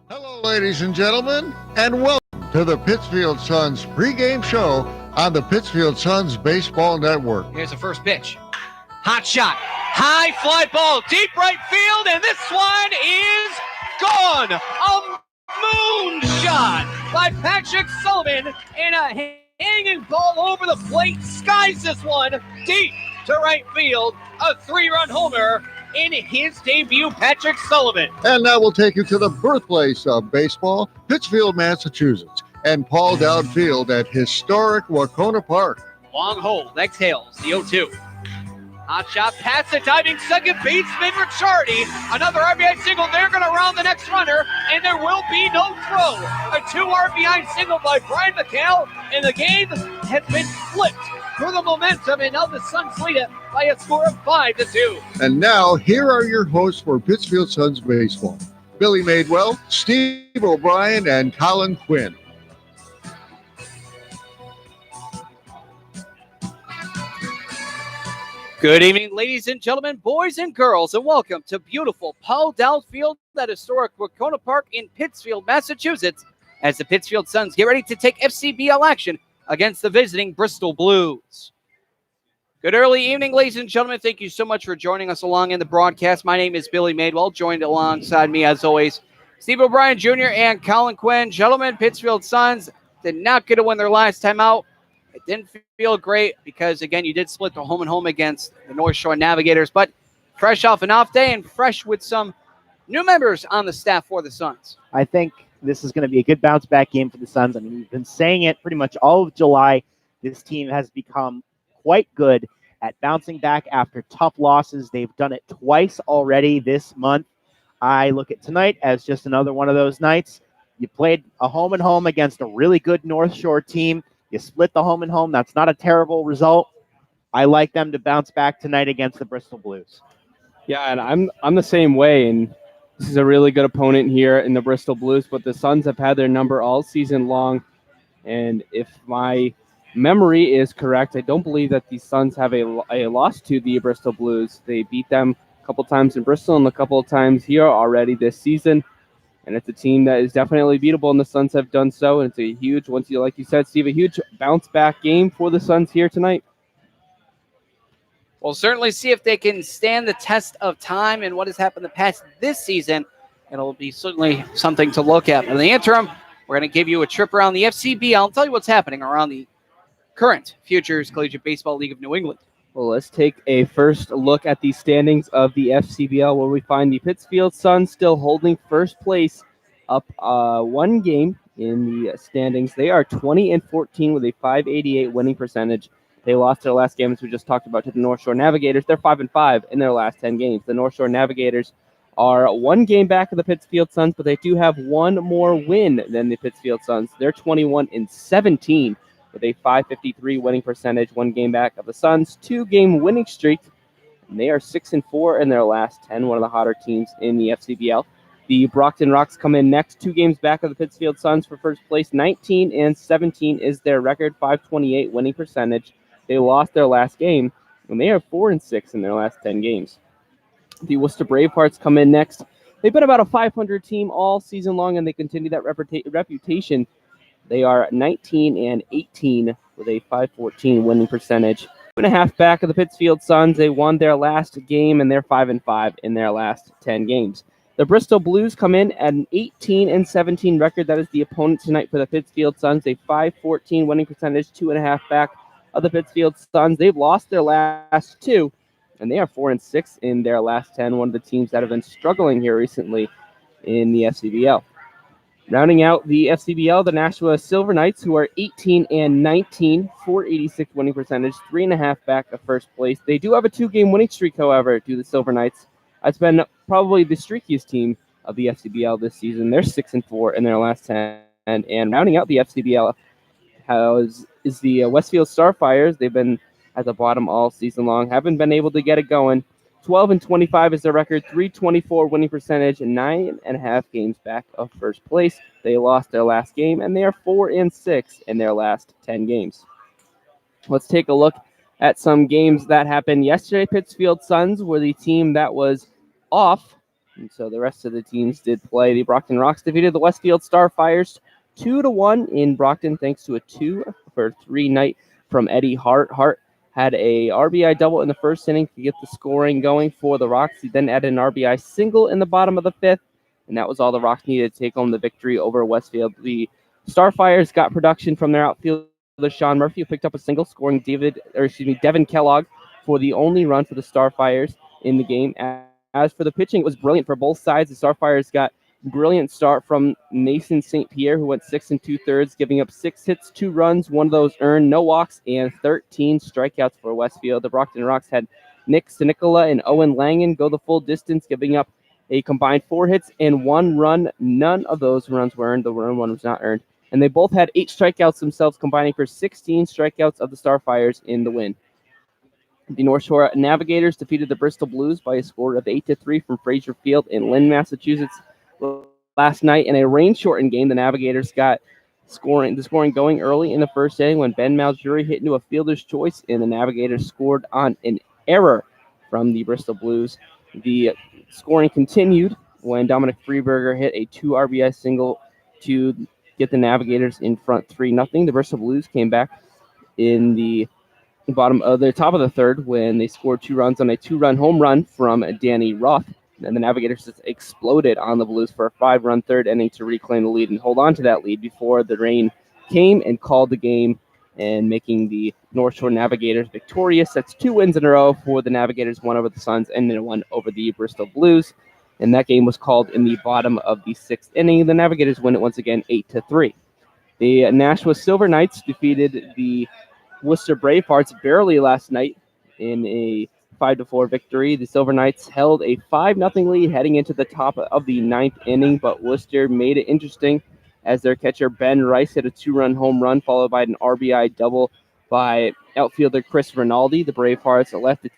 Hello, ladies and gentlemen, and welcome to the Pittsfield Suns pregame show on the Pittsfield Suns Baseball Network. Here's the first pitch. Hot shot. High fly ball. Deep right field, and this one is gone. A moonshot by Patrick Sullivan, and a hanging ball over the plate skies this one deep to right field. A 3-run homer in his debut, Patrick Sullivan. And now we'll take you to the birthplace of baseball, Pittsfield, Massachusetts, and Paul Dowd Field at historic Wacona Park. Long hold, exhales, the 0-2. Hot shot past the diving second baseman Ricciardi. Another RBI single. They're going to round the next runner, and there will be no throw. A 2 RBI single by Brian McHale, and the game has been flipped for the momentum, and now the Suns lead it by a score of 5-2. And now, here are your hosts for Pittsfield Suns Baseball. Billy Madewell, Steve O'Brien, and Colin Quinn. Good evening, ladies and gentlemen, boys and girls, and welcome to beautiful Paul Dowd Field at historic Wacona Park in Pittsfield, Massachusetts, as the Pittsfield Suns get ready to take FCBL action against the visiting Bristol Blues. Good early evening, ladies and gentlemen. Thank you so much for joining us along in the broadcast. My name is Billy Madewell, joined alongside me, as always, Steve O'Brien Jr. and Colin Quinn. Gentlemen, Pittsfield Suns did not get to win their last time out. It didn't feel great because, again, you did split the home and home against the North Shore Navigators, but fresh off an off day and fresh with some new members on the staff for the Suns. I think this is going to be a good bounce-back game for the Suns. I mean, we've been saying it pretty much all of July. This team has become quite good at bouncing back after tough losses. They've done it twice already this month. I look at tonight as just another one of those nights. You played a home and home against a really good North Shore team. You split the home and home. That's not a terrible result. I like them to bounce back tonight against the Bristol Blues. Yeah, and I'm the same way, and this is a really good opponent here in the Bristol Blues, but the Suns have had their number all season long, and if my memory is correct, I don't believe that the Suns have a loss to the Bristol Blues. They beat them a couple times in Bristol and a couple of times here already this season. And it's a team that is definitely beatable, and the Suns have done so. And it's a huge, like you said, Steve, a huge bounce-back game for the Suns here tonight. We'll certainly see if they can stand the test of time and what has happened the past this season. It'll be certainly something to look at. In the interim, we're going to give you a trip around the FCBL and tell you what's happening around the current Futures Collegiate Baseball League of New England. Well, let's take a first look at the standings of the FCBL, where we find the Pittsfield Suns still holding first place, up one game in the standings. They are 20-14 with a .588 winning percentage. They lost their last game, as we just talked about, to the North Shore Navigators. They're 5-5 in their last 10 games. The North Shore Navigators are one game back of the Pittsfield Suns, but they do have one more win than the Pittsfield Suns. They're 21-17. With a .553 winning percentage, one game back of the Suns, 2-game winning streak, and they are 6-4 in their last 10, one of the hotter teams in the FCBL. The Brockton Rocks come in next, 2 games back of the Pittsfield Suns for first place. 19-17 is their record, .528 winning percentage. They lost their last game, and they are 4-6 in their last 10 games. The Worcester Bravehearts come in next. They've been about a .500 team all season long, and they continue that reputation. They are 19-18 with a .514 winning percentage. 2.5 back of the Pittsfield Suns. They won their last game, and they're 5-5 in their last 10 games. The Bristol Blues come in at an 18-17 record. That is the opponent tonight for the Pittsfield Suns. A .514 winning percentage, 2.5 back of the Pittsfield Suns. They've lost their last 2, and they are 4-6 in their last 10. One of the teams that have been struggling here recently in the FCBL. Rounding out the FCBL, the Nashua Silver Knights, who are 18-19, .486 winning percentage, 3.5 back of first place. They do have a 2-game winning streak, however, to the Silver Knights. It's been probably the streakiest team of the FCBL this season. They're 6-4 in their last 10. And rounding out the FCBL is the Westfield Starfires. They've been at the bottom all season long, haven't been able to get it going. 12-25 is their record, .324 winning percentage, and 9.5 games back of first place. They lost their last game, and they are 4-6 in their last 10 games. Let's take a look at some games that happened yesterday. Pittsfield Suns were the team that was off And so the rest of the teams did play. The Brockton Rocks defeated the Westfield Starfires 2-1 in Brockton, thanks to a 2-for-3 night from Eddie Hart. Hart had a RBI double in the first inning to get the scoring going for the Rocks. He then added an RBI single in the bottom of the fifth, and that was all the Rocks needed to take home the victory over Westfield. The Starfires got production from their outfielder Sean Murphy, who picked up a single, scoring Devin Kellogg for the only run for the Starfires in the game. As for the pitching, it was brilliant for both sides. The Starfires got brilliant start from Mason St. Pierre, who went 6 2/3, giving up 6 hits, 2 runs, 1 of those earned, no walks, and 13 strikeouts for Westfield. The Brockton Rocks had Nick Stanicola and Owen Langen go the full distance, giving up a combined 4 hits and 1 run. None of those runs were earned. The run one was not earned. And they both had 8 strikeouts themselves, combining for 16 strikeouts of the Starfires in the win. The North Shore Navigators defeated the Bristol Blues by a score of 8-3 from Fraser Field in Lynn, Massachusetts last night. In a rain-shortened game, the Navigators got the scoring going early in the first inning when Ben Maljury hit into a fielder's choice, and the Navigators scored on an error from the Bristol Blues. The scoring continued when Dominic Freeberger hit a 2 RBI single to get the Navigators in front 3-0. The Bristol Blues came back in the top of the third when they scored 2 runs on a 2-run home run from Danny Roth. And the Navigators just exploded on the Blues for a 5-run third inning to reclaim the lead and hold on to that lead before the rain came and called the game, and making the North Shore Navigators victorious. That's 2 wins in a row for the Navigators, 1 over the Suns and then 1 over the Bristol Blues. And that game was called in the bottom of the 6th inning. The Navigators win it once again 8-3. The Nashua Silver Knights defeated the Worcester Bravehearts barely last night in a 5-4 victory. The Silver Knights held a 5-0 lead heading into the top of the 9th inning, but Worcester made it interesting as their catcher Ben Rice hit a 2-run home run followed by an RBI double by outfielder Chris Rinaldi. The Bravehearts left the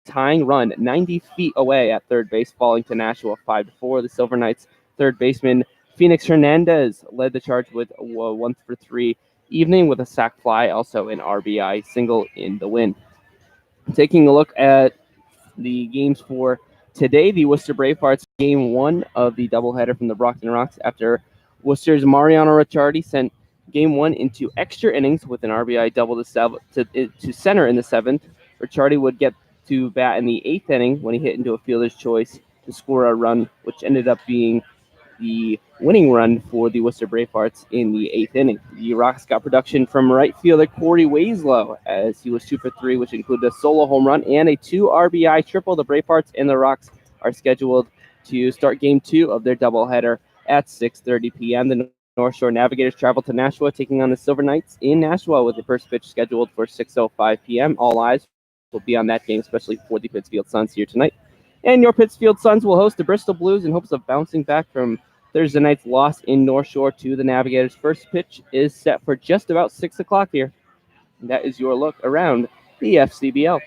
tying run 90 feet away at third base, falling to Nashua 5-4. The Silver Knights third baseman Phoenix Hernandez led the charge with a 1-for-3 evening with a sac fly, also an RBI single in the win. Taking a look at the games for today, the Worcester Bravehearts game 1 of the doubleheader from the Brockton Rocks after Worcester's Mariano Ricciardi sent game 1 into extra innings with an RBI double to center in the 7th. Ricciardi would get to bat in the 8th inning when he hit into a fielder's choice to score a run, which ended up being the winning run for the Worcester Bravehearts in the 8th inning. The Rocks got production from right fielder Corey Wieslow as he was 2-for-3, which included a solo home run and a 2 RBI triple. The Bravehearts and the Rocks are scheduled to start game 2 of their doubleheader at 6:30 p.m. The North Shore Navigators travel to Nashua, taking on the Silver Knights in Nashua with the first pitch scheduled for 6:05 p.m. All eyes will be on that game, especially for the Pittsfield Suns here tonight. And your Pittsfield Suns will host the Bristol Blues in hopes of bouncing back from Thursday night's loss in North Shore to the Navigators. First pitch is set for just about 6 o'clock here. And that is your look around the FCBL.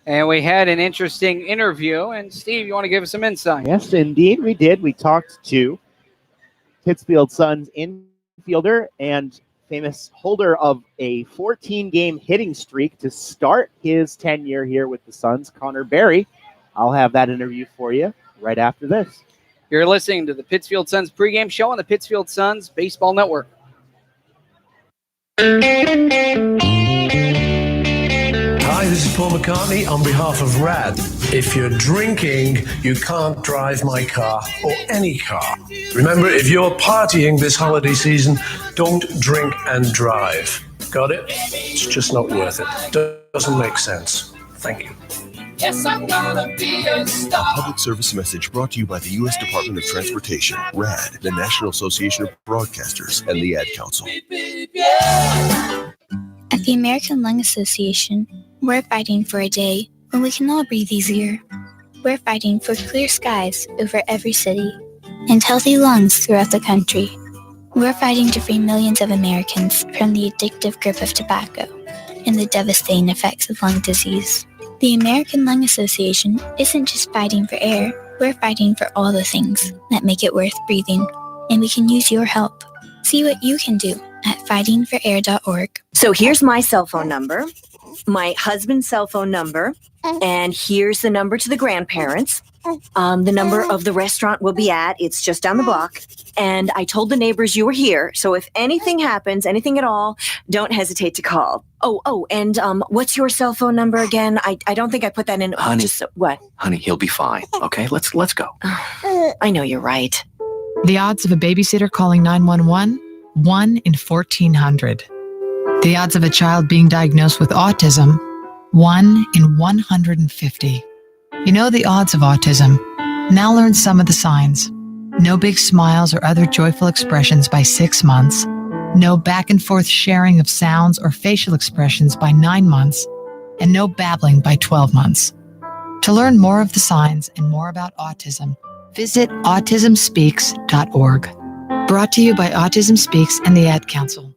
And we had an interesting interview. And Steve, you want to give us some insight? Yes, indeed, we did. We talked to Pittsfield Suns infielder and famous holder of a 14-game hitting streak to start his tenure here with the Suns, Connor Berry. I'll have that interview for you right after this. You're listening to the Pittsfield Suns pregame show on the Pittsfield Suns Baseball Network. Hi, this is Paul McCartney on behalf of RAD. If you're drinking, you can't drive my car or any car. Remember, if you're partying this holiday season, don't drink and drive. Got it? It's just not worth it. Doesn't make sense. Thank you. Yes, I'm gonna be a star. A public service message brought to you by the U.S. Department of Transportation, RAD, the National Association of Broadcasters, and the Ad Council. At the American Lung Association, we're fighting for a day when we can all breathe easier. We're fighting for clear skies over every city and healthy lungs throughout the country. We're fighting to free millions of Americans from the addictive grip of tobacco and the devastating effects of lung disease. The American Lung Association isn't just fighting for air, we're fighting for all the things that make it worth breathing, and we can use your help. See what you can do at fightingforair.org. So here's my cell phone number. my husband's cell phone number, and here's the number to the grandparents. The number of the restaurant we'll be at, it's just down the block. And I told the neighbors you were here, so if anything happens, anything at all, don't hesitate to call. And what's your cell phone number again? I don't think I put that in. Honey. What? Honey, he'll be fine. Okay, let's go. I know you're right. The odds of a babysitter calling 911, 1 in 1,400. The odds of a child being diagnosed with autism, 1 in 150. You know the odds of autism. Now learn some of the signs. No big smiles or other joyful expressions by 6 months. No back and forth sharing of sounds or facial expressions by 9 months. And no babbling by 12 months. To learn more of the signs and more about autism, visit autismspeaks.org. Brought to you by Autism Speaks and the Ad Council.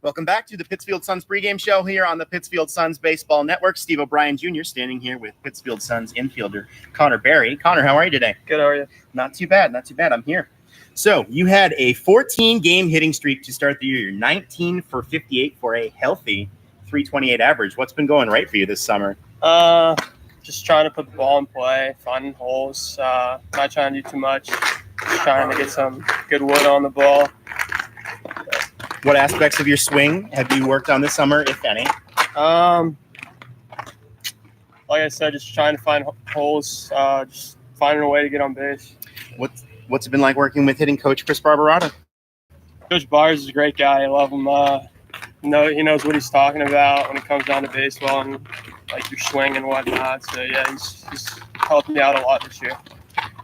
Welcome back to the Pittsfield Suns pregame show here on the Pittsfield Suns Baseball Network. Steve O'Brien Jr. standing here with Pittsfield Suns infielder Connor Berry. Connor, how are you today? Good, how are you? Not too bad. I'm here. So you had a 14-game hitting streak to start the year. You're 19 for 58 for a healthy 328 average. What's been going right for you this summer? Just trying to put the ball in play, finding holes, not trying to do too much, just trying to get some good wood on the ball. What aspects of your swing have you worked on this summer, if any? Like I said, just trying to find holes, just finding a way to get on base. What's it been like working with hitting coach Chris Barbarato? Coach Bars is a great guy. I love him. He knows what he's talking about when it comes down to baseball and like your swing and whatnot. So yeah, he's helped me out a lot this year.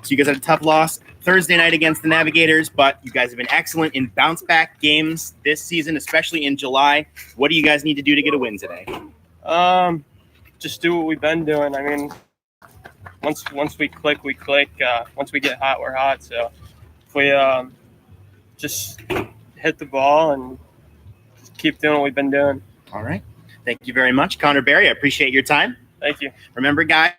So you guys had a tough loss Thursday night against the Navigators, but you guys have been excellent in bounce-back games this season, especially in July. What do you guys need to do to get a win today? Just do what we've been doing. I mean, once we click, we click. Once we get hot, we're hot. So if we just hit the ball and just keep doing what we've been doing. All right. Thank you very much, Connor Berry. I appreciate your time. Thank you. Remember, guys,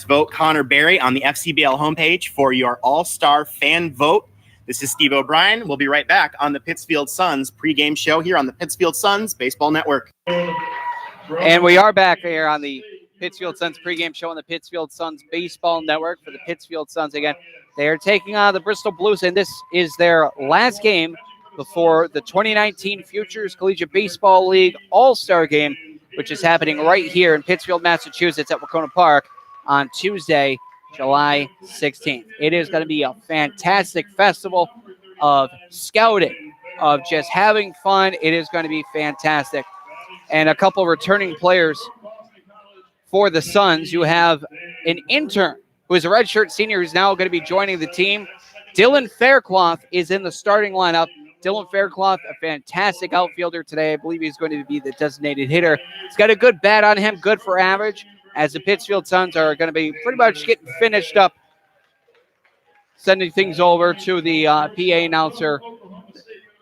vote Connor Berry on the FCBL homepage for your all-star fan vote. This is Steve O'Brien. We'll be right back on the Pittsfield Suns pregame show here on the Pittsfield Suns Baseball Network. And we are back here on the Pittsfield Suns pregame show on the Pittsfield Suns Baseball Network for the Pittsfield Suns. Again, they are taking on the Bristol Blues, and this is their last game before the 2019 Futures Collegiate Baseball League All-Star Game, which is happening right here in Pittsfield, Massachusetts at Wacona Park on Tuesday, July 16th. It is going to be a fantastic festival of scouting, of just having fun. It is going to be fantastic. And a couple returning players for the Suns. You have an intern who is a redshirt senior who's now going to be joining the team. Dylan Faircloth is in the starting lineup. Dylan Faircloth, a fantastic outfielder today. I believe he's going to be the designated hitter. He's got a good bat on him, good for average, as the Pittsfield Suns are going to be pretty much getting finished up, sending things over to the PA announcer,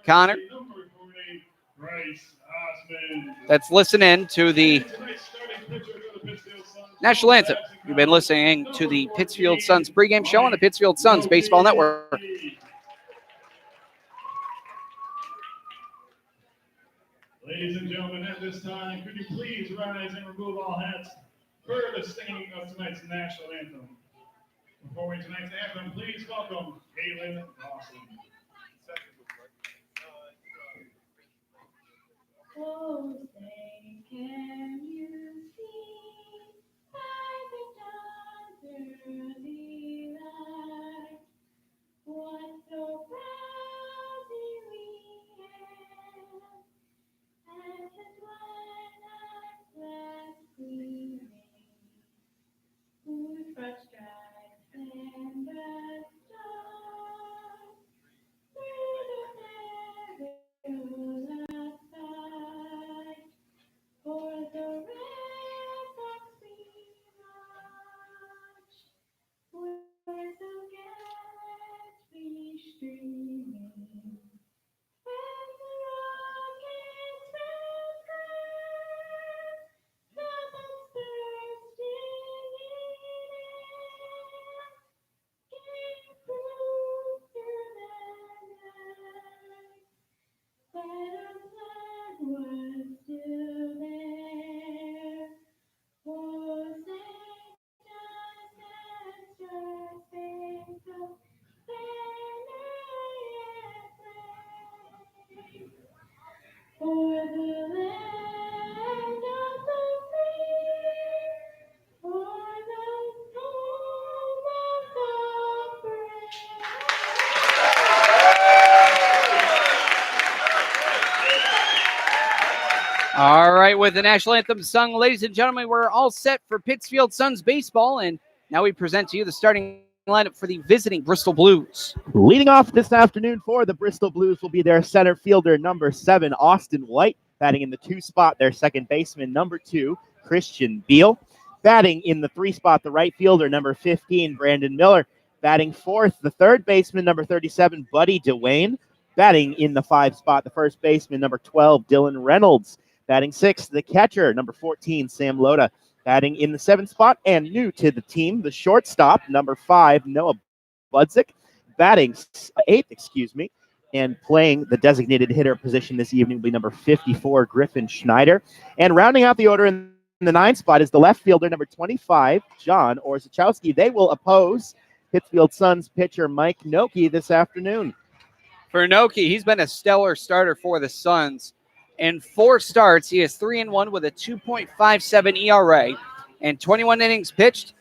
Connor. Let's listen in to the national anthem. You've been listening to the Pittsfield Suns pregame show on the Pittsfield Suns Baseball Network. Ladies and gentlemen, at this time, could you please rise and remove all hats for the singing of tonight's national anthem? Performing tonight's anthem, please welcome Kaylin Dawson. Oh, say, can you see by the dawn's early light what so proudly we hailed as the twilight's last gleaming, whose broad stripes and the stars through the perilous fight for the red fox we march, where the galaxy streaming, and the rocket's red glare, nothing's bursting in All right, with the national anthem sung, ladies and gentlemen, we're all set for Pittsfield Suns baseball, and now we present to you the starting lineup for the visiting Bristol Blues. Leading off this afternoon for the Bristol Blues will be their center fielder, number 7, Austin White. Batting in the 2 spot, their second baseman, number 2, Christian Beal. Batting in the 3 spot, the right fielder, number 15, Brandon Miller. Batting fourth, the third baseman, number 37, Buddy DeWayne. Batting in the 5 spot, the first baseman, number 12, Dylan Reynolds. Batting sixth, the catcher, number 14, Sam Loda. Batting in the 7th spot and new to the team, the shortstop, number 5, Noah Budzik. Batting 8th, and playing the designated hitter position this evening will be number 54, Griffin Schneider. And rounding out the order in the 9th spot is the left fielder, number 25, John Orzechowski. They will oppose Pittsfield Suns pitcher Mike Noki this afternoon. For Noki, he's been a stellar starter for the Suns. In 4 starts, he is 3-1 with a 2.57 ERA and 21 innings pitched.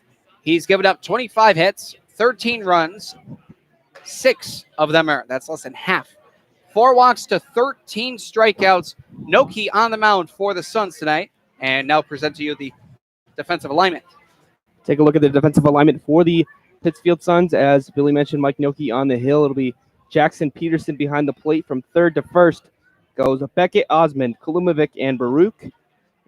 He's given up 25 hits, 13 runs, 6 of them are, that's less than half. 4 walks to 13 strikeouts. Noki on the mound for the Suns tonight. And now present to you the defensive alignment. Take a look at the defensive alignment for the Pittsfield Suns. As Billy mentioned, Mike Noki on the hill. It'll be Jackson Peterson behind the plate from third to first. Goes Beckett, Osmond, Kalumovic, and Baruch.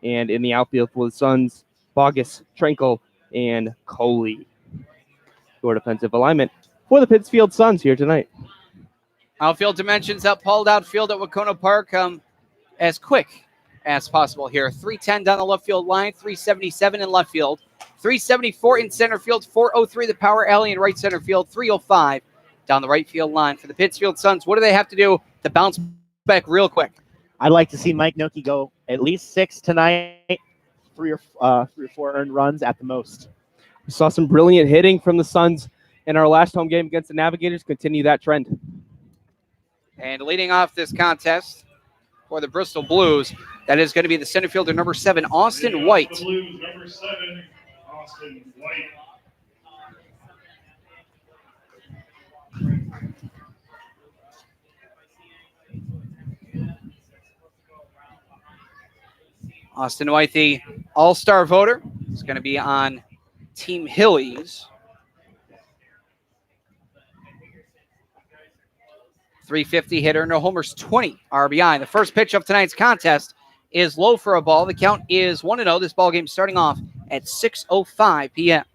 And in the outfield for the Suns, Bogus, Trenkel, and Coley. Your defensive alignment for the Pittsfield Suns here tonight. Outfield dimensions that Paul outfield at Wacona Park as quick as possible here. 310 down the left field line, 377 in left field, 374 in center field, 403 the power alley in right center field, 305 down the right field line. For the Pittsfield Suns, what do they have to do to bounce back real quick? I'd like to see Mike Noki go at least 6 tonight, 3 or 4 earned runs at the most. We saw some brilliant hitting from the Suns in our last home game against the Navigators. Continue that trend. And leading off this contest for the Bristol Blues, that is going to be the center fielder, number 7, Austin White. The Blues, number 7, Austin White. Austin White, the all-star voter, is going to be on Team Hillies. 350 hitter, no homers, 20 RBI. The first pitch of tonight's contest is low for a ball. The count is 1-0. This ball game starting off at 6:05 p.m.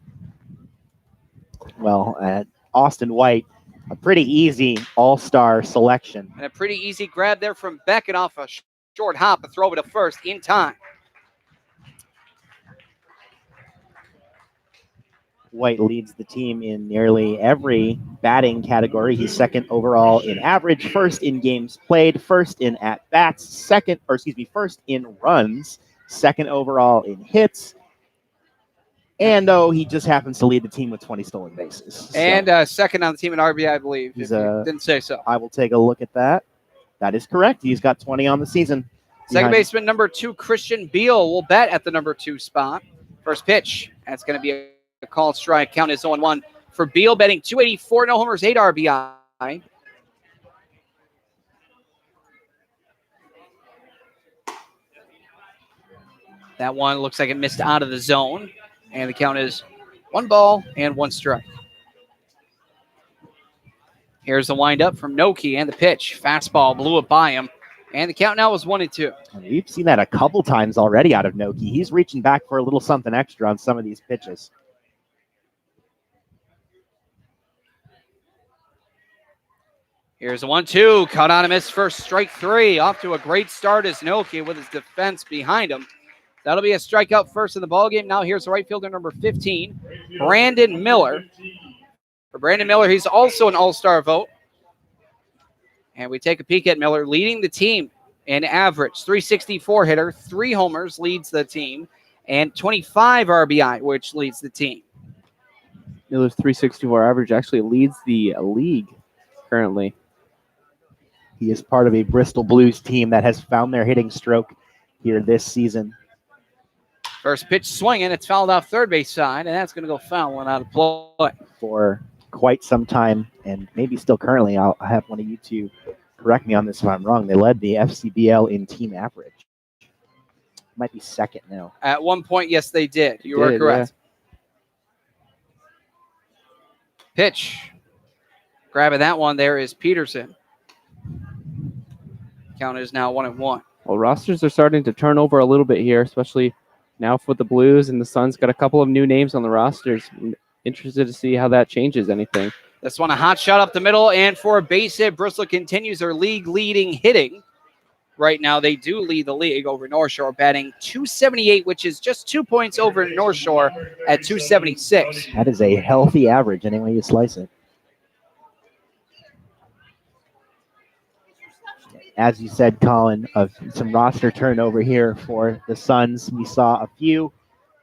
Well, Austin White, a pretty easy all-star selection. And a pretty easy grab there from Beckett off a short hop, a throw to first in time. White leads the team in nearly every batting category. He's second overall in average, first in games played, first in at-bats, first in runs, second overall in hits. And though he just happens to lead the team with 20 stolen bases. So and second on the team in RBI, I believe. Didn't say so. I will take a look at that. That is correct. He's got 20 on the season. Second baseman, number 2, Christian Beal, will bat at the number 2 spot. First pitch, that's going to be a called strike. Count is 0-1 for Beal, batting 284, no homers, 8 RBI. That one looks like it missed out of the zone, and the count is 1 ball and 1 strike. Here's the windup from Noki and the pitch. Fastball blew it by him, and the count now is 1-2. We've seen that a couple times already out of Noki. He's reaching back for a little something extra on some of these pitches. Here's a 1-2, caught on a miss for strike 3. Off to a great start is Noki with his defense behind him. That'll be a strikeout first in the ballgame. Now here's the right fielder, number 15, Brandon Miller. For Brandon Miller, he's also an all-star vote. And we take a peek at Miller leading the team in average. 364 hitter, 3 homers leads the team, and 25 RBI, which leads the team. Miller's 364 average actually leads the league currently. He is part of a Bristol Blues team that has found their hitting stroke here this season. First pitch swinging. It's fouled off third base side, and that's going to go foul and out of play. For quite some time, and maybe still currently, I'll have one of you two correct me on this if I'm wrong. They led the FCBL in team average. Might be second now. At one point, yes, they did. You are correct. Pitch. Grabbing that one there is Peterson. Count is now 1-1. Well, rosters are starting to turn over a little bit here, especially now for the Blues, and the Suns got a couple of new names on the rosters. I'm interested to see how that changes anything. This one, a hot shot up the middle, and for a base hit, Bristol continues their league-leading hitting. Right now, they do lead the league over North Shore, batting .278, which is just 2 points over North Shore at .276. That is a healthy average, any way you slice it. As you said, Colin, of some roster turnover here for the Suns. We saw a few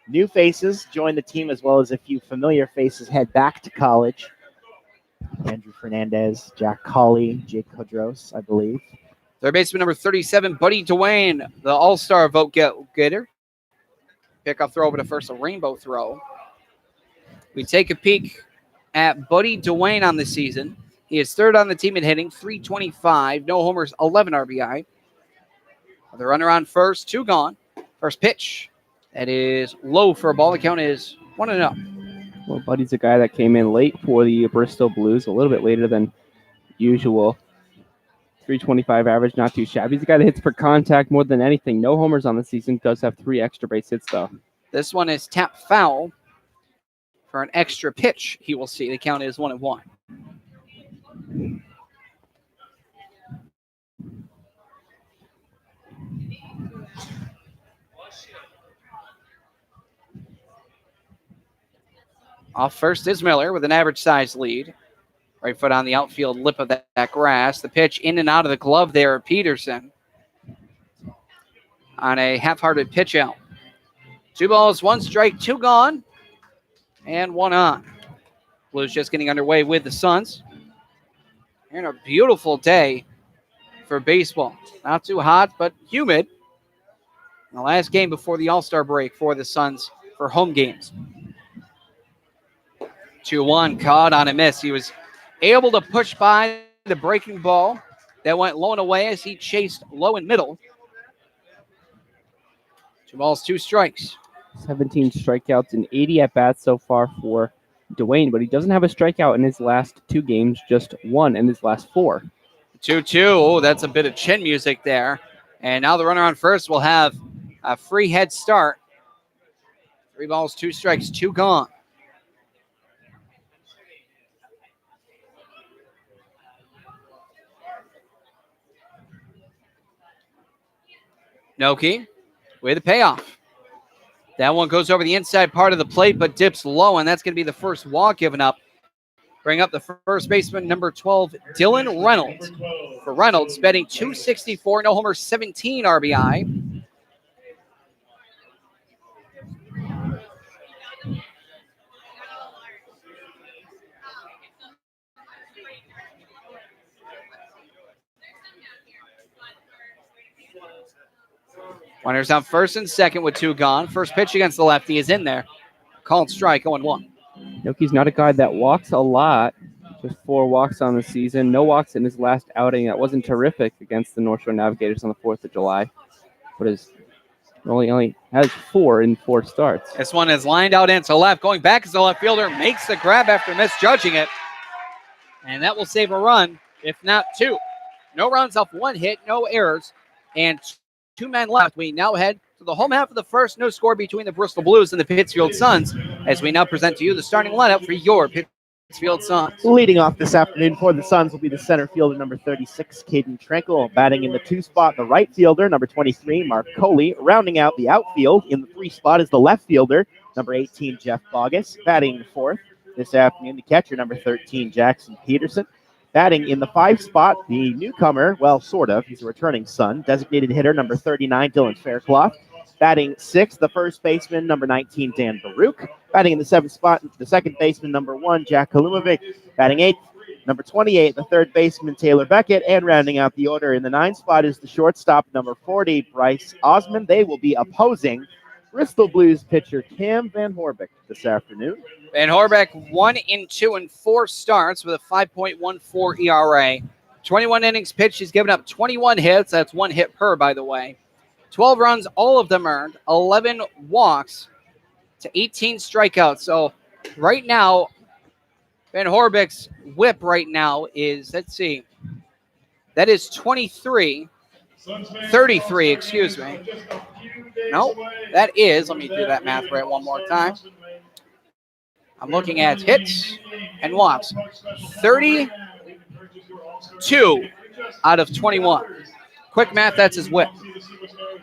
new faces join the team, as well as a few familiar faces head back to college. Andrew Fernandez, Jack Colley, Jake Hodros, I believe. Third baseman number 37, Buddy Dwayne, the all-star vote getter. Pickoff throw over to first, a rainbow throw. We take a peek at Buddy Dwayne on the season. He is third on the team in hitting, .325, no homers, 11 RBI. The runner on first, 2 gone. First pitch, that is low for a ball. The count is 1-0. Well, Buddy's a guy that came in late for the Bristol Blues, a little bit later than usual. .325 average, not too shabby. He's a guy that hits for contact more than anything. No homers on the season, does have 3 extra base hits, though. This one is tap foul for an extra pitch. He will see. The count is 1-1. Off first is Miller with an average size lead. Right foot on the outfield lip of that grass. The pitch in and out of the glove there, Peterson. On a half-hearted pitch out. 2 balls, 1 strike, 2 gone, and 1 on. Blues just getting underway with the Suns. And a beautiful day for baseball. Not too hot, but humid. The last game before the All-Star break for the Suns for home games. 2-1, caught on a miss. He was able to push by the breaking ball that went low and away as he chased low and middle. 2 balls, 2 strikes. 17 strikeouts and 80 at-bats so far for Dwayne, but he doesn't have a strikeout in his last 2 games, just 1 in his last 4. 2-2. Oh, that's a bit of chin music there. And now the runner on first will have a free head start. 3 balls, 2 strikes, 2 gone. Noki with a payoff. That one goes over the inside part of the plate, but dips low, and that's going to be the first walk given up. Bring up the first baseman, number 12, Dylan Reynolds. For Reynolds, batting .264, no homer, 17 RBI. Runners on first and second with 2 gone. First pitch against the lefty is in there. Called strike, 0-1. Noki's not a guy that walks a lot. Just 4 walks on the season. No walks in his last outing. That wasn't terrific against the North Shore Navigators on the 4th of July. But his only has 4 in 4 starts. This one is lined out into left. Going back as the left fielder makes the grab after misjudging it. And that will save a run, if not 2. No runs off 1 hit, no errors, and 2 men left. We now head to the home half of the first. No score between the Bristol Blues and the Pittsfield Suns, as we now present to you the starting lineup for your Pittsfield Suns. Leading off this afternoon for the Suns will be the center fielder, number 36, Caden Tranquil. Batting in the 2 spot, the right fielder, number 23, Mark Coley. Rounding out the outfield in the 3 spot is the left fielder, number 18, Jeff Bogus. Batting 4th this afternoon, the catcher, number 13, Jackson Peterson. Batting in the 5 spot, the newcomer, well, sort of, he's a returning Sun, designated hitter, number 39, Dylan Faircloth. Batting 6th, the first baseman, number 19, Dan Baruch. Batting in the 7th spot, the second baseman, number 1, Jack Kalumovic. Batting 8th, number 28, the third baseman, Taylor Beckett. And rounding out the order in the 9th spot is the shortstop, number 40, Bryce Osmond. They will be opposing Bristol Blues pitcher Cam Van Horbeck this afternoon. Van Horbeck 1 in 2 in 4 starts with a 5.14 ERA. 21 innings pitched. He's given up 21 hits. That's 1 hit per, by the way. 12 runs, all of them earned, 11 walks to 18 strikeouts. So right now, Van Horbeck's whip right now is, let's see, that is 33, excuse me. No, that is, let me do that math right one more time. I'm looking at hits and walks. 32 out of 21. Quick math, that's his whip.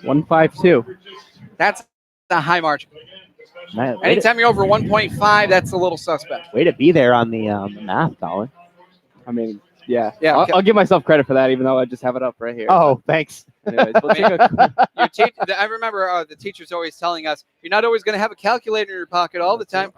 152. That's a high margin. Man, Anytime you're over 1.5, that's a little suspect. Way to be there on the math, Colin. I mean, yeah. Yeah, I'll give myself credit for that, even though I just have it up right here. Oh, thanks. Anyways, we'll take a I remember the teachers always telling us, you're not always going to have a calculator in your pocket all the time.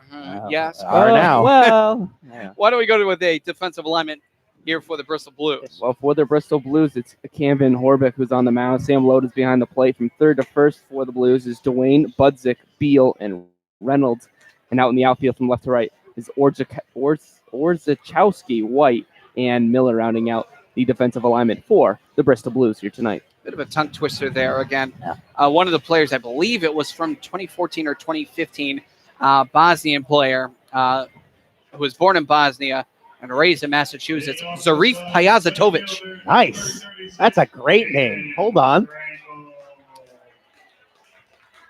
Yes. Are now. Well, Why don't we go to with a defensive alignment here for the Bristol Blues? well, for the Bristol Blues, it's Cam Van Horbeck who's on the mound. Sam Lodes behind the plate. From third to first for the Blues is Dwayne, Budzik, Beal, and Reynolds. And out in the outfield from left to right is Orzechowski, White, and Miller rounding out the defensive alignment for the Bristol Blues here tonight. Bit of a tongue twister there again. One of the players, I believe it was from 2014 or 2015, Bosnian player who was born in Bosnia and raised in Massachusetts, Zarif Pajazatovic. Nice. That's a great name. Hold on.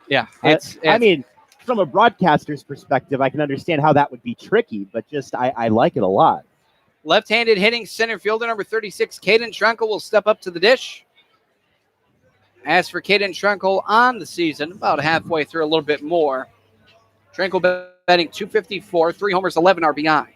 Yeah, I mean, from a broadcaster's perspective, I can understand how that would be tricky, but just I like it a lot. Left-handed hitting center fielder number 36, Caden Schrenkel, will step up to the dish. As for Caden Schrenkel on the season, about halfway through, a little bit more. Schrenkel batting .254, 3 homers, 11 RBI.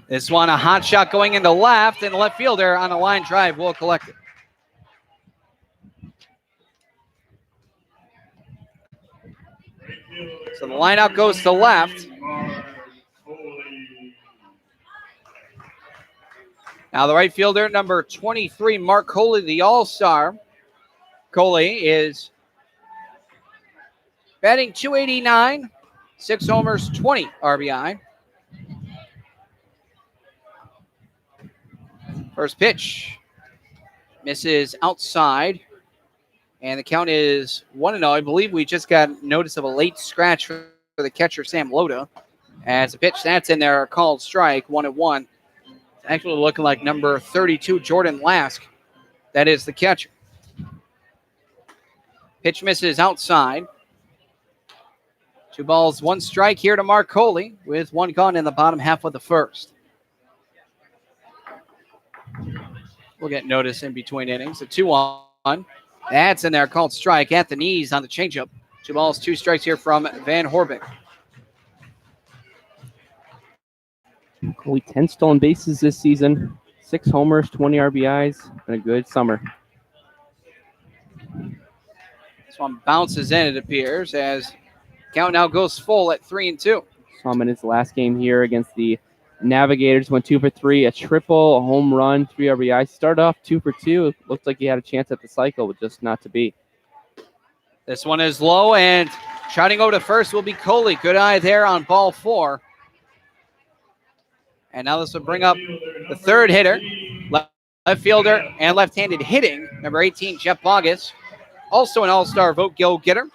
This one, a hot shot going into left, and the left fielder on a line drive will collect it. So the line out goes to left. Now the right fielder, number 23, Mark Coley, the all-star. Coley is batting .289, 6 homers, 20 RBI. First pitch misses outside, and the count is 1-0. I believe we just got notice of a late scratch for the catcher, Sam Loda. As the pitch that's in there, called strike, 1-1. Actually looking like number 32, Jordan Lask. That is the catcher. Pitch misses outside. 2 balls, 1 strike here to Mark Coley with 1 gone in the bottom half of the first. We'll get notice in between innings. A 2-1. That's in there, called strike at the knees on the changeup. 2 balls, 2 strikes here from Van Horbeck. Coley 10 stolen bases this season, 6 homers, 20 RBIs, and a good summer. This one bounces in, it appears, as count now goes full at 3-2. Saw him in his last game here against the Navigators, went 2 for 3, a triple, a home run, 3 RBIs. Started off 2 for 2. Looked like he had a chance at the cycle, but just not to be. This one is low, and trotting over to first will be Coley. Good eye there on ball 4. And now this will bring up the third hitter, left fielder and left-handed hitting, number 18, Jeff Bogus. Also an all-star vote go-getter.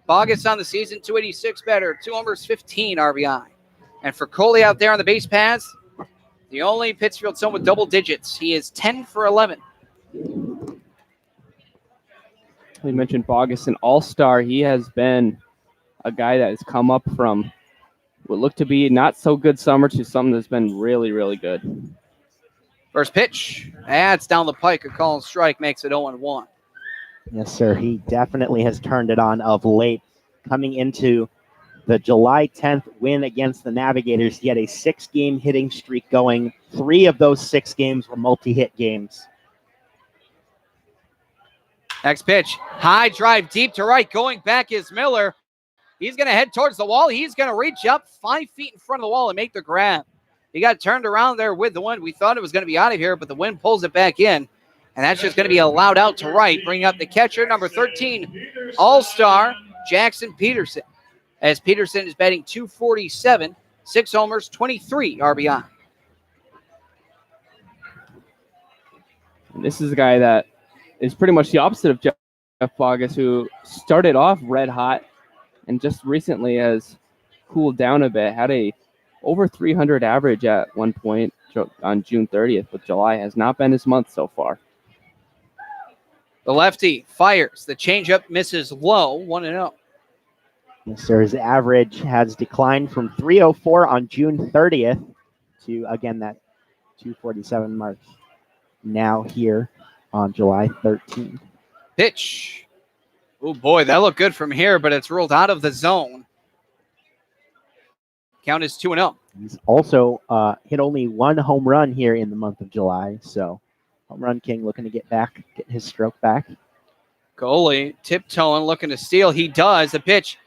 Bogus on the season, 286 batter, 2 homers, 15 RBI. And for Coley out there on the base paths, the only Pittsfield son with double digits. He is 10 for 11. We mentioned Bogus, an all-star. He has been a guy that has come up from what looked to be not so good summer to something that's been really, really good. First pitch, that's down the pike. A call and strike makes it 0-1. Yes, sir. He definitely has turned it on of late. Coming into the July 10th win against the Navigators, he had a 6-game hitting streak going. 3 of those 6 games were multi-hit games. Next pitch, high drive deep to right. Going back is Miller. He's going to head towards the wall. He's going to reach up 5 feet in front of the wall and make the grab. He got turned around there with the wind. We thought it was going to be out of here, but the wind pulls it back in. And that's just going to be allowed out to right, bringing up the catcher, number 13, all-star Jackson Peterson. As Peterson is batting .247, 6 homers, 23 RBI. And this is a guy that is pretty much the opposite of Jeff Bogus, who started off red hot and just recently has cooled down a bit. Had a over 300 average at one point on June 30th, but July has not been his month so far. The lefty fires. The changeup misses low, 1-0. Yes, sir. His average has declined from 304 on June 30th to, again, that 247 mark now here on July 13th. Pitch. Oh, boy, that looked good from here, but it's ruled out of the zone. Count is 2-0. He's also hit only 1 home run here in the month of July, so home run king looking to get his stroke back. Goalie tiptoeing, looking to steal. He does. The pitch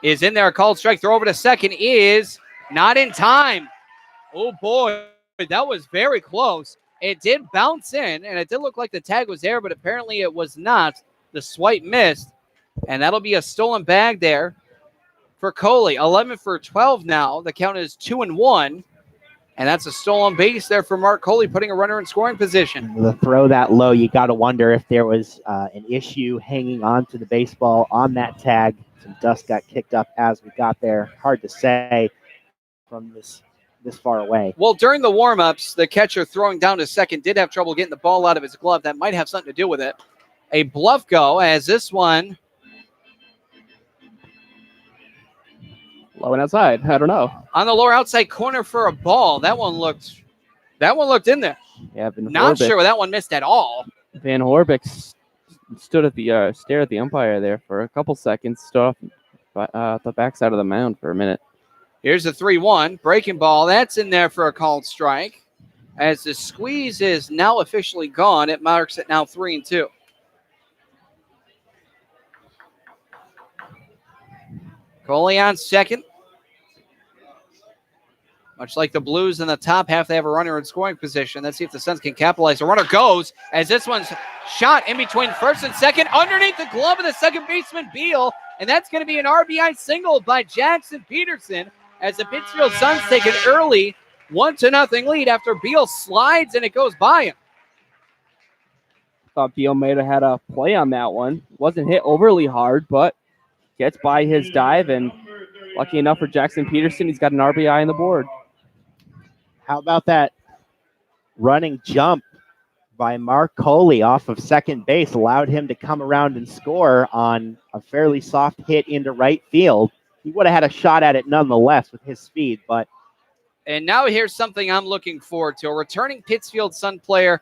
is in there. A called strike. Throw over to second is not in time. Oh, boy, that was very close. It did bounce in, and it did look like the tag was there, but apparently it was not. The swipe missed, and that'll be a stolen bag there for Coley. 11 for 12 now. The count is 2-1, and that's a stolen base there for Mark Coley, putting a runner in scoring position. With a throw that low, you got to wonder if there was an issue hanging on to the baseball on that tag. Some dust got kicked up as we got there. Hard to say from this far away. Well, during the warm-ups, the catcher throwing down to second did have trouble getting the ball out of his glove. That might have something to do with it. A bluff go as this one low and outside. I don't know. on the lower outside corner for a ball. That one looked in there. Yeah, Not sure where that one missed at all. Van Horbeck stood at the stared at the umpire there for a couple seconds. Stood off the backside of the mound for a minute. Here's a 3-1 breaking ball. That's in there for a called strike. As the squeeze is now officially gone, it marks it now 3-2. Coley on second. Much like the Blues in the top half, they have a runner in scoring position. Let's see if the Suns can capitalize. The runner goes as this one's shot in between first and second, underneath the glove of the second baseman, Beal. And that's going to be an RBI single by Jackson Peterson as the Pittsfield Suns take an early 1-0 lead after Beal slides and it goes by him. Thought Beal may have had a play on that one. Wasn't hit overly hard, but gets by his dive, and lucky enough for Jackson Peterson, he's got an RBI on the board. How about that running jump by Mark Coley off of second base? Allowed him to come around and score on a fairly soft hit into right field. He would have had a shot at it nonetheless with his speed, but. And now here's something I'm looking forward to. A returning Pittsfield Sun player,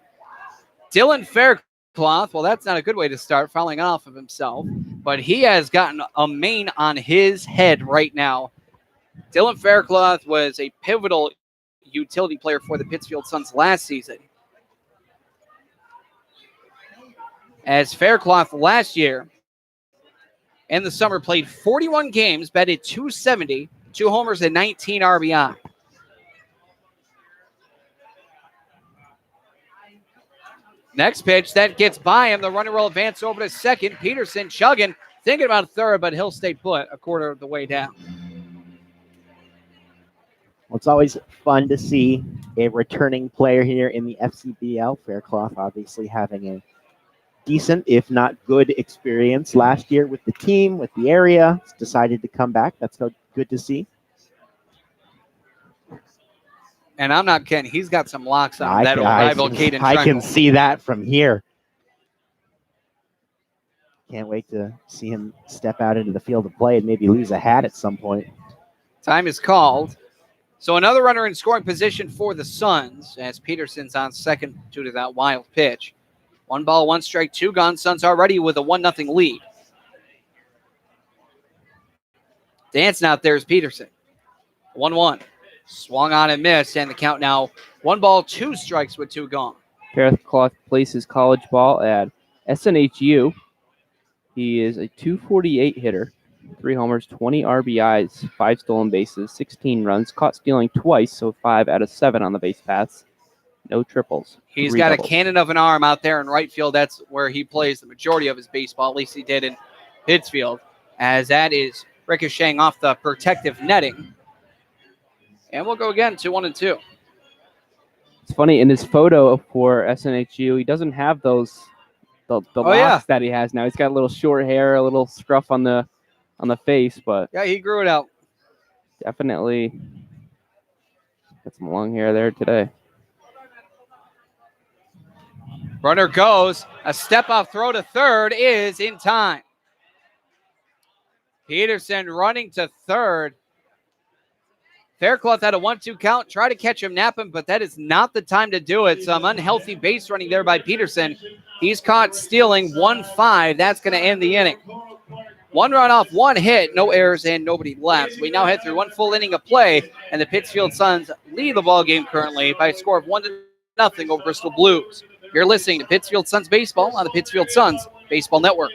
Dylan Faircloth. Well, that's not a good way to start, fouling off of himself. But he has gotten a mane on his head right now. Dylan Faircloth was a pivotal utility player for the Pittsfield Suns last season. As Faircloth last year in the summer played 41 games, batted .270, 2 homers and 19 RBI. Next pitch, that gets by him. The runner will advance over to second. Peterson chugging, thinking about third, but he'll stay put a quarter of the way down. Well, it's always fun to see a returning player here in the FCBL. Faircloth obviously having a decent, if not good, experience last year with the team, with the area. He's decided to come back. That's so good to see. And I'm not kidding. He's got some locks on that rival Caden I can see that from here. Can't wait to see him step out into the field of play and maybe lose a hat at some point. Time is called. So another runner in scoring position for the Suns as Peterson's on second due to that wild pitch. 1 ball, 1 strike, 2 gone. Suns already with a 1-0 lead. Dancing out there is Peterson. 1-1. Swung on and missed, and the count now 1 ball, 2 strikes with 2 gone. Faircloth places college ball at SNHU. He is a .248 hitter, 3 homers, 20 RBIs, 5 stolen bases, 16 runs, caught stealing twice, so 5 out of 7 on the base paths. No triples. He's 3 got doubles. a cannon of an arm out there in right field. That's where he plays the majority of his baseball, at least he did in Pittsfield, as that is ricocheting off the protective netting. And we'll go again to 1-2. It's funny, in his photo for SNHU, he doesn't have those the locks that he has now. He's got a little short hair, a little scruff on the face, but Yeah, he grew it out. definitely got some long hair there today. Runner goes. A step-off throw to third is in time. Peterson running to third. Faircloth had a 1-2 count. Try to catch him napping, but that is not the time to do it. Some unhealthy base running there by Peterson. He's caught stealing 1-5. That's going to end the inning. 1 run off, 1 hit, no errors, and nobody left. We now head through 1 full inning of play, and the Pittsfield Suns lead the ball game currently by a score of 1-0 over Bristol Blues. You're listening to Pittsfield Suns Baseball on the Pittsfield Suns Baseball Network.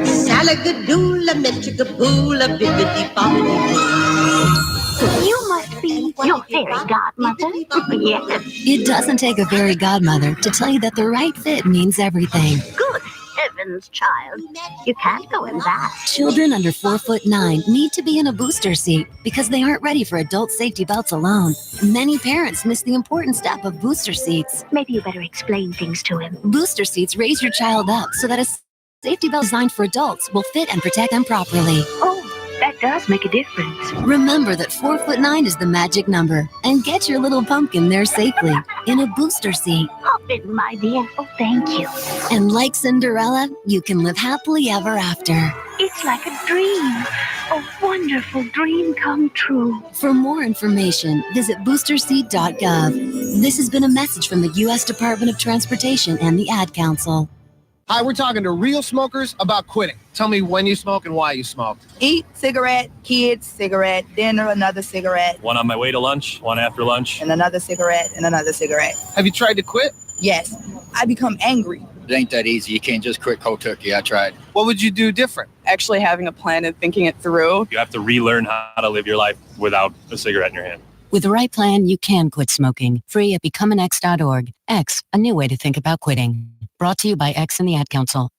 Salagadoola, metricaboola, bibbidi bobbidi. You must be your fairy godmother. Yes. It doesn't take a fairy godmother to tell you that the right fit means everything. Good heavens, child. You can't go in that. Children under 4'9" need to be in a booster seat because they aren't ready for adult safety belts alone. Many parents miss the important step of booster seats. Maybe you better explain things to him. Booster seats raise your child up so that a safety belt designed for adults will fit and protect them properly. Oh, that does make a difference. Remember that 4'9" is the magic number, and get your little pumpkin there safely in a booster seat. Hop in, my dear. Oh, thank you. And like Cinderella, you can live happily ever after. It's like a dream. A wonderful dream come true. For more information, visit boosterseat.gov. This has been a message from the U.S. Department of Transportation and the Ad Council. Hi, we're talking to real smokers about quitting. Tell me when you smoke and why you smoke. Eat, cigarette, kids, cigarette, dinner, another cigarette. One on my way to lunch, one after lunch. And another cigarette, and another cigarette. Have you tried to quit? Yes. I become angry. It ain't that easy. You can't just quit cold turkey. I tried. What would you do different? Actually having a plan and thinking it through. You have to relearn how to live your life without a cigarette in your hand. With the right plan, you can quit smoking. Free at becomeanx.org. X, a new way to think about quitting. Brought to you by X and the Ad Council.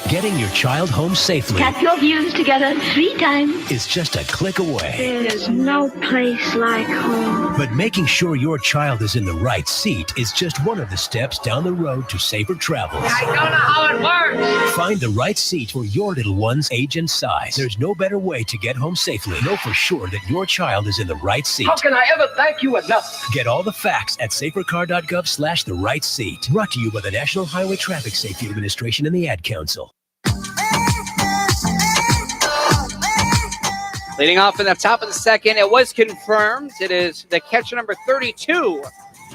Getting your child home safely Tap your views together 3 times. is just a click away. There's no place like home. But making sure your child is in the right seat is just one of the steps down the road to safer travels. I don't know how it works. Find the right seat for your little one's age and size. There's no better way to get home safely. Know for sure that your child is in the right seat. How can I ever thank you enough? Get all the facts at safercar.gov/the right seat. Brought to you by the National Highway Traffic Safety Administration and the Ad Council. Leading off in the top of the second, it was confirmed. It is the catcher number 32.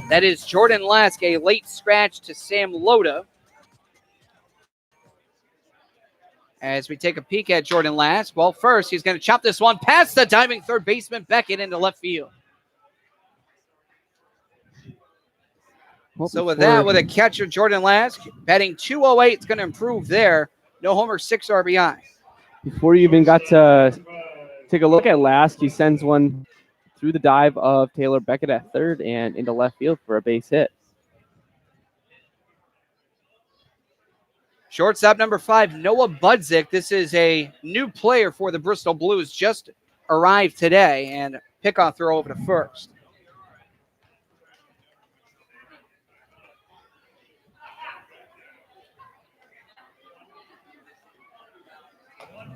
That is Jordan Lask, a late scratch to Sam Loda. As we take a peek at Jordan Lask, well, first he's going to chop this one past the diving third baseman Beckett into left field. So with that, with a catcher Jordan Lask batting .208, it's going to improve there. No homer, 6 RBI. Before you even got to take a look at Lask, he sends one through the dive of Taylor Beckett at third and into left field for a base hit. Shortstop number 5, Noah Budzik. This is a new player for the Bristol Blues, just arrived today, and pickoff throw over to first.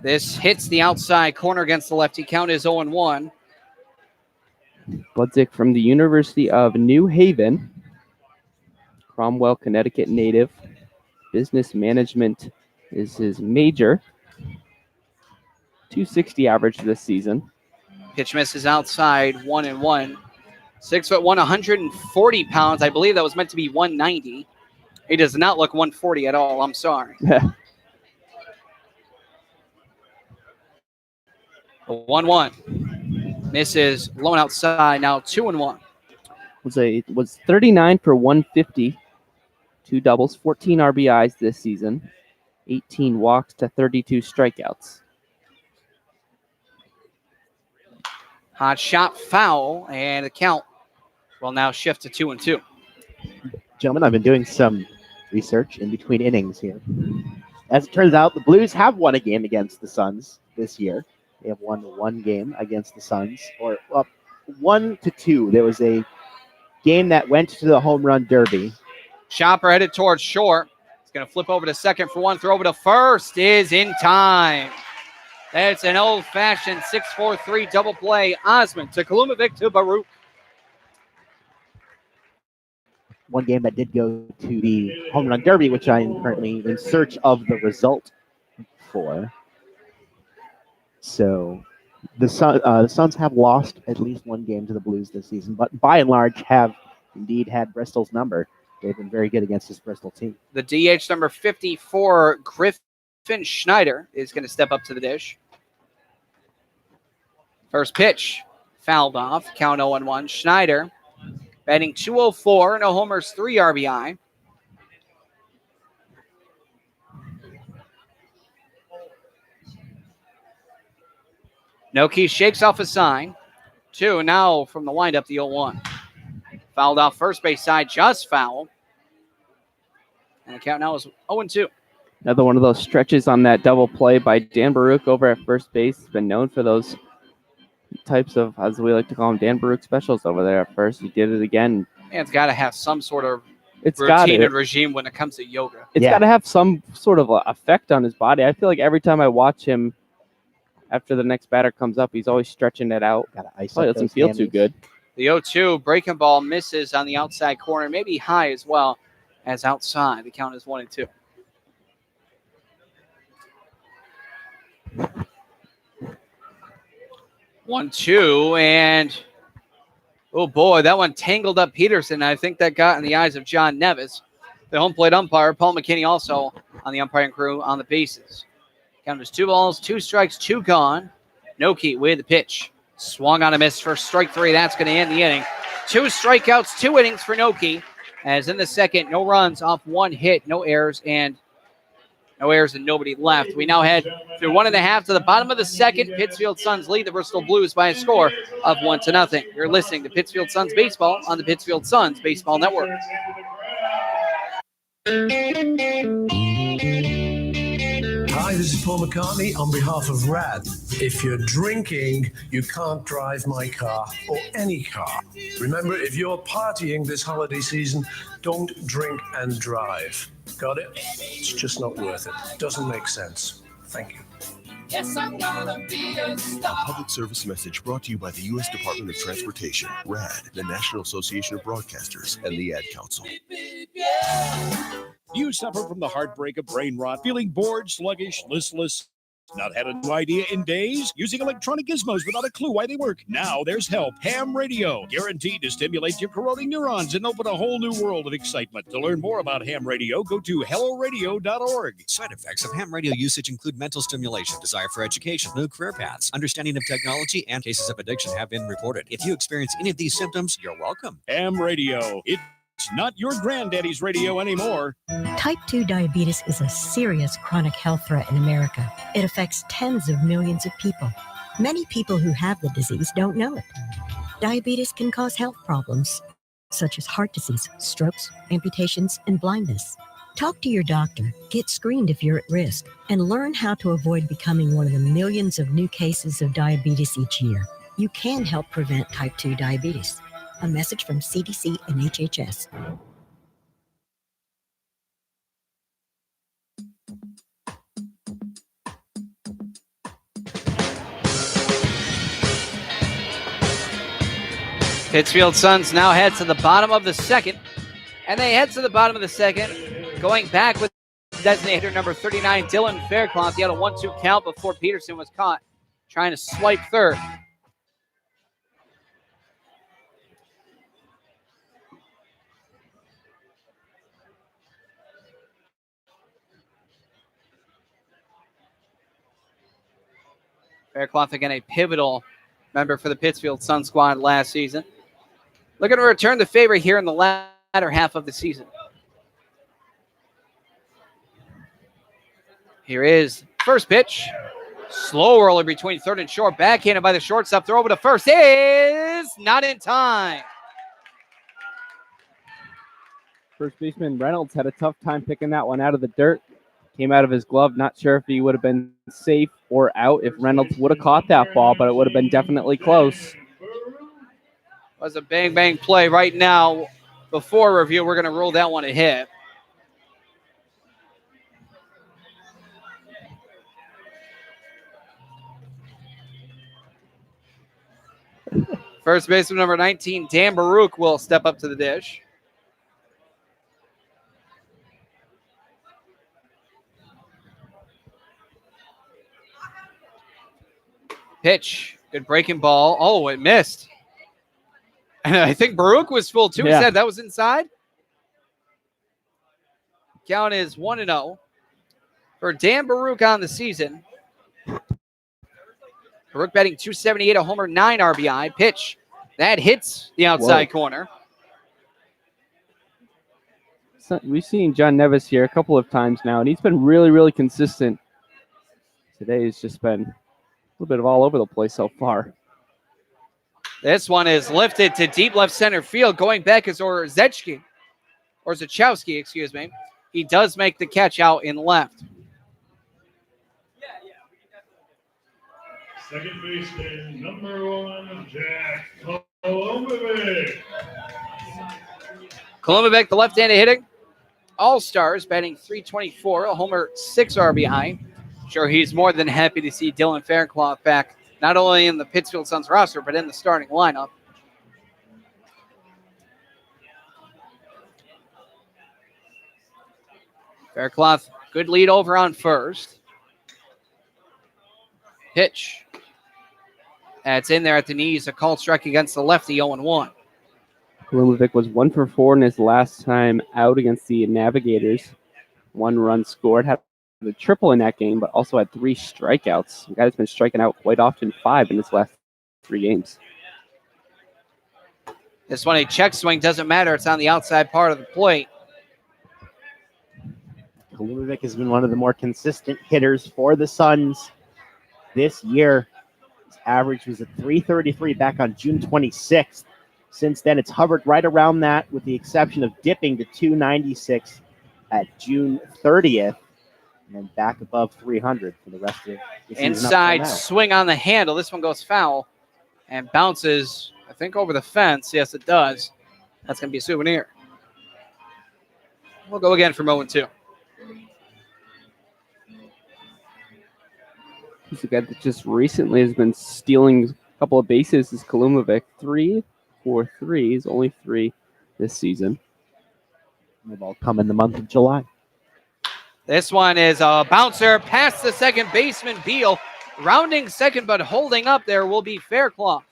This hits the outside corner against the lefty. Count is 0-1. Budzik from the University of New Haven. Cromwell, Connecticut native. Business management is his major. .260 average this season. Pitch misses outside, 1-1. 6'1", 140 pounds. I believe that was meant to be 190. He does not look 140 at all. I'm sorry. 1-1. Misses low and outside. Now 2-1. Was 39 for 150. 2 doubles, 14 RBIs this season. 18 walks to 32 strikeouts. Hot shot foul, and the count will now shift to 2-2. Gentlemen, I've been doing some research in between innings here. As it turns out, the Blues have won a game against the Suns this year. They have won one game against the Suns, or 1-2. There was a game that went to the home run derby. Chopper headed towards short. He's going to flip over to second for one. Throw over to first is in time. That's an old-fashioned 6-4-3 double play. Osmond to Kalumovic to Baruch. One game that did go to the home run derby, which I am currently in search of the result for. So the Suns have lost at least one game to the Blues this season, but by and large have indeed had Bristol's number. They've been very good against this Bristol team. The DH number 54, Griffin Schneider, is going to step up to the dish. First pitch, fouled off, count 0-1. Schneider batting .204, no homers, 3 RBI. Noki shakes off a sign. 2 now from the windup, the 0-1. Fouled off first base side, just foul. And the count now is 0-2. Another one of those stretches on that double play by Dan Baruch over at first base. He's been known for those types of, as we like to call them, Dan Baruch specials over there at first. He did it again. Man, it's got to have some sort of It's routine and regime when it comes to yoga. It's got to have some sort of effect on his body. I feel like every time I watch him, after the next batter comes up, he's always stretching it out. Probably doesn't feel too good. The 0-2 breaking ball misses on the outside corner, maybe high as well as outside. The count is 1-2. One, two, and oh boy, that one tangled up Peterson. I think that got in the eyes of John Nevis, the home plate umpire. Paul McKinney also on the umpiring crew on the bases. Count is 2 balls, 2 strikes, 2 gone. Noki with the pitch. Swung on a miss for strike 3. That's going to end the inning. 2 strikeouts, 2 innings for Noki. As in the second, no runs off 1 hit, no errors, and nobody left. We now head through 1.5 to the bottom of the second. Pittsfield Suns lead the Bristol Blues by a score of 1-0. You're listening to Pittsfield Suns Baseball on the Pittsfield Suns Baseball Network. Hi, this is Paul McCartney on behalf of RAD. If you're drinking, you can't drive my car or any car. Remember, if you're partying this holiday season, don't drink and drive. Got it? It's just not worth it. Doesn't make sense. Thank you. Yes, I'm gonna be a star. A public service message brought to you by the U.S. Department of Transportation, RAD, the National Association of Broadcasters, and the Ad Council. Do you suffer from the heartbreak of brain rot, feeling bored, sluggish, listless? Not had a new idea in days? Using electronic gizmos without a clue why they work? Now there's help. Ham radio, guaranteed to stimulate your corroding neurons and open a whole new world of excitement. To learn more about ham radio, go to helloradio.org. Side effects of ham radio usage include mental stimulation, desire for education, new career paths, understanding of technology, and cases of addiction have been reported. If you experience any of these symptoms, you're welcome. Ham radio. It's not your granddaddy's radio anymore. Type 2 diabetes is a serious chronic health threat in America. It affects tens of millions of people. Many people who have the disease don't know it. Diabetes can cause health problems, such as heart disease, strokes, amputations, and blindness. Talk to your doctor, get screened if you're at risk, and learn how to avoid becoming one of the millions of new cases of diabetes each year. You can help prevent type 2 diabetes. A message from CDC and HHS. Pittsfield Suns now head to the bottom of the second, and they head to the bottom of the second, going back with designator number 39, Dylan Faircloth. He had a 1-2 count before Peterson was caught trying to swipe third. Faircloth, again, a pivotal member for the Pittsfield Sun squad last season. Looking to return the favor here in the latter half of the season. Here is first pitch. Slow roller between third and short. Backhanded by the shortstop. Throw over to first is not in time. First baseman Reynolds had a tough time picking that one out of the dirt. came out of his glove. Not sure if he would have been safe or out if Reynolds would have caught that ball, but it would have been definitely close. Was a bang play right now. Before review, we're going to rule that one a hit. First baseman number 19, Dan Baruch, will step up to the dish. Pitch. Good breaking ball. Oh, it missed. And I think Baruch was full too. He said that was inside. Count is 1-0 for Dan Baruch on the season. Baruch batting .278, a homer, 9 RBI. Pitch. That hits the outside corner. So we've seen John Nevis here a couple of times now, and he's been really, really consistent. Today has just been a little bit of all over the place so far. This one is lifted to deep left center field. Going back is Zachowski, excuse me. He does make the catch out in left. Second baseman, number 1, Jack Kolomovic. Kolomovic, the left-handed hitting. All-Stars, batting .324, a homer, 6 RBI. Sure, he's more than happy to see Dylan Faircloth back, not only in the Pittsfield Suns roster, but in the starting lineup. Faircloth, good lead over on first. Pitch. That's in there at the knees. A called strike against the lefty, 0-1. Kolomovic was 1 for 4 in his last time out against the Navigators. 1 run scored. Had a triple in that game, but also had 3 strikeouts. The guy's been striking out quite often, 5 in his last 3 games. This one, a check swing, doesn't matter. It's on the outside part of the plate. Kolomovic has been one of the more consistent hitters for the Suns this year. His average was at .333 back on June 26th. Since then, it's hovered right around that, with the exception of dipping to .296 at June 30th, and then back above 300 for the rest of the season. Inside swing on the handle. This one goes foul and bounces, I think, over the fence. Yes, it does. That's going to be a souvenir. We'll go again for 0-2. He's a guy that just recently has been stealing a couple of bases. Is Kolomovic. 3 for 3. He's only 3 this season. They've all come in the month of July. This one is a bouncer past the second baseman, Beal. Rounding second, but holding up there will be Faircloth.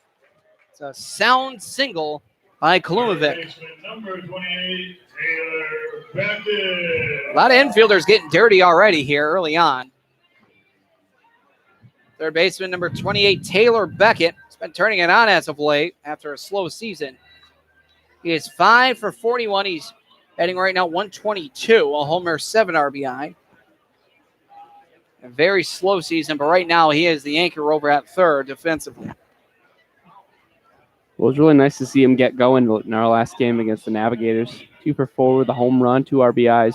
It's a sound single by Kolomovic. Number 28, Taylor Beckett. A lot of infielders getting dirty already here early on. Third baseman, number 28, Taylor Beckett. He's been turning it on as of late after a slow season. He is 5 for 41. He's batting right now 122, a homer, 7 RBI. A very slow season, but right now he is the anchor over at third defensively. Well, it was really nice to see him get going in our last game against the Navigators. 2 for 4 with a home run, 2 RBIs.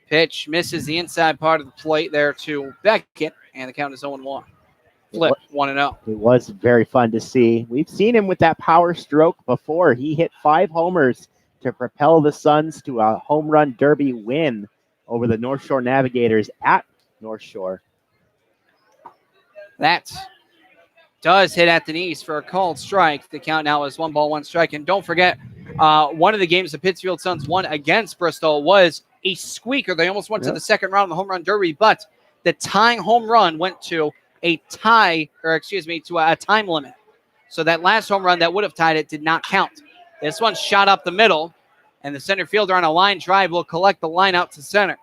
Pitch misses the inside part of the plate there to Beckett, and the count is 0-1. Flip, 1-0. It was very fun to see. We've seen him with that power stroke before. He hit 5 homers to propel the Suns to a home run derby win over the North Shore Navigators at North Shore. That does hit at the knees for a called strike. The count now is 1 ball, 1 strike. And don't forget, one of the games the Pittsfield Suns won against Bristol was a squeaker. They almost went to the second round of the home run derby, but the tying home run went to a time limit. So that last home run that would have tied it did not count. This one shot up the middle, and the center fielder on a line drive will collect the line out to center.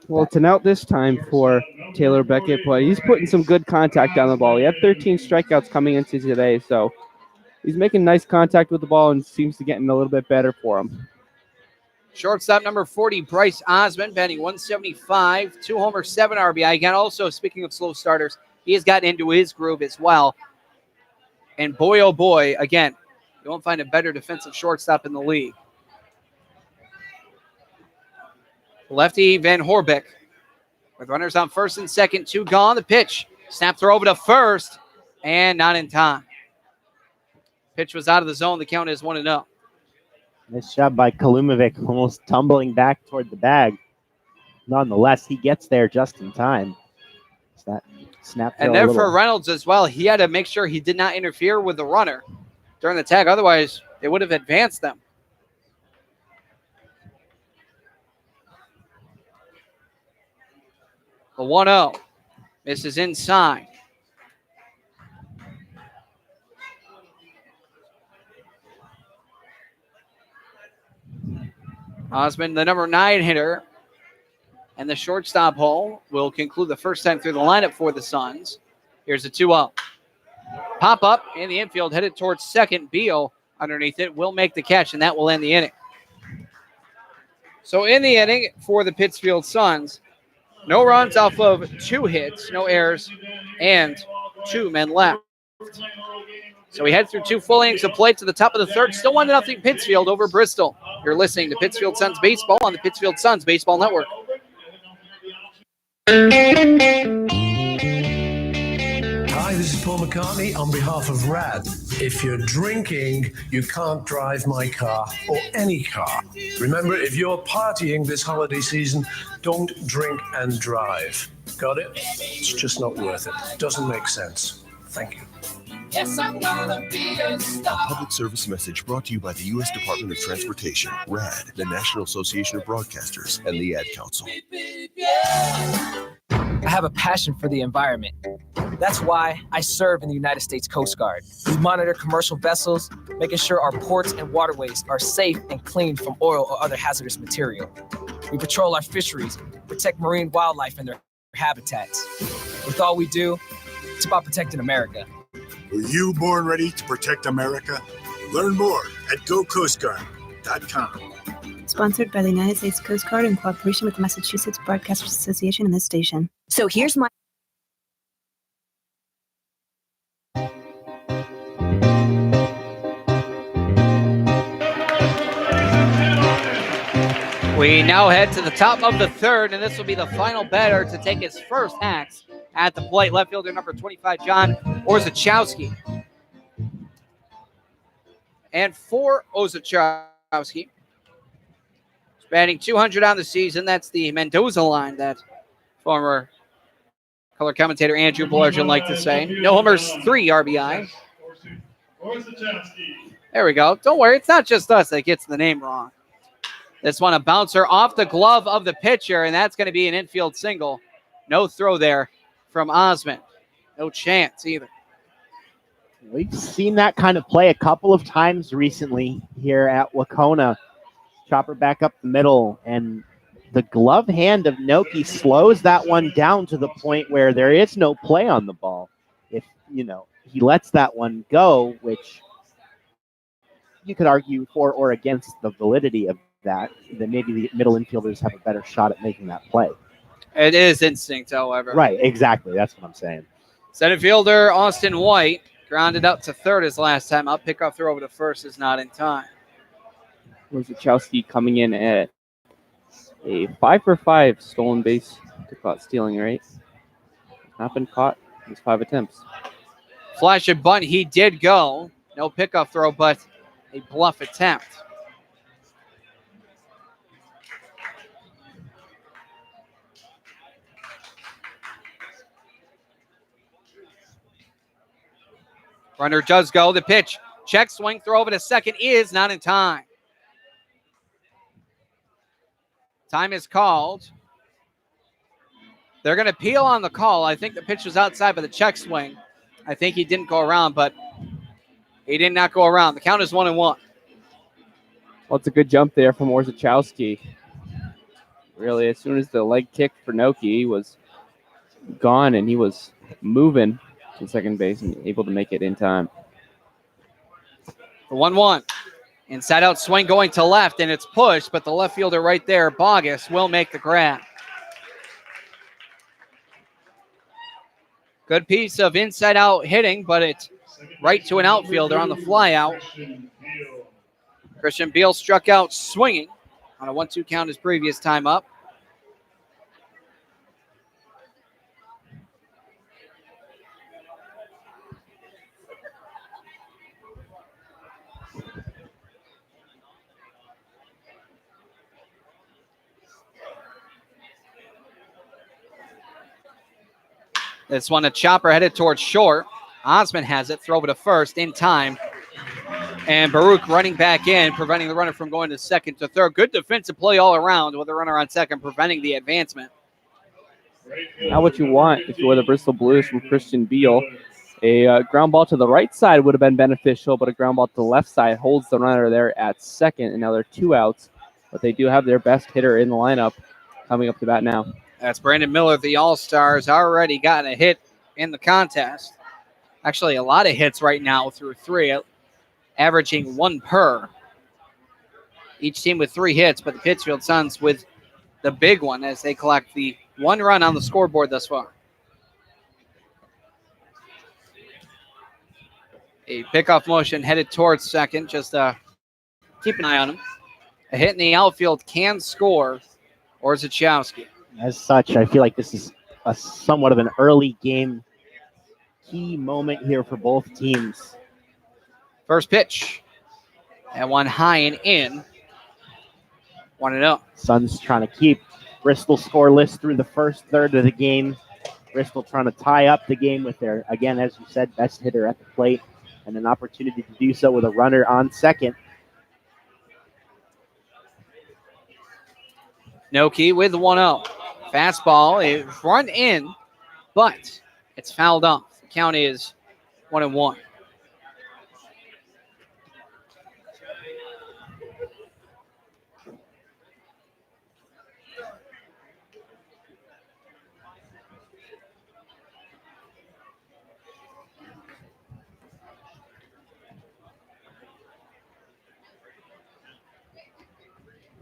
Well, it's an out this time for Taylor Beckett, but he's putting some good contact on the ball. He had 13 strikeouts coming into today, so he's making nice contact with the ball and seems to getting a little bit better for him. Shortstop number 40, Bryce Osmond, batting 175, 2 homers, 7 RBI. Again, also, speaking of slow starters, he has gotten into his groove as well. And boy, oh boy, again, you won't find a better defensive shortstop in the league. Lefty Van Horbeck with runners on first and second, 2 gone. The pitch. Snap throw over to first and not in time. Pitch was out of the zone. The count is 1-0. Nice job by Kalumovic, almost tumbling back toward the bag. Nonetheless, he gets there just in time. It's that snap throw And there for Reynolds as well. He had to make sure he did not interfere with the runner during the tag. Otherwise, they would have advanced them. The 1-0. Misses inside. Osmond, the number 9 hitter, and the shortstop hole will conclude the first time through the lineup for the Suns. Here's a 2-0. Pop up in the infield, headed towards second. Beal underneath it will make the catch, and that will end the inning. So in the inning for the Pittsfield Suns, no runs off of 2 hits, no errors, and 2 men left. So we head through 2 full innings of play to the top of the third. Still 1-0 Pittsfield over Bristol. You're listening to Pittsfield Suns Baseball on the Pittsfield Suns Baseball Network. Hi, this is Paul McCartney on behalf of RAD. If you're drinking, you can't drive my car or any car. Remember, if you're partying this holiday season, don't drink and drive. Got it? It's just not worth it. Doesn't make sense. Thank you. Yes, I'm gonna be a star. A public service message brought to you by the U.S. Department of Transportation, RAD, the National Association of Broadcasters, and the Ad Council. I have a passion for the environment. That's why I serve in the United States Coast Guard. We monitor commercial vessels, making sure our ports and waterways are safe and clean from oil or other hazardous material. We patrol our fisheries, protect marine wildlife and their habitats. With all we do, it's about protecting America. Were you born ready to protect America? Learn more at gocoastguard.com. Sponsored by the United States Coast Guard in cooperation with the Massachusetts Broadcasters Association and this station. So here's my... We now head to the top of the third, and this will be the final batter to take his first hacks at the plate. Left fielder number 25, John Orzechowski. And for Orzechowski, batting 200 on the season. That's the Mendoza line that former color commentator Andrew Blargen liked to say. No homers, 3 RBI. There we go. Don't worry, it's not just us that gets the name wrong. This one, a bouncer off the glove of the pitcher, and that's going to be an infield single. No throw there from Osmond. No chance either. We've seen that kind of play a couple of times recently here at Wacona. Chopper back up the middle, and the glove hand of Noki slows that one down to the point where there is no play on the ball. If, he lets that one go, which you could argue for or against the validity of that, then maybe the middle infielders have a better shot at making that play. It is instinct, however. Right, exactly. That's what I'm saying. Center fielder Austin White grounded up to third his last time up. Pickoff throw over to first is not in time. Orzechowski coming in at a 5-for-5 stolen base to caught stealing, right? Not been caught. His 5 attempts. Flash and bunt, he did go. No pickoff throw, but a bluff attempt. Runner does go. The pitch. Check swing, throw over to second is not in time. Time is called. They're going to peel on the call. I think the pitch was outside by the check swing. I think he didn't go around, but he did not go around. The count is 1-1. Well, it's a good jump there from Orzechowski. Really, as soon as the leg kick for Noki was gone and he was moving to second base and able to make it in time. The 1-1. Inside out swing going to left, and it's pushed, but the left fielder right there, Bogus, will make the grab. Good piece of inside out hitting, but it's right to an outfielder on the fly out. Christian Beal struck out swinging on a 1-2 count his previous time up. This one, a chopper headed towards short. Osmond has it, throw over to first in time. And Baruch running back in, preventing the runner from going to second to third. Good defensive play all around with the runner on second, preventing the advancement. Now what you want if you were the Bristol Blues from Christian Beal. A ground ball to the right side would have been beneficial, but a ground ball to the left side holds the runner there at second, and now they're 2 outs. But they do have their best hitter in the lineup coming up to bat now. That's Brandon Miller, the All-Star, has already gotten a hit in the contest. Actually, a lot of hits right now through 3, averaging 1 per. Each team with 3 hits, but the Pittsfield Suns with the big one as they collect the 1 run on the scoreboard thus far. A pickoff motion headed towards second. Just keep an eye on him. A hit in the outfield can score Orzechowski. As such, I feel like this is a somewhat of an early game key moment here for both teams. First pitch. And one high and in. 1-0. Suns trying to keep Bristol scoreless through the first third of the game. Bristol trying to tie up the game with their, again, as you said, best hitter at the plate, and an opportunity to do so with a runner on second. Noki with 1-0. Fastball is run in, but it's fouled off. The count is 1-1.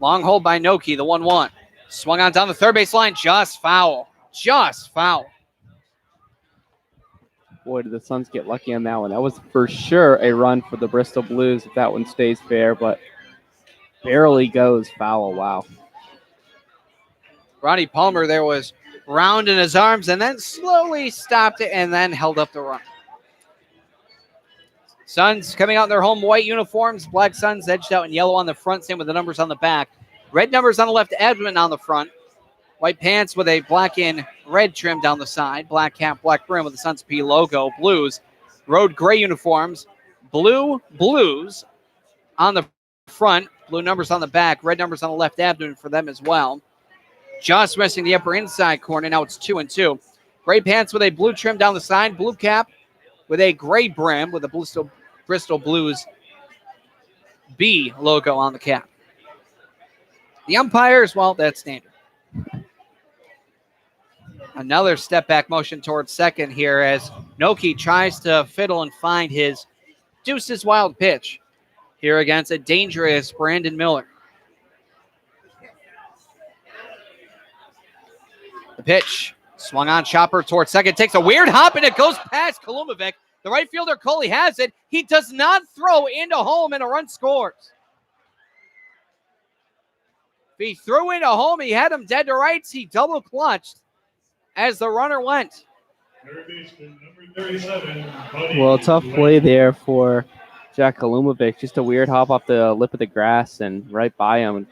Long hold by Noki, the 1-1. Swung on down the third base line, just foul. Just foul. Boy, did the Suns get lucky on that one. That was for sure a run for the Bristol Blues if that one stays fair, but barely goes foul. Wow. Ronnie Palmer there was round in his arms and then slowly stopped it and then held up the run. Suns coming out in their home white uniforms. Black Suns edged out in yellow on the front, same with the numbers on the back. Red numbers on the left, Edmund on the front. White pants with a black and red trim down the side. Black cap, black brim with the Suns P logo. Blues, road gray uniforms. Blue Blues on the front. Blue numbers on the back. Red numbers on the left abdomen for them as well. Just missing the upper inside corner. Now it's 2-2. Gray pants with a blue trim down the side. Blue cap with a gray brim with the Bristol Blues B logo on the cap. The umpires, well, that's standard. Another step back motion towards second here as Noki tries to fiddle and find his deuces wild pitch here against a dangerous Brandon Miller. The pitch swung on, chopper towards second, takes a weird hop and it goes past Kalumovic. The right fielder, Coley, has it. He does not throw into home and a run scores. If he threw into home, he had him dead to rights. He double clutched as the runner went. Well, tough play there for Jack Kalumovic. Just a weird hop off the lip of the grass and right by him.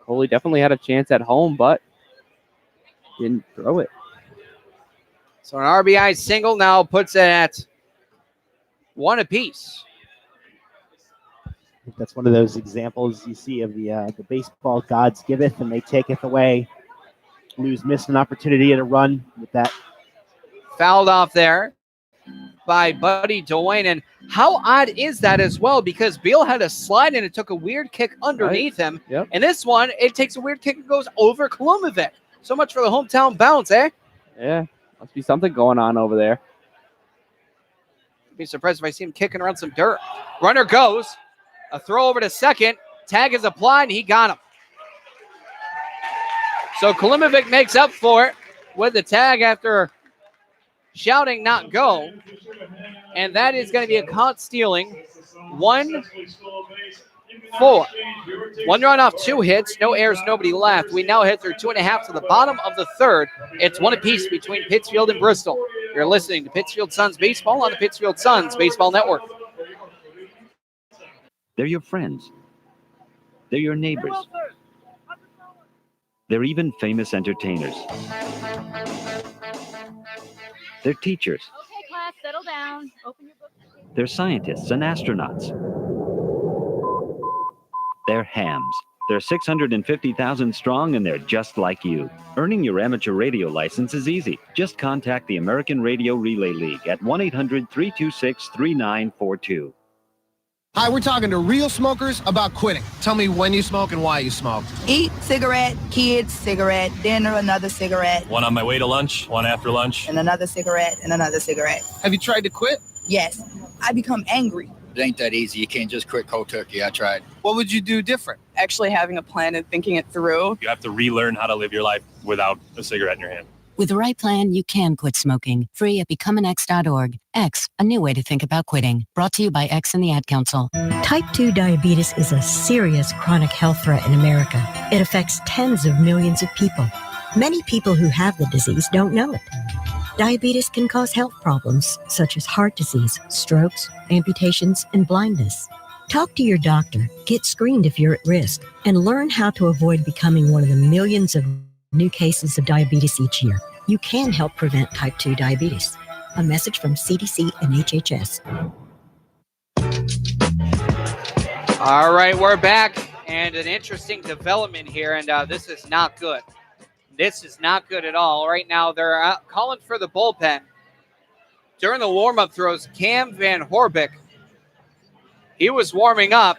Coley definitely had a chance at home, but didn't throw it. So an RBI single now puts it at 1 apiece. I think that's one of those examples you see of the baseball gods giveth and they taketh away. Blues missed an opportunity to run with that. Fouled off there by Buddy Dwayne. And how odd is that as well? Because Beal had a slide and it took a weird kick underneath him. Yep. And this one, it takes a weird kick and goes over Kalumovic. So much for the hometown bounce, eh? Yeah, must be something going on over there. Be surprised if I see him kicking around some dirt. Runner goes. A throw over to second. Tag is applied, and he got him. So Kalumovic makes up for it with the tag after shouting not go. And that is going to be a caught stealing. 1-4. 1 run off 2 hits. No errors, nobody left. We now hit through 2.5 to the bottom of the third. It's 1 apiece between Pittsfield and Bristol. You're listening to Pittsfield Suns Baseball on the Pittsfield Suns Baseball Network. They're your friends. They're your neighbors. They're even famous entertainers. They're teachers. Okay, class, settle down. Open your book. They're scientists and astronauts. They're hams. They're 650,000 strong, and they're just like you. Earning your amateur radio license is easy. Just contact the American Radio Relay League at 1-800-326-3942. Hi, we're talking to real smokers about quitting. Tell me when you smoke and why you smoke. Eat, cigarette, kids, cigarette, dinner, another cigarette. One on my way to lunch, one after lunch. And another cigarette, and another cigarette. Have you tried to quit? Yes. I become angry. It ain't that easy. You can't just quit cold turkey. I tried. What would you do different? Actually having a plan and thinking it through. You have to relearn how to live your life without a cigarette in your hand. With the right plan, you can quit smoking. Free at becomeanx.org. X, a new way to think about quitting. Brought to you by X and the Ad Council. Type 2 diabetes is a serious chronic health threat in America. It affects tens of millions of people. Many people who have the disease don't know it. Diabetes can cause health problems such as heart disease, strokes, amputations, and blindness. Talk to your doctor, get screened if you're at risk, and learn how to avoid becoming one of the millions of new cases of diabetes each year. You can help prevent type 2 diabetes. A message from CDC and HHS. All right, we're back, and an interesting development here, and this is not good. This is not good at all. Right now, they're calling for the bullpen. During the warm-up throws, Cam Van Horbeck, he was warming up.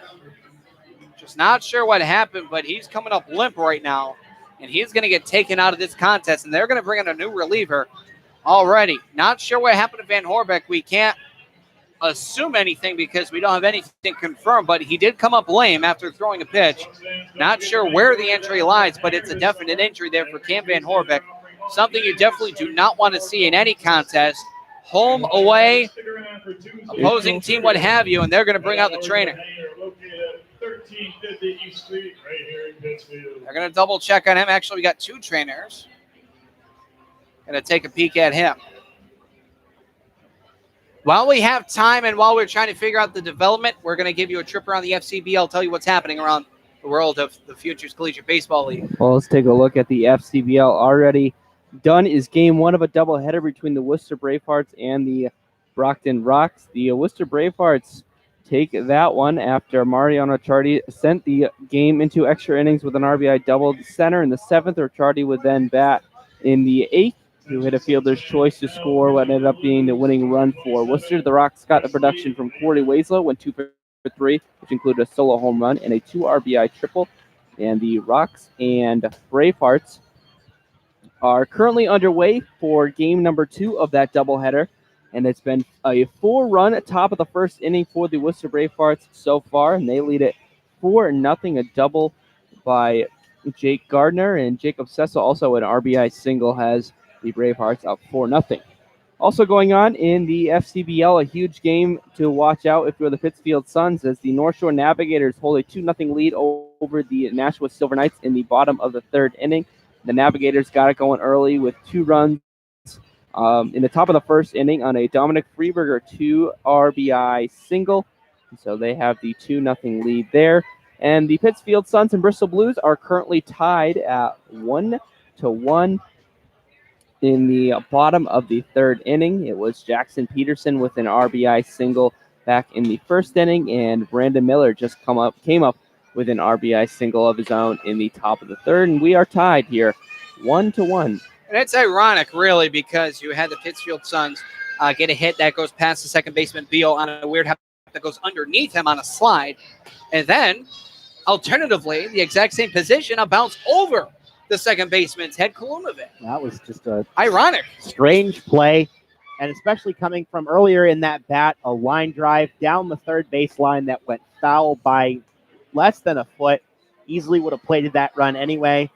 Just not sure what happened, but he's coming up limp right now, and he's going to get taken out of this contest, and they're going to bring in a new reliever already. Not sure what happened to Van Horbeck. We can't assume anything because we don't have anything confirmed, but he did come up lame after throwing a pitch. Not sure where the injury lies, but it's a definite injury there for Cam Van Horbeck. Something you definitely do not want to see in any contest. Home, away, opposing team, what have you, and they're going to bring out the trainer. They're going to double check on him. Actually, we got two trainers. Going to take a peek at him. While we have time and while we're trying to figure out the development, we're going to give you a trip around the FCBL, tell you what's happening around the world of the Futures Collegiate Baseball League. Well, let's take a look at the FCBL. Already done is game one of a doubleheader between the Worcester Bravehearts and the Brockton Rocks. The Worcester Bravehearts take that one after Mariano Ricciardi sent the game into extra innings with an RBI double center in the seventh. Ricciardi would then bat in the eighth, who hit a fielder's choice to score what ended up being the winning run for Worcester. The Rocks got the production from Corey Wieslow, went 2 for 3, which included a solo home run and a 2 RBI triple. And the Rocks and Bravehearts are currently underway for game number 2 of that doubleheader. And it's been a 4-run top of the first inning for the Worcester Bravehearts so far, and they lead it 4-0. A double by Jake Gardner, and Jacob Sessa, also an RBI single, has the Bravehearts up 4-0. Also going on in the FCBL, a huge game to watch out if you're the Pittsfield Suns, as the North Shore Navigators hold a 2-0 lead over the Nashua Silver Knights in the bottom of the third inning. The Navigators got it going early with 2 runs in the top of the first inning on a Dominic Freeberger 2 RBI single. So they have the 2-0 lead there. And the Pittsfield Suns and Bristol Blues are currently tied at 1-1. In the bottom of the third inning, it was Jackson Peterson with an RBI single back in the first inning, and Brandon Miller just came up with an RBI single of his own in the top of the third, and we are tied here, 1-1. And it's ironic, really, because you had the Pittsfield Suns get a hit that goes past the second baseman Beal on a weird hop that goes underneath him on a slide, and then, alternatively, the exact same position, a bounce over the second baseman's head, Kalunovic. That was just a ironic, strange play, and especially coming from earlier in that bat, a line drive down the third baseline that went foul by less than a foot. Easily would have plated that run anyway.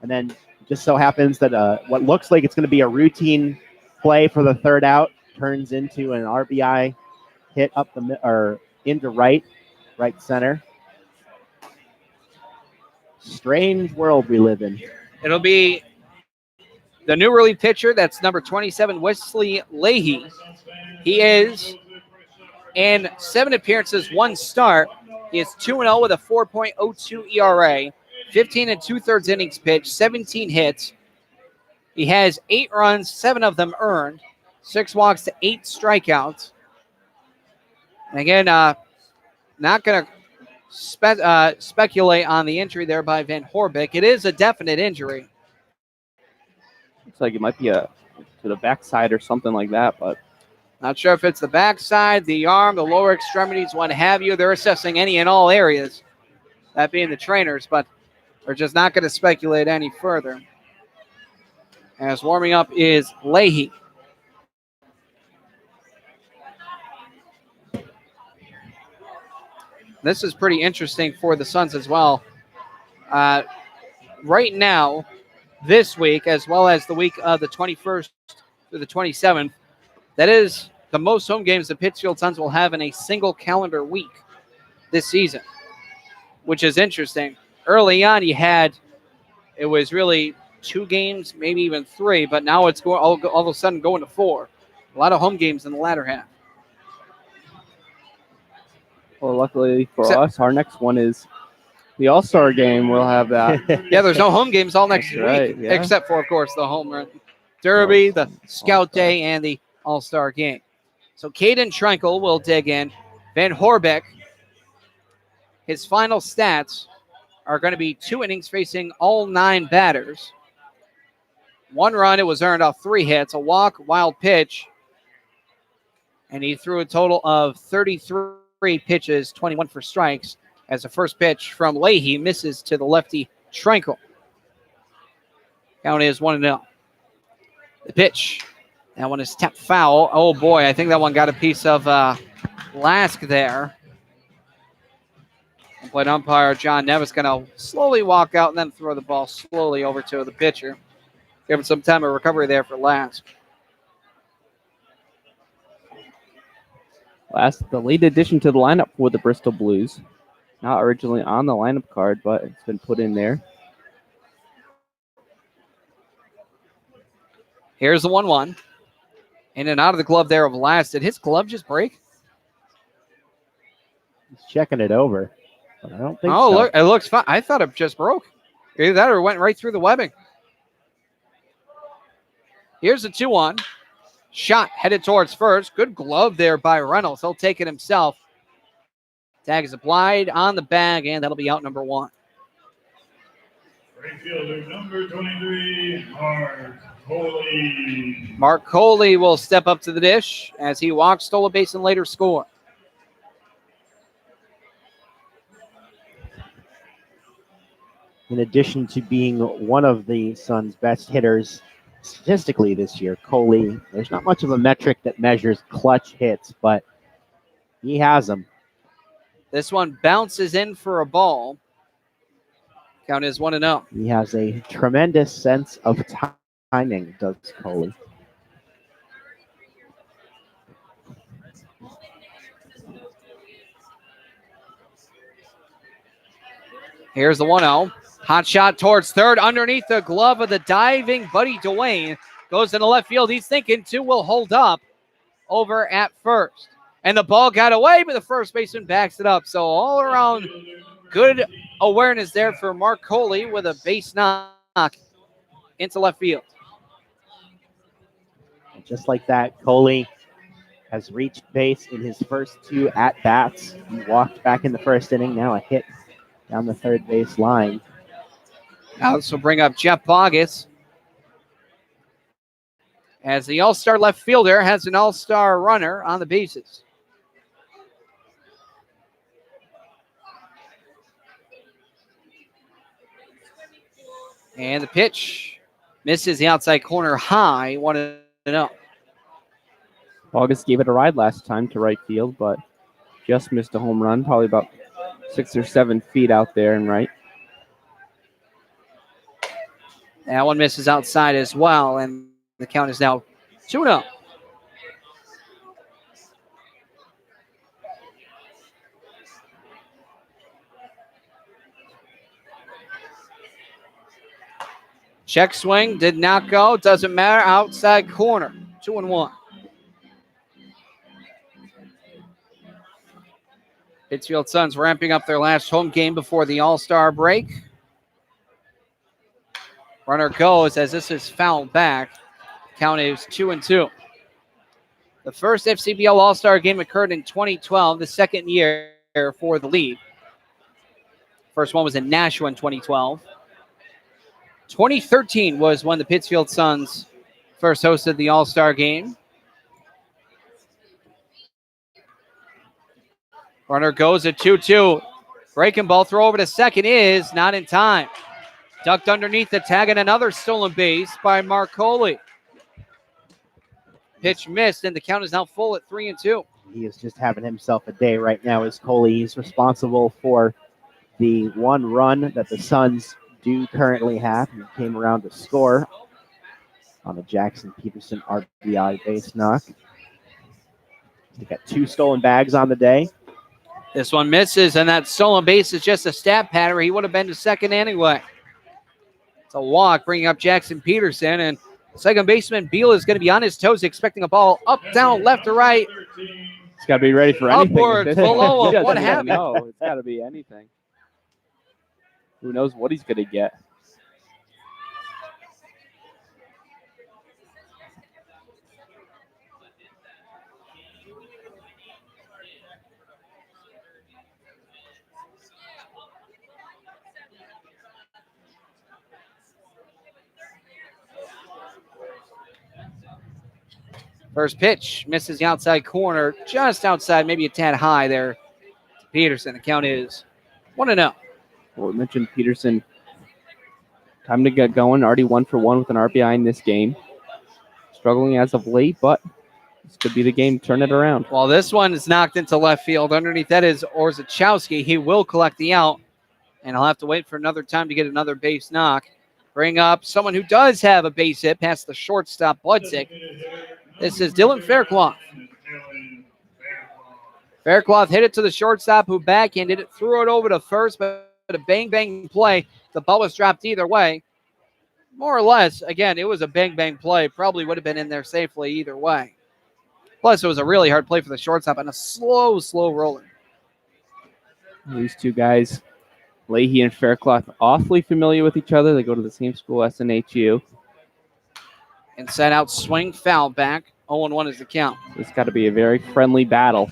And then just so happens that what looks like it's going to be a routine play for the third out turns into an RBI hit up or into right center. Strange world we live in. It'll be the new relief pitcher. That's number 27, Wesley Leahy. He is in 7 appearances, 1 start. He is 2-0 with a 4.02 ERA, 15 2/3 innings pitched, 17 hits, He has 8 runs, 7 of them earned, 6 walks to 8 strikeouts. And again, not going to speculate on the injury there by Van Horbeck. It is a definite injury. Looks like it might be to the backside or something like that, but not sure if it's the backside, the arm, the lower extremities, what have you. They're assessing any and all areas, that being the trainers, but we're just not going to speculate any further. As warming up is Leahy. This is pretty interesting for the Suns as well. Right now, this week, as well as the week of the 21st through the 27th, that is the most home games the Pittsfield Suns will have in a single calendar week this season, which is interesting. Early on, it was really 2 games, maybe even 3, but now it's going all of a sudden going to 4. A lot of home games in the latter half. Well, luckily for us, our next one is the All-Star game. We'll have that. Yeah, there's no home games all next Right, week, yeah. except for, of course, the home run derby, the scout day, and the All-Star game. So Caden Trenkel will dig in. Van Horbeck, his final stats are going to be 2 innings facing all 9 batters. 1 run, it was earned off 3 hits, a walk, wild pitch, and he threw a total of 33 pitches, 21 for strikes, as the first pitch from Leahy misses to the lefty Trenkel. Count is 1-0. The pitch, that one is tapped foul. Oh boy, I think that one got a piece of Lask there. But umpire John Nevis going to slowly walk out and then throw the ball slowly over to the pitcher. Give him some time of recovery there for Lask. The late addition to the lineup for the Bristol Blues. Not originally on the lineup card, but it's been put in there. Here's the 1-1. In and out of the glove there of Lask. Did his glove just break? He's checking it over, but I don't think so. Oh, look, it looks fine. I thought it just broke. Either that or it went right through the webbing. Here's the 2-1. Shot headed towards first. Good glove there by Reynolds. He'll take it himself. Tag is applied on the bag, and that'll be out number 1. Right fielder number 23, Mark Coley. Mark Coley will step up to the dish as he walks, stole a base, and later score. In addition to being one of the Suns' best hitters statistically this year, Coley, there's not much of a metric that measures clutch hits, but he has them. This one bounces in for a ball. Count is 1-0. He has a tremendous sense of timing, does Coley. Here's the 1-0. Hot shot towards third underneath the glove of the diving Buddy Dwayne. Goes into left field. He's thinking 2 will hold up over at first. And the ball got away, but the first baseman backs it up. So all around good awareness there for Mark Coley with a base knock into left field. Just like that, Coley has reached base in his first 2 at-bats. He walked back in the first inning, now a hit down the third base line. Now this will bring up Jeff Bogus, as the all-star left fielder has an all-star runner on the bases. And the pitch misses the outside corner high, 1-0. August gave it a ride last time to right field, but just missed a home run, probably about 6 or 7 feet out there and right. That one misses outside as well, and the count is now 2-0. Check swing, did not go. Doesn't matter. Outside corner. 2-1. Pittsfield Suns ramping up their last home game before the All-Star break. Runner goes as this is fouled back. Count is 2-2. The first FCBL All-Star game occurred in 2012, the second year for the league. First one was in Nashua in 2012. 2013 was when the Pittsfield Suns first hosted the All-Star game. Runner goes at 2-2. Breaking ball, throw over to second is not in time. Ducked underneath the tag and another stolen base by Marcoli. Pitch missed, and the count is now full at 3-2. He is just having himself a day right now as Coley. He's responsible for the one run that the Suns do currently have. He came around to score on the Jackson Peterson RBI base knock. They got 2 stolen bags on the day. This one misses, and that stolen base is just a stab pattern. He would have been to second anyway. It's a walk, bringing up Jackson Peterson, and second baseman Beal is going to be on his toes, expecting a ball up, down, left, or right. He's got to be ready for anything. Upward, below him. What happened? No, it's got to be anything. Who knows what he's going to get? First pitch misses the outside corner, just outside, maybe a tad high there to Peterson. The count is 1-0. Well, we mentioned Peterson. Time to get going. Already 1 for 1 with an RBI in this game. Struggling as of late, but this could be the game to turn it around. Well, this one is knocked into left field. Underneath that is Orzechowski. He will collect the out, and he'll have to wait for another time to get another base knock. Bring up someone who does have a base hit past the shortstop, Budzik. This is Dylan Faircloth. Faircloth hit it to the shortstop who backhanded it, threw it over to first, but a bang-bang play. The ball was dropped either way. More or less, again, it was a bang-bang play. Probably would have been in there safely either way. Plus, it was a really hard play for the shortstop and a slow roller. These two guys, Leahy and Faircloth, awfully familiar with each other. They go to the same school, SNHU. Inside out swing, foul back. 0-1 is the count. It's got to be a very friendly battle.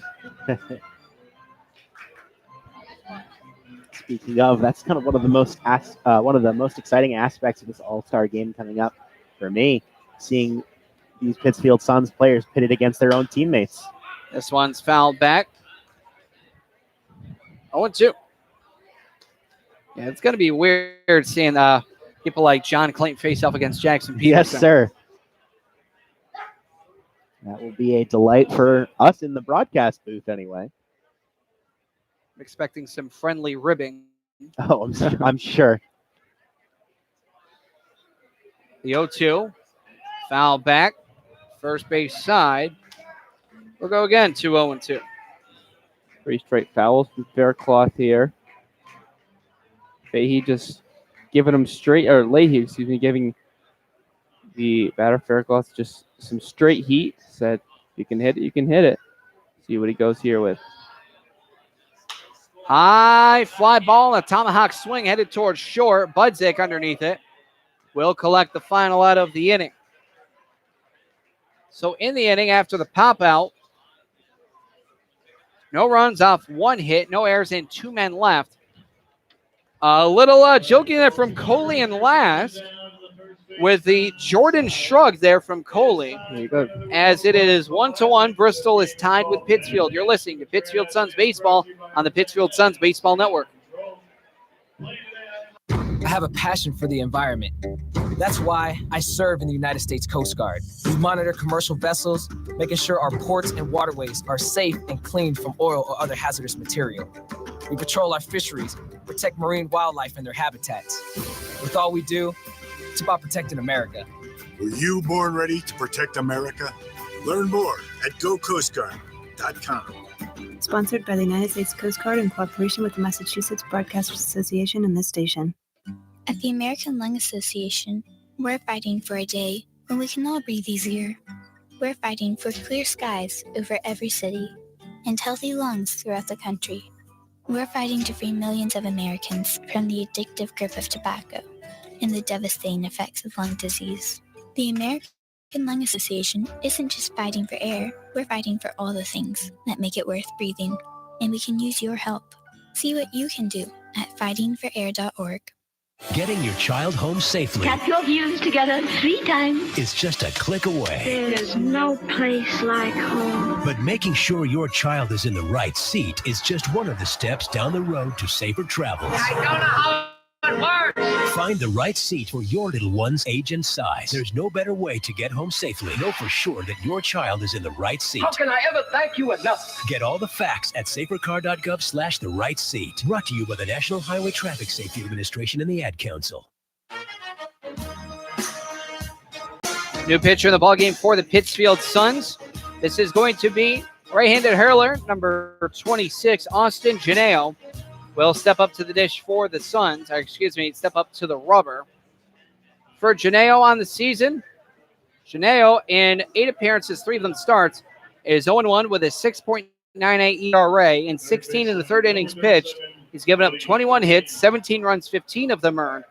Speaking of, that's kind of one of the most exciting aspects of this All-Star game coming up for me, seeing these Pittsfield Suns players pitted against their own teammates. This one's fouled back. 0-2. Yeah, it's going to be weird seeing people like John Clayton face off against Jackson Peterson. Yes, sir. That will be a delight for us in the broadcast booth anyway. I'm expecting some friendly ribbing. Oh, I'm sure. The 0-2. Foul back. First base side. We'll go again, 2-0-2. 3 straight fouls from Faircloth here. Leahy just giving him giving the batter Faircloth just some straight heat. Said, you can hit it, you can hit it. See what he goes here with. High fly ball, a tomahawk swing headed towards short. Budzik underneath it. Will collect the final out of the inning. So in the inning, after the pop out, no runs off 1 hit, no errors, and 2 men left. A little joking there from Coley in last with the Jordan shrug there from Coley. There you go. As it is 1-1, Bristol is tied with Pittsfield. You're listening to Pittsfield Suns Baseball on the Pittsfield Suns Baseball Network. I have a passion for the environment. That's why I serve in the United States Coast Guard. We monitor commercial vessels, making sure our ports and waterways are safe and clean from oil or other hazardous material. We patrol our fisheries, protect marine wildlife and their habitats. With all we do, it's about protecting America. Were you born ready to protect America? Learn more at gocoastguard.com. Sponsored by the United States Coast Guard in cooperation with the Massachusetts Broadcasters Association and this station. At the American Lung Association, we're fighting for a day when we can all breathe easier. We're fighting for clear skies over every city and healthy lungs throughout the country. We're fighting to free millions of Americans from the addictive grip of tobacco and the devastating effects of lung disease. The American Lung Association isn't just fighting for air, we're fighting for all the things that make it worth breathing, and we can use your help. See what you can do at fightingforair.org. Getting your child home safely Tap your views together 3 times. is just a click away. There's no place like home. But making sure your child is in the right seat is just one of the steps down the road to safer travels. I don't know how it works. Find the right seat for your little one's age and size. There's no better way to get home safely. Know for sure that your child is in the right seat. How can I ever thank you enough? Get all the facts at safercar.gov/the right seat. Brought to you by the National Highway Traffic Safety Administration and the Ad Council. New pitcher in the ballgame for the Pittsfield Suns. This is going to be right-handed hurler, number 26, Austin Janeo. Will step up to the dish for the Suns. Step up to the rubber. For Janeo on the season, Janeo in 8 appearances, 3 of them starts, is 0-1 with a 6.98 ERA in 16 in the third innings pitched. He's given up 21 hits, 17 runs, 15 of them earned,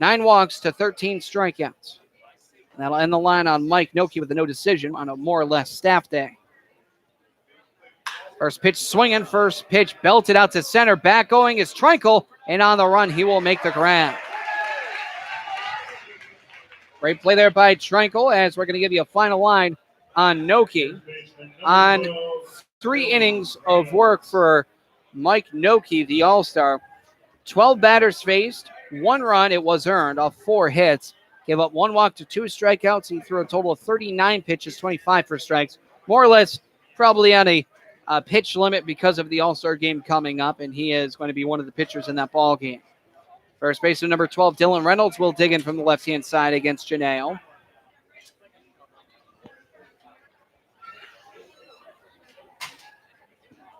9 walks to 13 strikeouts. And that'll end the line on Mike Noki with a no decision on a more or less staff day. First pitch swinging, first pitch belted out to center. Back going is Trinkle, and on the run, he will make the grab. Great play there by Trinkle, as we're going to give you a final line on Noki. On 3 innings of work for Mike Noki, the All-Star. 12 batters faced, 1 run, it was earned off 4 hits. Gave up 1 walk to 2 strikeouts. He threw a total of 39 pitches, 25 for strikes. More or less, probably on a pitch limit because of the All-Star game coming up, and he is going to be one of the pitchers in that ball game. First baseman number 12, Dylan Reynolds, will dig in from the left-hand side against Janeo.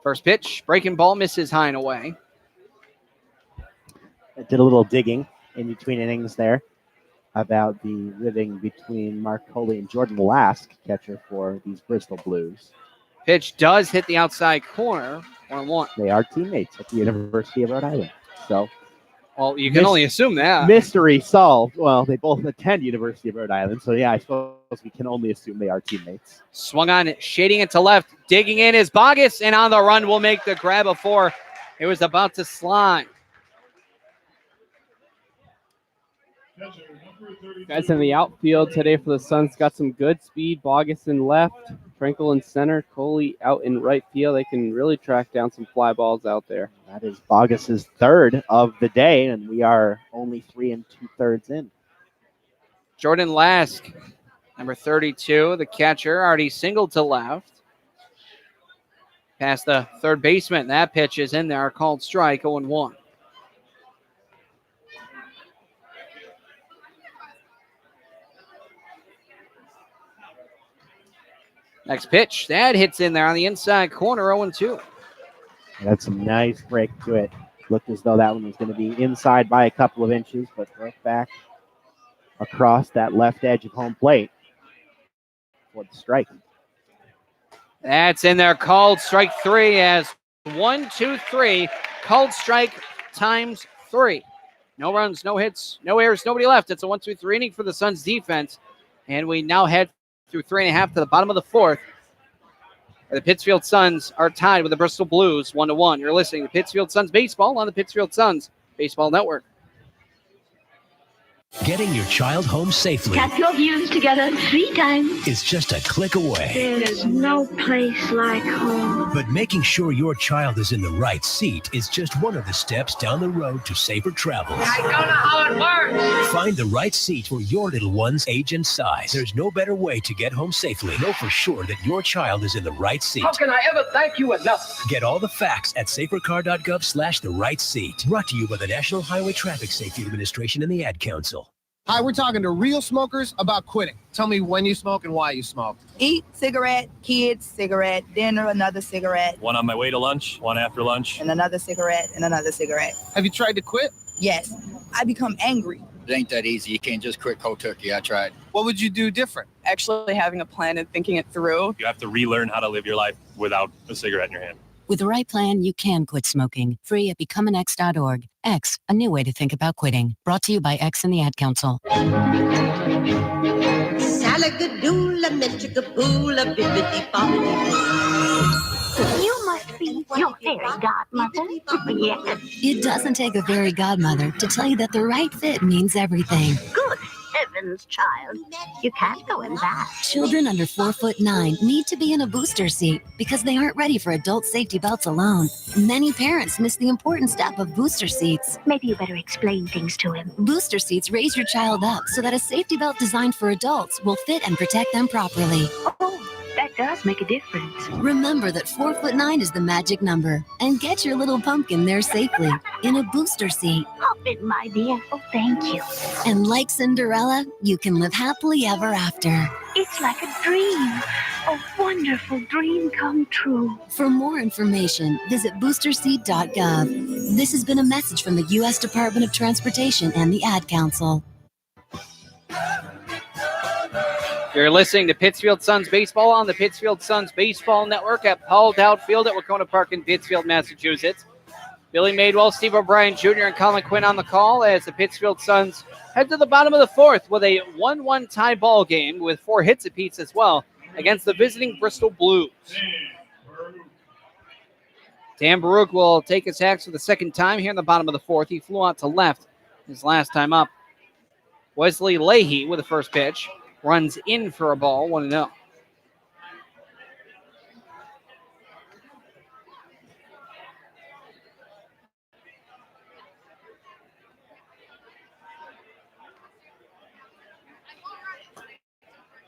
First pitch, breaking ball, misses high and away. I did a little digging in between innings there about the living between Mark Coley and Jordan Lask, catcher for these Bristol Blues. Pitch does hit the outside corner, 1-1. They are teammates at the University of Rhode Island. So, well, you can only assume that. Mystery solved. Well, they both attend University of Rhode Island, so yeah, I suppose we can only assume they are teammates. Swung on, shading it to left, digging in is Bogus, and on the run will make the grab before it was about to slide. Guys in the outfield today for the Suns got some good speed. Bogus in left, Trinkle in center, Coley out in right field. They can really track down some fly balls out there. That is Bogus's 3rd of the day, and we are only 3 2/3 in. Jordan Lask, number 32, the catcher, already singled to left. Past the third baseman. That pitch is in there, called strike, 0-1. Next pitch, that hits in there on the inside corner, 0-2. That's a nice break to it. Looked as though that one was going to be inside by a couple of inches, but broke back across that left edge of home plate for the strike. That's in there, called strike 3 as 1, 2, 3. Called strike times 3. No runs, no hits, no errors, nobody left. It's a 1-2-3 inning for the Suns defense. And we now head through 3.5 to the bottom of the 4th. The Pittsfield Suns are tied with the Bristol Blues 1-1. You're listening to Pittsfield Suns Baseball on the Pittsfield Suns Baseball Network. Getting your child home safely Tap your views together 3 times. is just a click away. There's no place like home. But making sure your child is in the right seat is just one of the steps down the road to safer travels. I don't know how it works. Find the right seat for your little one's age and size. There's no better way to get home safely. Know for sure that your child is in the right seat. How can I ever thank you enough? Get all the facts at safercar.gov/the right seat. Brought to you by the National Highway Traffic Safety Administration and the Ad Council. Hi, we're talking to real smokers about quitting. Tell me when you smoke and why you smoke. Eat, cigarette, kids, cigarette, dinner, another cigarette. One on my way to lunch, one after lunch. And another cigarette, and another cigarette. Have you tried to quit? Yes. I become angry. It ain't that easy. You can't just quit cold turkey. I tried. What would you do different? Actually having a plan and thinking it through. You have to relearn how to live your life without a cigarette in your hand. With the right plan, you can quit smoking. Free at becomeanx.org. X, a new way to think about quitting. Brought to you by X and the Ad Council. Salagadoola, metricaboola, bibbidi bobbidi. You must be your fairy godmother. Yes. It doesn't take a fairy godmother to tell you that the right fit means everything. Good heavens, child. You can't go in that. Children under 4'9" need to be in a booster seat because they aren't ready for adult safety belts alone. Many parents miss the important step of booster seats. Maybe you better explain things to him. Booster seats raise your child up so that a safety belt designed for adults will fit and protect them properly. Oh, that does make a difference. Remember that 4'9" is the magic number, and get your little pumpkin there safely in a booster seat. Hop in, my dear. Oh, thank you. And like Cinderella, you can live happily ever after. It's like a dream. A wonderful dream come true. For more information, visit boosterseat.gov. This has been a message from the U.S. Department of Transportation and the Ad Council. You're listening to Pittsfield Suns Baseball on the Pittsfield Suns Baseball Network at Paul Dowd Field at Wacona Park in Pittsfield, Massachusetts. Billy Madewell, Steve O'Brien Jr., and Colin Quinn on the call as the Pittsfield Suns head to the bottom of the fourth with a 1-1 tie ball game with 4 hits apiece as well against the visiting Bristol Blues. Dan Baruch will take his axe for the second time here in the bottom of the fourth. He flew out to left his last time up. Wesley Leahy with the first pitch. Runs in for a ball, 1-0.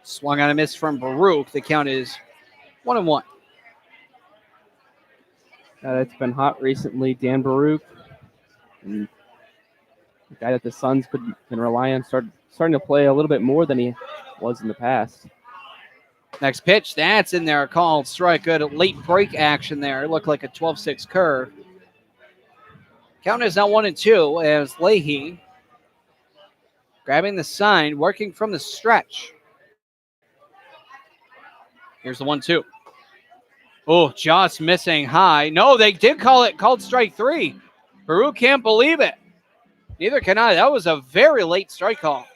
Swung on a miss from Baruch. The count is 1-1. It's been hot recently. Dan Baruch, and the guy that the Suns can rely on, starting to play a little bit more than he was in the past. Next pitch, that's in there, called strike. Good late break action there. It looked like a 12-6 curve. Count is now 1-2 as Leahy grabbing the sign, working from the stretch. Here's the 1-2. Oh, just missing high. No, they did called strike 3. Baruch can't believe it. Neither can I. That was a very late strike call.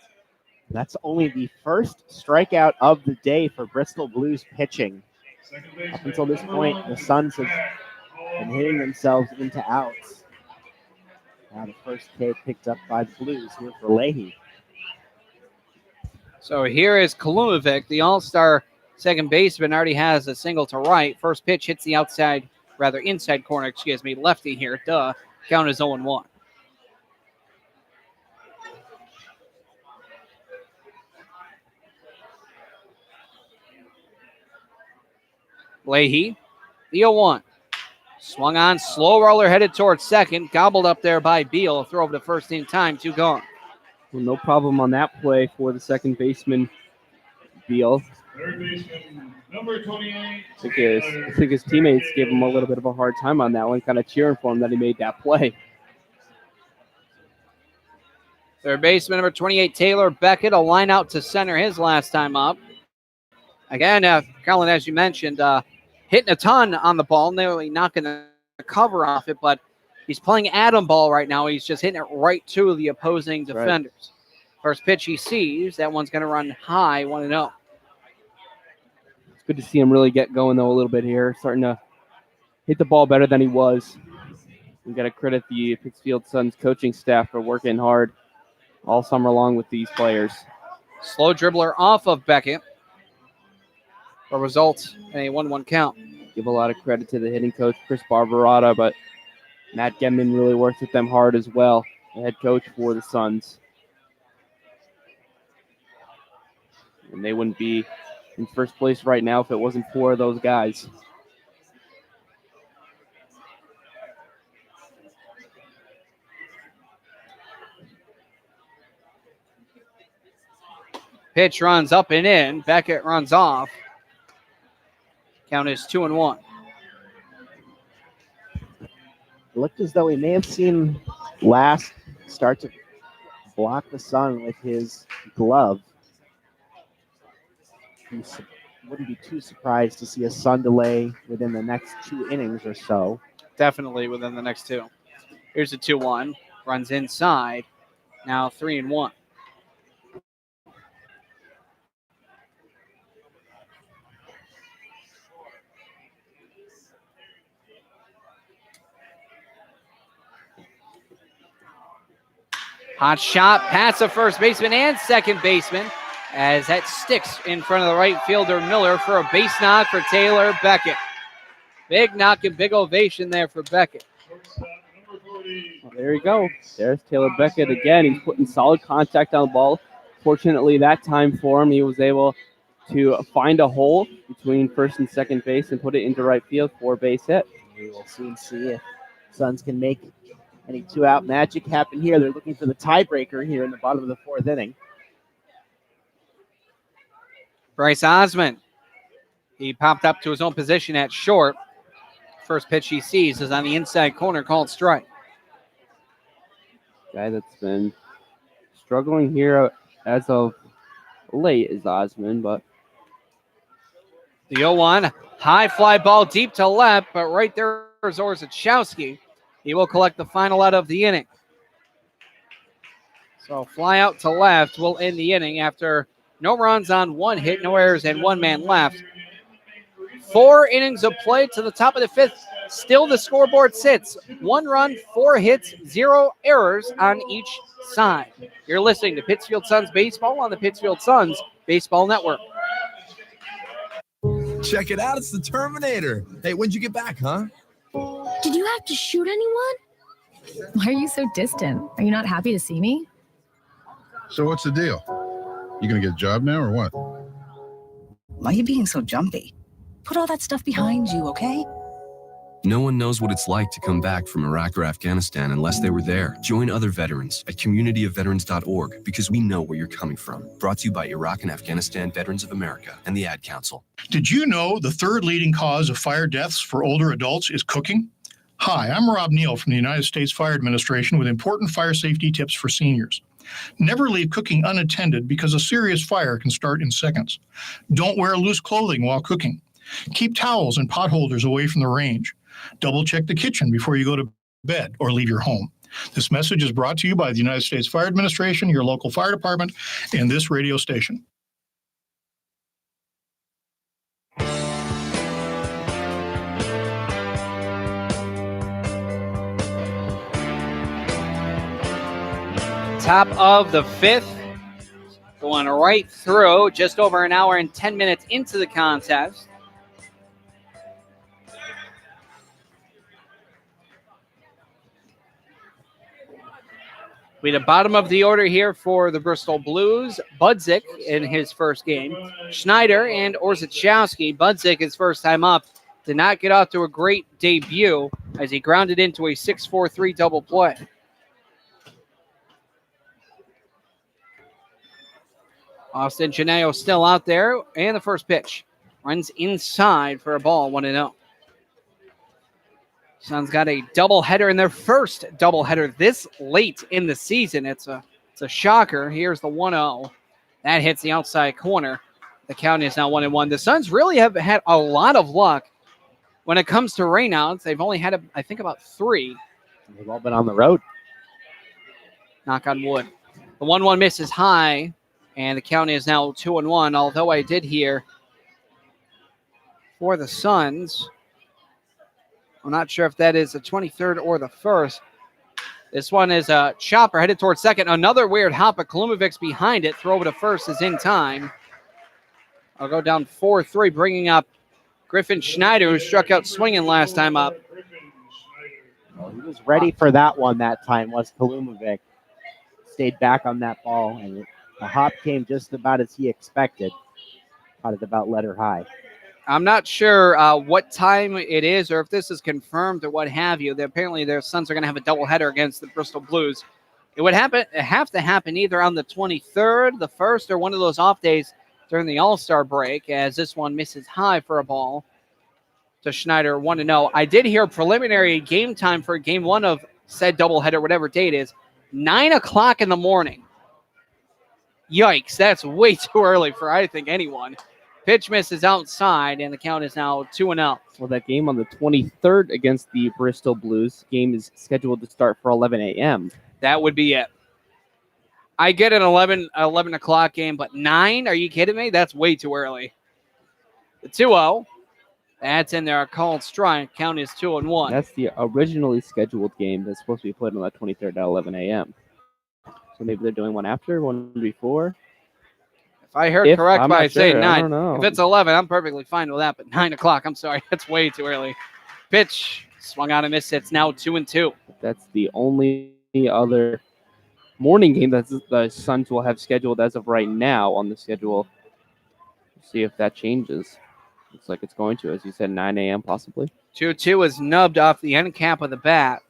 That's only the first strikeout of the day for Bristol Blues pitching. Up until this point, the Suns have been hitting themselves into outs. Now the first K picked up by the Blues here for Leahy. So here is Kalumovic, the all-star second baseman, already has a single to right. First pitch hits the inside corner, lefty here. Count is 0-1. Leahy, the 0-1. Swung on, slow roller headed towards second. Gobbled up there by Beal. Throw over to first in time, 2 gone. Well, no problem on that play for the second baseman, Beal. Third baseman, number 28. I think his teammates gave him a little bit of a hard time on that one, kind of cheering for him that he made that play. Third baseman, number 28, Taylor Beckett, a line out to center his last time up. Again, Colin, as you mentioned, hitting a ton on the ball, nearly knocking the cover off it, but he's playing atom ball right now. He's just hitting it right to the opposing defenders. Right. First pitch he sees, that one's going to run high, 1-0. It's good to see him really get going, though, a little bit here. Starting to hit the ball better than he was. We got to credit the Pittsfield Suns coaching staff for working hard all summer long with these players. Slow dribbler off of Beckett. A result in a 1-1 count. Give a lot of credit to the hitting coach, Chris Barbarata, but Matt Gemman really works with them hard as well, the head coach for the Suns. And they wouldn't be in first place right now if it wasn't for those guys. Pitch runs up and in. Beckett runs off. Count is 2-1. It looked as though he may have seen Last start to block the sun with his glove. He wouldn't be too surprised to see a sun delay within the next 2 innings or so. Definitely within the next 2. Here's a 2-1. runs inside. Now 3-1. Hot shot past the first baseman and second baseman as that sticks in front of the right fielder Miller for a base knock for Taylor Beckett. Big knock and big ovation there for Beckett. Well, there you go. There's Taylor Beckett again. He's putting solid contact on the ball. Fortunately, that time for him, he was able to find a hole between first and second base and put it into right field for a base hit. We will soon see if Suns can make any two-out magic happen here. They're looking for the tiebreaker here in the bottom of the fourth inning. Bryce Osmond, he popped up to his own position at short. First pitch he sees is on the inside corner, called strike. Guy that's been struggling here as of late is Osmond, but the 0-1, high fly ball deep to left, but right there is Orzechowski. He will collect the final out of the inning. So fly out to left will end the inning after no runs on one hit, no errors, and one man left. 4 innings of play to the top of the fifth. Still the scoreboard sits. 1 run, 4 hits, 0 errors on each side. You're listening to Pittsfield Suns Baseball on the Pittsfield Suns Baseball Network. Check it out, it's the Terminator. Hey, when'd you get back, huh? Did you have to shoot anyone? Why are you so distant? Are you not happy to see me? So what's the deal? You gonna get a job now or what? Why are you being so jumpy? Put all that stuff behind you, okay? No one knows what it's like to come back from Iraq or Afghanistan unless they were there. Join other veterans at communityofveterans.org because we know where you're coming from. Brought to you by Iraq and Afghanistan Veterans of America and the Ad Council. Did you know the third leading cause of fire deaths for older adults is cooking? Hi, I'm Rob Neal from the United States Fire Administration with important fire safety tips for seniors. Never leave cooking unattended because a serious fire can start in seconds. Don't wear loose clothing while cooking. Keep towels and pot holders away from the range. Double check the kitchen before you go to bed or leave your home. This message is brought to you by the United States Fire Administration, your local fire department, and this radio station. Top of the fifth, going right through, just over an hour and 10 minutes into the contest. We had a bottom of the order here for the Bristol Blues. Budzik in his first game. Schneider and Orzechowski. Budzik, his first time up, did not get off to a great debut as he grounded into a 6-4-3 double play. Austin Janeo still out there, and the first pitch runs inside for a ball, 1-0. Suns got a doubleheader in their first doubleheader this late in the season. It's a shocker. Here's the 1-0. That hits the outside corner. The count is now 1-1. The Suns really have had a lot of luck when it comes to rainouts. They've only had, I think, about 3. They've all been on the road. Knock on wood. The 1-1 miss is high, and the count is now 2-1. Although I did hear for the Suns, I'm not sure if that is the 23rd or the 1st. This one is a chopper headed towards second. Another weird hop, but Kolumovic's behind it. Throw over to first is in time. I'll go down 4-3, bringing up Griffin Schneider, who struck out swinging last time up. Well, he was ready for that one that time, was Kolumovic. Stayed back on that ball, and the hop came just about as he expected. Caught it about letter high. I'm not sure what time it is or if this is confirmed or what have you. Apparently their Suns are going to have a doubleheader against the Bristol Blues. It would have to happen either on the 23rd, the 1st, or one of those off days during the All-Star break, as this one misses high for a ball to Schneider, 1-0. I did hear preliminary game time for game 1 of said doubleheader, whatever date is, 9 o'clock in the morning. Yikes, that's way too early for, I think, anyone. Pitch misses outside, and the count is now 2-0. Well, that game on the 23rd against the Bristol Blues game is scheduled to start for 11 a.m. That would be it. I get an 11 o'clock game, but 9? Are you kidding me? That's way too early. The 2-0. That's in there. A called strike. Count is 2-1. That's the originally scheduled game that's supposed to be played on the 23rd at 11 a.m. So maybe they're doing one after, one before. If I heard correct by saying 9. I don't know. If it's 11, I'm perfectly fine with that. But 9 o'clock, I'm sorry. That's way too early. Pitch. Swung on a miss. It's now 2-2. That's the only other morning game that the Suns will have scheduled as of right now on the schedule. We'll see if that changes. Looks like it's going to, as you said, 9 a.m. possibly. 2-2 is nubbed off the end cap of the bat.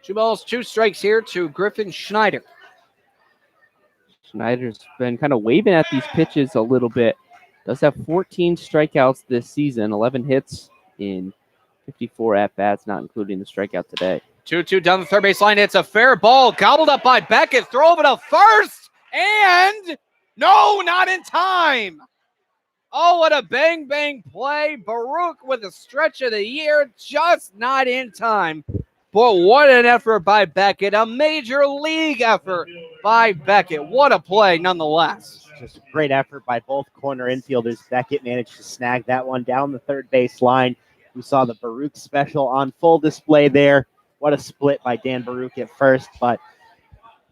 2 balls, 2 strikes here to Griffin Schneider. Schneider's been kind of waving at these pitches a little bit. Does have 14 strikeouts this season, 11 hits in 54 at-bats, not including the strikeout today. 2-2 down the third base line. It's a fair ball. Gobbled up by Beckett. Throw over to first. And no, not in time. Oh, what a bang play. Baruch with a stretch of the year. Just not in time. Boy, what an effort by Beckett. A major league effort by Beckett. What a play nonetheless. Just a great effort by both corner infielders. Beckett managed to snag that one down the third base line. We saw the Baruch special on full display there. What a split by Dan Baruch at first, but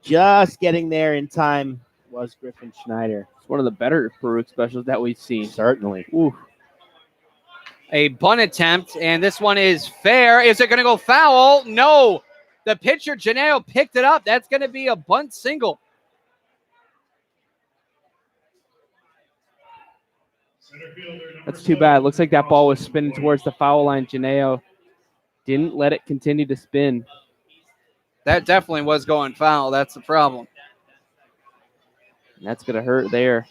just getting there in time was Griffin Schneider. It's one of the better Baruch specials that we've seen. Certainly. Ooh. A bunt attempt, and this one is fair. Is it going to go foul? No. The pitcher, Janelle, picked it up. That's going to be a bunt single. That's too bad. Looks like that ball was spinning towards the foul line. Janelle didn't let it continue to spin. That definitely was going foul. That's the problem. And that's going to hurt there.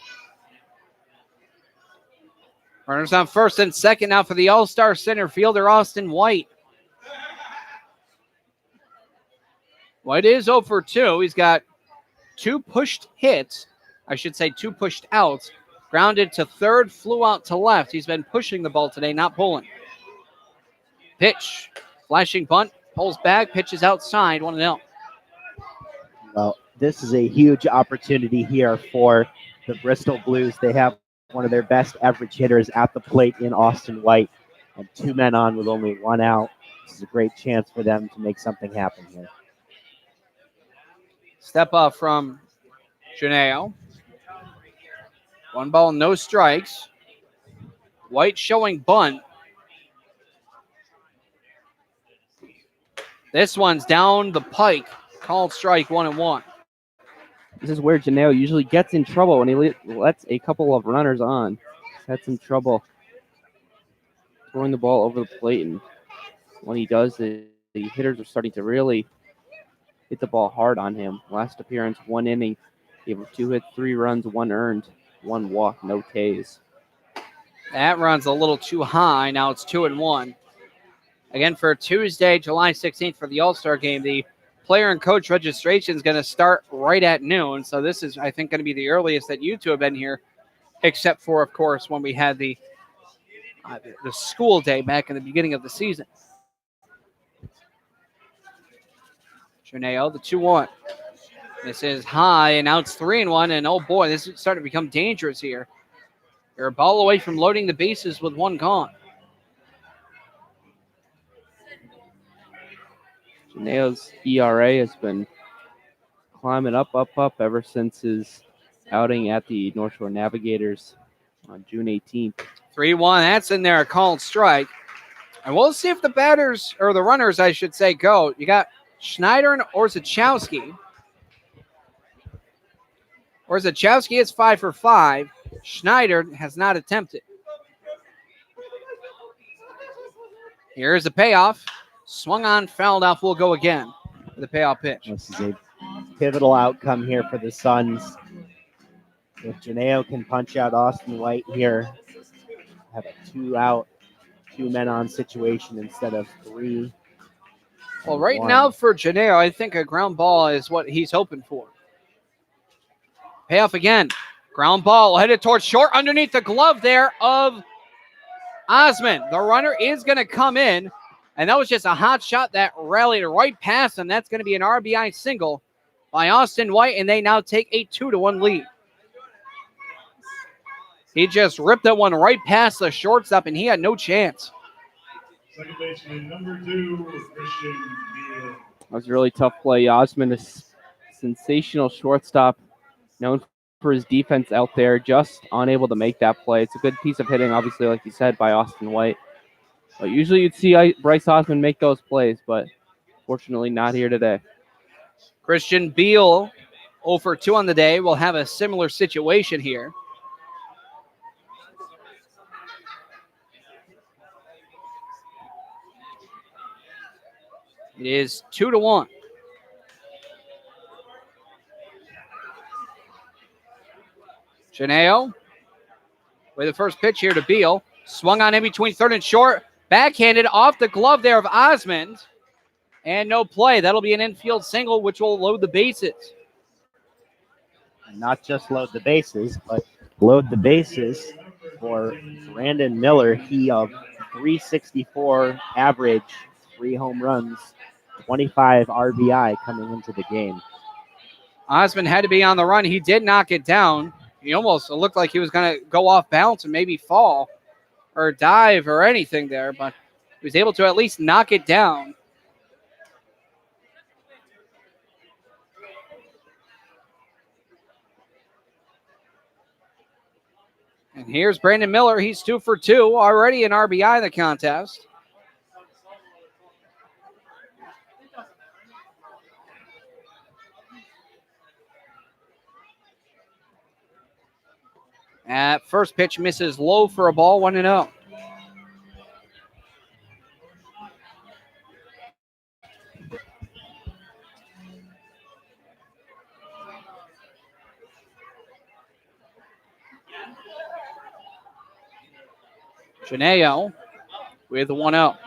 Runners on first and second now for the All-Star center fielder, Austin White. White is 0 for 2. He's got 2 pushed hits. I should say 2 pushed outs. Grounded to third, flew out to left. He's been pushing the ball today, not pulling. Pitch. Flashing bunt. Pulls back. Pitches outside. 1-0. Well, this is a huge opportunity here for the Bristol Blues. They have one of their best average hitters at the plate in Austin White. And 2 men on with only 1 out. This is a great chance for them to make something happen here. Step up from Janelle. 1 ball, no strikes. White showing bunt. This one's down the pike. Called strike, 1-1. This is where Janelle usually gets in trouble when he lets a couple of runners on. He's had some trouble throwing the ball over the plate, and when he does, the hitters are starting to really hit the ball hard on him. Last appearance, 1 inning, gave him 2 hits, 3 runs, 1 earned, 1 walk, no Ks. That run's a little too high. Now it's 2-1. Again, for Tuesday, July 16th for the All-Star game, the player and coach registration is going to start right at noon. So this is, I think, going to be the earliest that you two have been here, except for, of course, when we had the school day back in the beginning of the season. Janelle, the 2-1. This is high, and now it's 3-1, and oh boy, this is starting to become dangerous here. They're a ball away from loading the bases with 1 gone. Janelle's ERA has been climbing up ever since his outing at the North Shore Navigators on June 18th. 3-1, that's in there, a called strike. And we'll see if the batters, or the runners, I should say, go. You got Schneider and Orzechowski. Orzechowski is 5 for 5. Schneider has not attempted. Here's the payoff. Swung on, fouled off, will go again for the payoff pitch. This is a pivotal outcome here for the Suns. If Janelle can punch out Austin White here, have a 2-out, 2 men on situation instead of 3. Well, right now for Janelle, I think a ground ball is what he's hoping for. Payoff again. Ground ball headed towards short underneath the glove there of Osmond. The runner is going to come in. And that was just a hot shot that rallied right past him. That's going to be an RBI single by Austin White, and they now take a 2-1 lead. He just ripped that one right past the shortstop, and he had no chance. Second baseman, number 2, Christian Beal. That was a really tough play. Osmond, a sensational shortstop, known for his defense out there, just unable to make that play. It's a good piece of hitting, obviously, like you said, by Austin White. But usually you'd see Bryce Osmond make those plays, but fortunately not here today. Christian Beal, 0 for 2 on the day, will have a similar situation here. It is 2-1. Janeo with the first pitch here to Beal. Swung on in between third and short. Backhanded off the glove there of Osmond. And no play. That'll be an infield single, which will load the bases. And not just load the bases, but load the bases for Brandon Miller. He of 364 average, 3 home runs, 25 RBI coming into the game. Osmond had to be on the run. He did knock it down. He almost looked like he was going to go off balance and maybe fall or dive or anything there, but he was able to at least knock it down. And here's Brandon Miller. He's 2 for 2, already an RBI in the contest. At first pitch misses low for a ball, 1-0. Janeo with 1-0.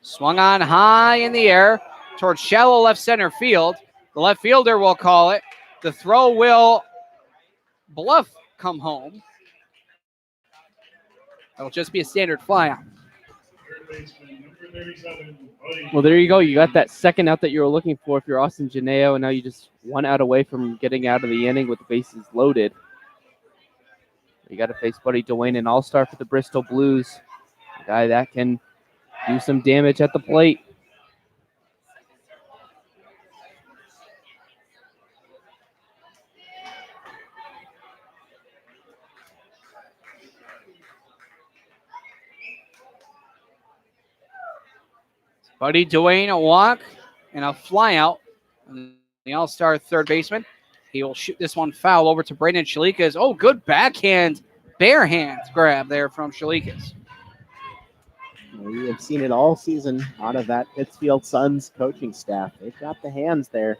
Swung on high in the air towards shallow left center field. The left fielder will call it. The throw will bluff come home. That'll just be a standard flyout. Well, there you go. You got that second out that you were looking for if you're Austin Janeo, and now you just 1 out away from getting out of the inning with the bases loaded. You got to face Buddy Dwayne, an all-star for the Bristol Blues, a guy that can do some damage at the plate. Buddy Dwayne, a walk and a fly out. And the all-star third baseman. He will shoot this one foul over to Brandon Shalikas. Oh, good backhand, bare hand grab there from Shalikas. We have seen it all season out of that Pittsfield Suns coaching staff. They've got the hands there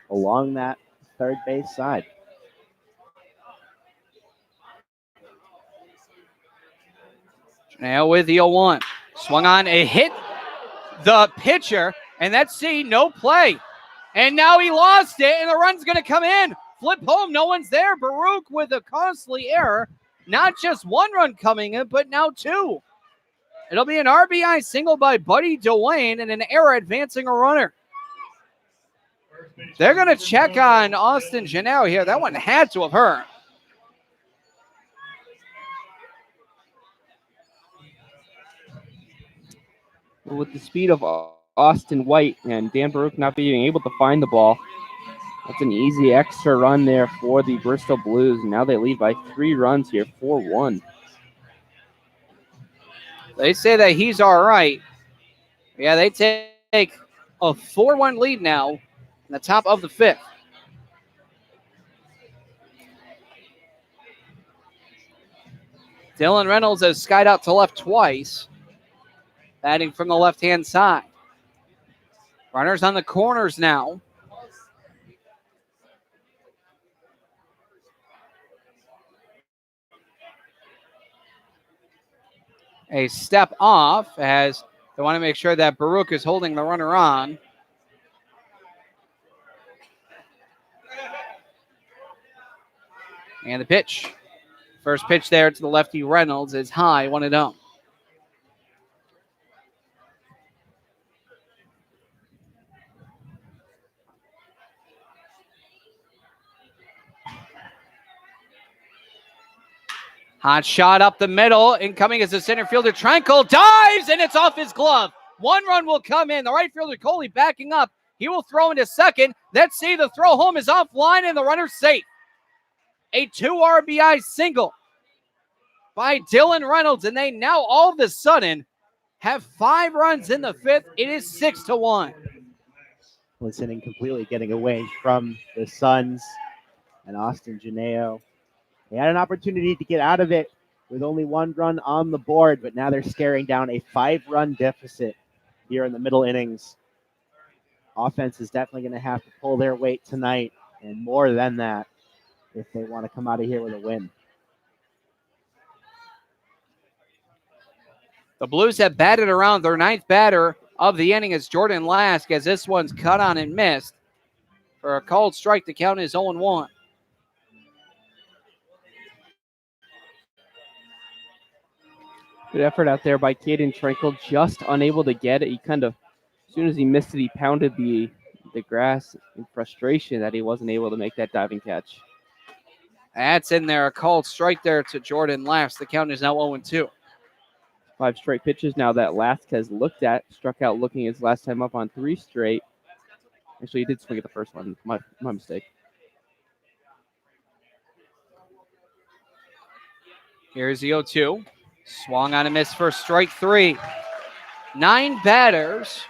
along that third base side. Now with the 0-1. Swung on, a hit the pitcher, and that's no play. And now he lost it, and the run's going to come in. Flip home, no one's there. Baruch with a costly error. Not just 1 run coming in, but now 2. It'll be an RBI single by Buddy Dwayne and an error advancing a runner. They're going to check on Austin Janelle here. That one had to have hurt. With the speed of Austin White and Dan Baruch not being able to find the ball, that's an easy extra run there for the Bristol Blues. Now they lead by 3 runs here, 4-1. They say that he's all right. Yeah, they take a 4-1 lead now in the top of the 5th. Dylan Reynolds has skied out to left twice, batting from the left-hand side. Runners on the corners now. A step off as they want to make sure that Baruch is holding the runner on. And the pitch. First pitch there to the lefty Reynolds is high, 1-0. Hot shot up the middle. Incoming is the center fielder. Tranquil dives, and it's off his glove. 1 run will come in. The right fielder, Coley, backing up. He will throw into second. Let's see, the throw home is offline, and the runner's safe. A 2 RBI single by Dylan Reynolds, and they now all of a sudden have 5 runs in the 5th. It is 6-1. Listening completely getting away from the Suns and Austin Janeo. They had an opportunity to get out of it with only 1 run on the board, but now they're staring down a 5-run deficit here in the middle innings. Offense is definitely going to have to pull their weight tonight, and more than that, if they want to come out of here with a win. The Blues have batted around their 9th batter of the inning as Jordan Lask, as this one's cut on and missed. For a called strike, the count is 0-1. Good effort out there by Caden Tranquil, just unable to get it. He kind of, as soon as he missed it, he pounded the grass in frustration that he wasn't able to make that diving catch. That's in there, a called strike there to Jordan Lask. The count is now 0-2. 5 straight pitches now that Lask has looked at. Struck out looking his last time up on 3 straight. Actually, he did swing at the first one. My mistake. Here's the 0-2. Swung on a miss for strike 3. 9 batters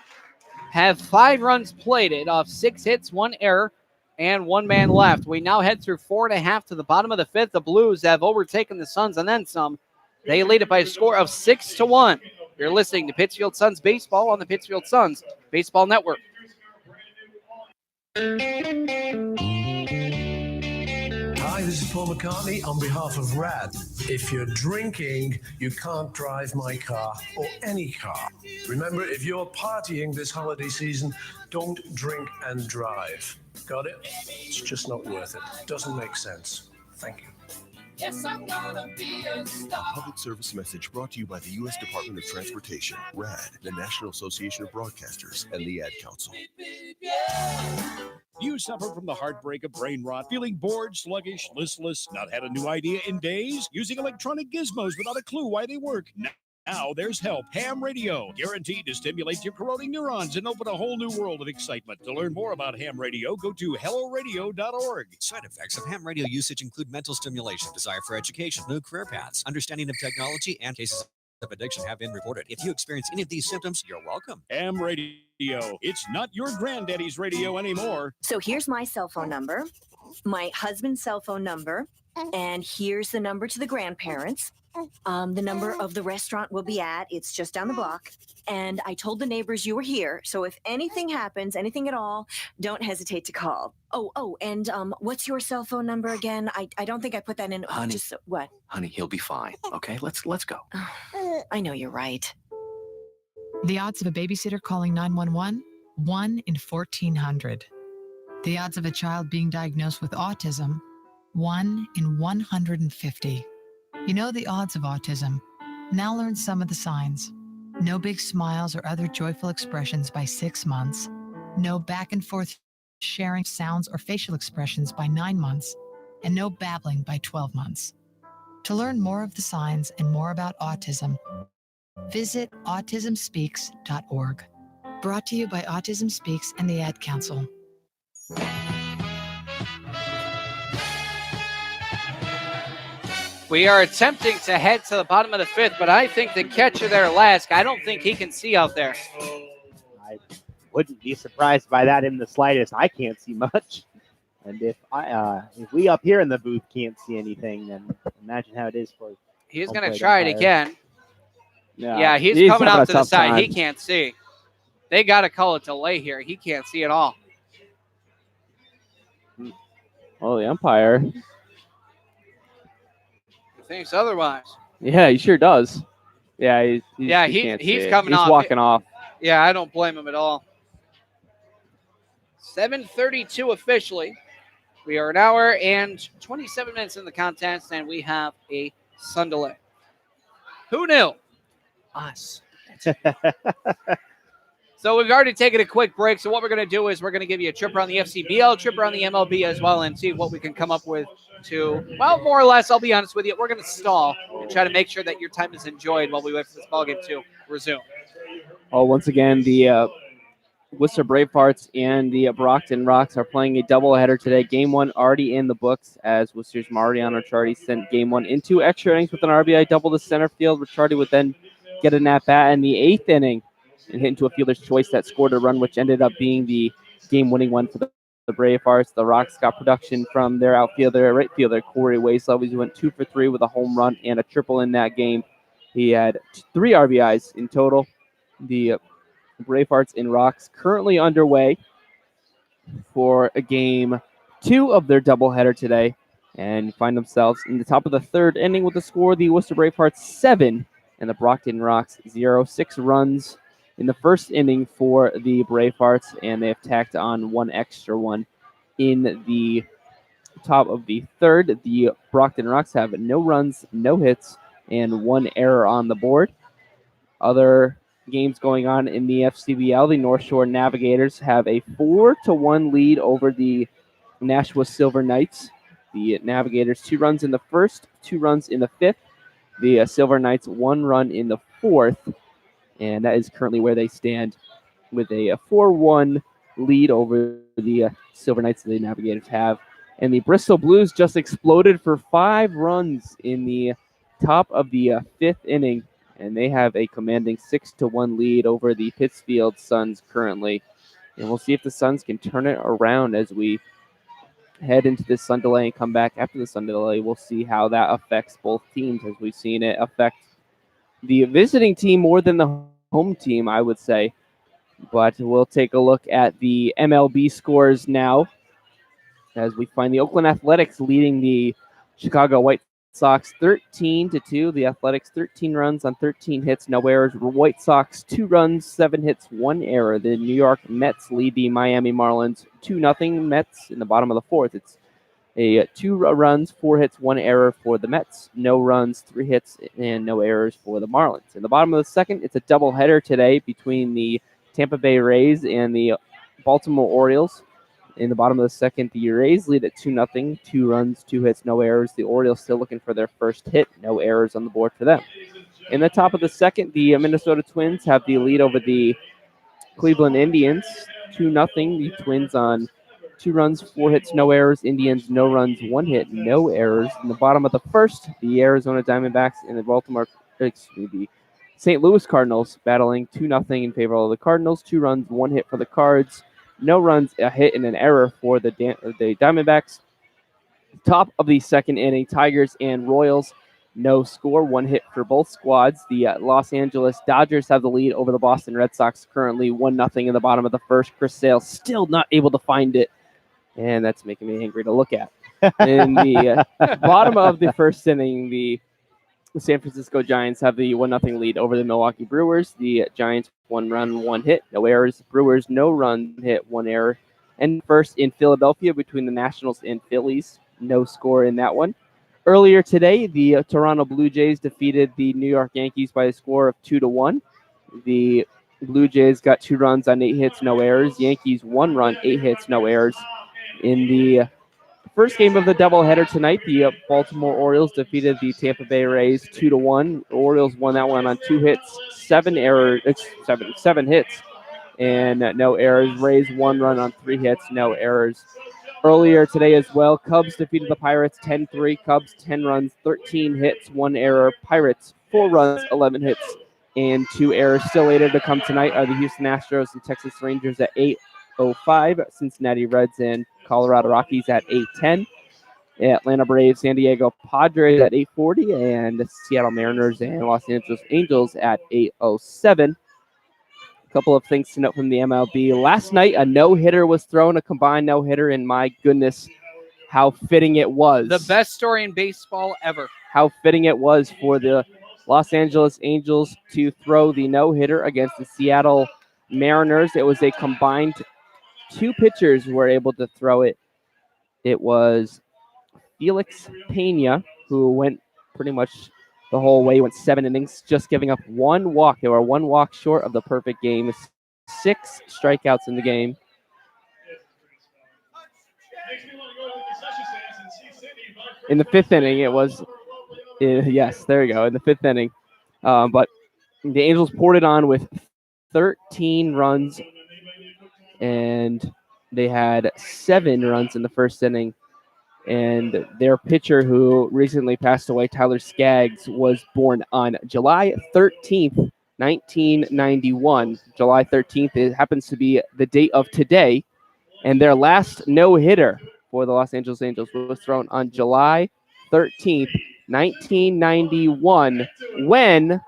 have 5 runs plated off 6 hits, 1 error, and 1 man left. We now head through 4.5 to the bottom of the 5th. The Blues have overtaken the Suns and then some. They lead it by a score of 6-1. You're listening to Pittsfield Suns Baseball on the Pittsfield Suns Baseball Network. Hi, this is Paul McCartney on behalf of RAD. If you're drinking, you can't drive my car or any car. Remember, if you're partying this holiday season, don't drink and drive. Got it? It's just not worth it. Doesn't make sense. Thank you. Yes, I'm gonna be a star. A public service message brought to you by the U.S. Department of Transportation, RAD, the National Association of Broadcasters, and the Ad Council. You suffer from the heartbreak of brain rot, feeling bored, sluggish, listless, not had a new idea in days, using electronic gizmos without a clue why they work. Now there's help. Ham radio, guaranteed to stimulate your corroding neurons and open a whole new world of excitement. To learn more about ham radio, go to helloradio.org. Side effects of ham radio usage include mental stimulation, desire for education, new career paths, understanding of technology, and cases of addiction have been reported. If you experience any of these symptoms, you're welcome. Ham radio. It's not your granddaddy's radio anymore. So here's my cell phone number, my husband's cell phone number, and here's the number to the grandparents. The number of the restaurant we'll be at, it's just down the block. And I told the neighbors you were here, so if anything happens, anything at all, don't hesitate to call. And what's your cell phone number again? I don't think I put that in. Honey. What? Honey, he'll be fine. Okay, let's go. I know you're right. The odds of a babysitter calling 911, 1 in 1,400. The odds of a child being diagnosed with autism, 1 in 150. You know the odds of autism. Now learn some of the signs. No big smiles or other joyful expressions by 6 months. No back and forth sharing sounds or facial expressions by 9 months. And no babbling by 12 months. To learn more of the signs and more about autism, visit autismspeaks.org. Brought to you by Autism Speaks and the Ad Council. We are attempting to head to the bottom of the 5th, but I think the catcher there, Lask, I don't think he can see out there. I wouldn't be surprised by that in the slightest. I can't see much. And if we up here in the booth can't see anything, then imagine how it is for... He's going to try it again. Yeah, he's coming out to the side. He can't see. They got to call a delay here. He can't see at all. Oh, the umpire. Thinks otherwise. Yeah, he sure does. Yeah, he's coming off. He's walking off. Yeah, I don't blame him at all. 7:32 officially. We are an hour and 27 minutes in the contest, and we have a sun delay. Who knew? Us. So we've already taken a quick break. So what we're going to do is we're going to give you a trip around the FCBL, trip around the MLB as well, and see what we can come up with to, well, more or less, I'll be honest with you, we're going to stall and try to make sure that your time is enjoyed while we wait for this ballgame to resume. Oh, once again, the Worcester Bravehearts and the Brockton Rocks are playing a doubleheader today. Game 1 already in the books as Worcester's Mariano Ricciardi sent Game 1 into extra innings with an RBI double to center field. Ricciardi would then get an at-bat in the 8th inning and hit into a fielder's choice that scored a run, which ended up being the game-winning one for the Bravehearts. The Rocks got production from their outfielder, right fielder, Corey Waislow. He went 2 for 3 with a home run and a triple in that game. He had 3 RBIs in total. The Bravehearts and Rocks currently underway for a game 2 of their doubleheader today and find themselves in the top of the 3rd inning with the score, the Worcester Bravehearts 7 and the Brockton Rocks 0. 6 runs in the 1st inning for the Bravehearts, and they have tacked on 1 extra one in the top of the 3rd. The Brockton Rocks have no runs, no hits, and 1 error on the board. Other games going on in the FCBL, the North Shore Navigators have a 4-1 lead over the Nashua Silver Knights. The Navigators 2 runs in the 1st, 2 runs in the 5th. The Silver Knights 1 run in the 4th, and that is currently where they stand with a 4-1 lead over the Silver Knights that the Navigators have. And the Bristol Blues just exploded for 5 runs in the top of the 5th inning, and they have a commanding 6-1 lead over the Pittsfield Suns currently. And we'll see if the Suns can turn it around as we head into this sun delay and come back after the sun delay. We'll see how that affects both teams, as we've seen it affect the visiting team more than the home team, I would say. But we'll take a look at the MLB scores now as we find the Oakland Athletics leading the Chicago White Sox 13-2. The Athletics 13 runs on 13 hits, no errors. White Sox 2 runs, 7 hits, 1 error. The New York Mets lead the Miami Marlins 2-0. Mets in the bottom of the 4th. It's a 2 runs, 4 hits, 1 error for the Mets. No runs, 3 hits, and no errors for the Marlins. In the bottom of the 2nd, it's a doubleheader today between the Tampa Bay Rays and the Baltimore Orioles. In the bottom of the 2nd, the Rays lead at 2-0. 2 runs, 2 hits, no errors. The Orioles still looking for their first hit. No errors on the board for them. In the top of the 2nd, the Minnesota Twins have the lead over the Cleveland Indians. 2-0. The Twins on 2 runs, 4 hits, no errors. Indians, no runs, 1 hit, no errors. In the bottom of the 1st, the Arizona Diamondbacks and the St. Louis Cardinals battling 2-0 in favor of the Cardinals. 2 runs, 1 hit for the Cards. No runs, a hit, and an error for the Diamondbacks. Top of the 2nd inning, Tigers and Royals, no score, 1 hit for both squads. The Los Angeles Dodgers have the lead over the Boston Red Sox, currently 1-0 in the bottom of the 1st. Chris Sale still not able to find it, and that's making me angry to look at. In the bottom of the 1st inning, the San Francisco Giants have the 1-0 lead over the Milwaukee Brewers. The Giants 1 run, 1 hit, no errors. Brewers no run, hit, 1 error. And first in Philadelphia between the Nationals and Phillies, no score in that one. Earlier today, the Toronto Blue Jays defeated the New York Yankees by a score of 2-1. The Blue Jays got 2 runs on 8 hits, no errors. Yankees 1 run, 8 hits, no errors. In the first game of the doubleheader tonight, the Baltimore Orioles defeated the Tampa Bay Rays 2-1. The Orioles won that one on 2 hits, 7 hits, and no errors. Rays 1 run on 3 hits, no errors. Earlier today as well, Cubs defeated the Pirates 10-3. Cubs 10 runs, 13 hits, 1 error. Pirates 4 runs, 11 hits, and 2 errors. Still later to come tonight are the Houston Astros and Texas Rangers at 8:05. Cincinnati Reds and Colorado Rockies at 8:10. Atlanta Braves, San Diego Padres at 8:40, and Seattle Mariners and Los Angeles Angels at 8:07. A couple of things to note from the MLB. Last night, a no-hitter was thrown, a combined no-hitter, and my goodness, how fitting it was. The best story in baseball ever. How fitting it was for the Los Angeles Angels to throw the no-hitter against the Seattle Mariners. It was a combined 2 pitchers were able to throw it. It was Felix Pena, who went pretty much the whole way, went 7 innings, just giving up 1 walk. They were 1 walk short of the perfect game. 6 strikeouts in the game. In the 5th inning, it was, yes, there you go, in the 5th inning. But the Angels poured it on with 13 runs, and they had 7 runs in the 1st inning. And their pitcher, who recently passed away, Tyler Skaggs, was born on July 13th, 1991. July 13th, it happens to be the date of today. And their last no-hitter for the Los Angeles Angels was thrown on July 13th, 1991, when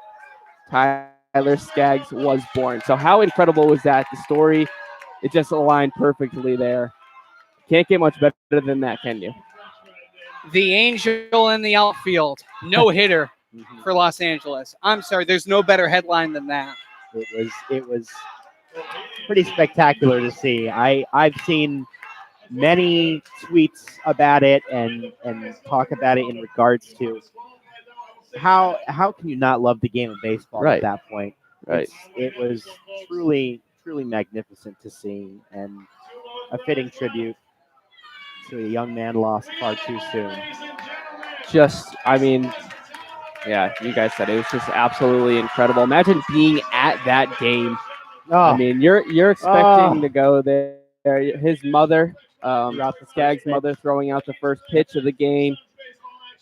Tyler Skaggs was born. So how incredible was that? The story, it just aligned perfectly there. Can't get much better than that, can you? The Angel in the outfield, no hitter for Los Angeles. I'm sorry, there's no better headline than that. It was pretty spectacular to see. I've seen many tweets about it and talk about it in regards to how can you not love the game of baseball at that point? Right. It was truly magnificent to see, and a fitting tribute to a young man lost far too soon. Just, I mean, yeah, you guys said it was just absolutely incredible. Imagine being at that game. I mean, you're expecting to go there. His mother, Skaggs' mother, throwing out the first pitch of the game.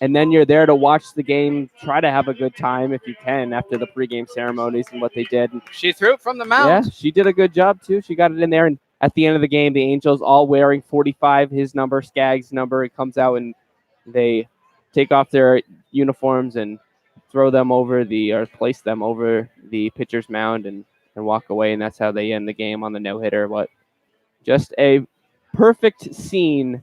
And then you're there to watch the game, try to have a good time if you can after the pregame ceremonies and what they did. She threw it from the mound. Yeah, she did a good job, too. She got it in there. And at the end of the game, the Angels all wearing 45, his number, Skaggs' number. It comes out and they take off their uniforms and throw them over or place them over the pitcher's mound and walk away. And that's how they end the game on the no-hitter. But just a perfect scene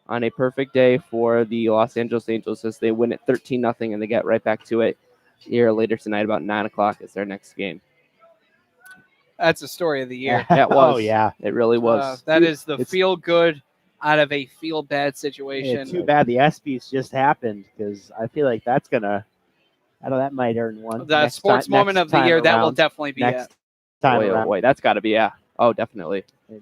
on a perfect day for the Los Angeles Angels as they win it 13-0, and they get right back to it here later tonight about 9 o'clock is their next game. That's the story of the year. That was. Oh, yeah. It really was. That is the feel-good out of a feel-bad situation. Yeah, too bad the ESPYs just happened, because I feel like that's going to – I know that might earn one. The sports moment of the year, that will definitely be next it. time Oh, around. boy, that's got to be, yeah. Oh, definitely. And,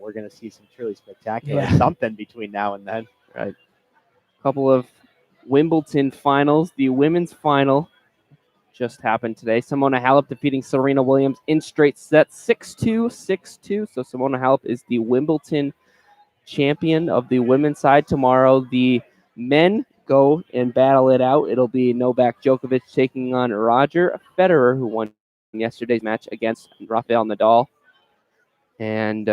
we're going to see some truly spectacular Yeah. something between now and then. Right. A couple of Wimbledon finals. The women's final just happened today. Simona Halep defeating Serena Williams in straight sets, 6-2, 6-2. So Simona Halep is the Wimbledon champion of the women's side. Tomorrow, the men go and battle it out. It'll be Novak Djokovic taking on Roger Federer, who won yesterday's match against Rafael Nadal. And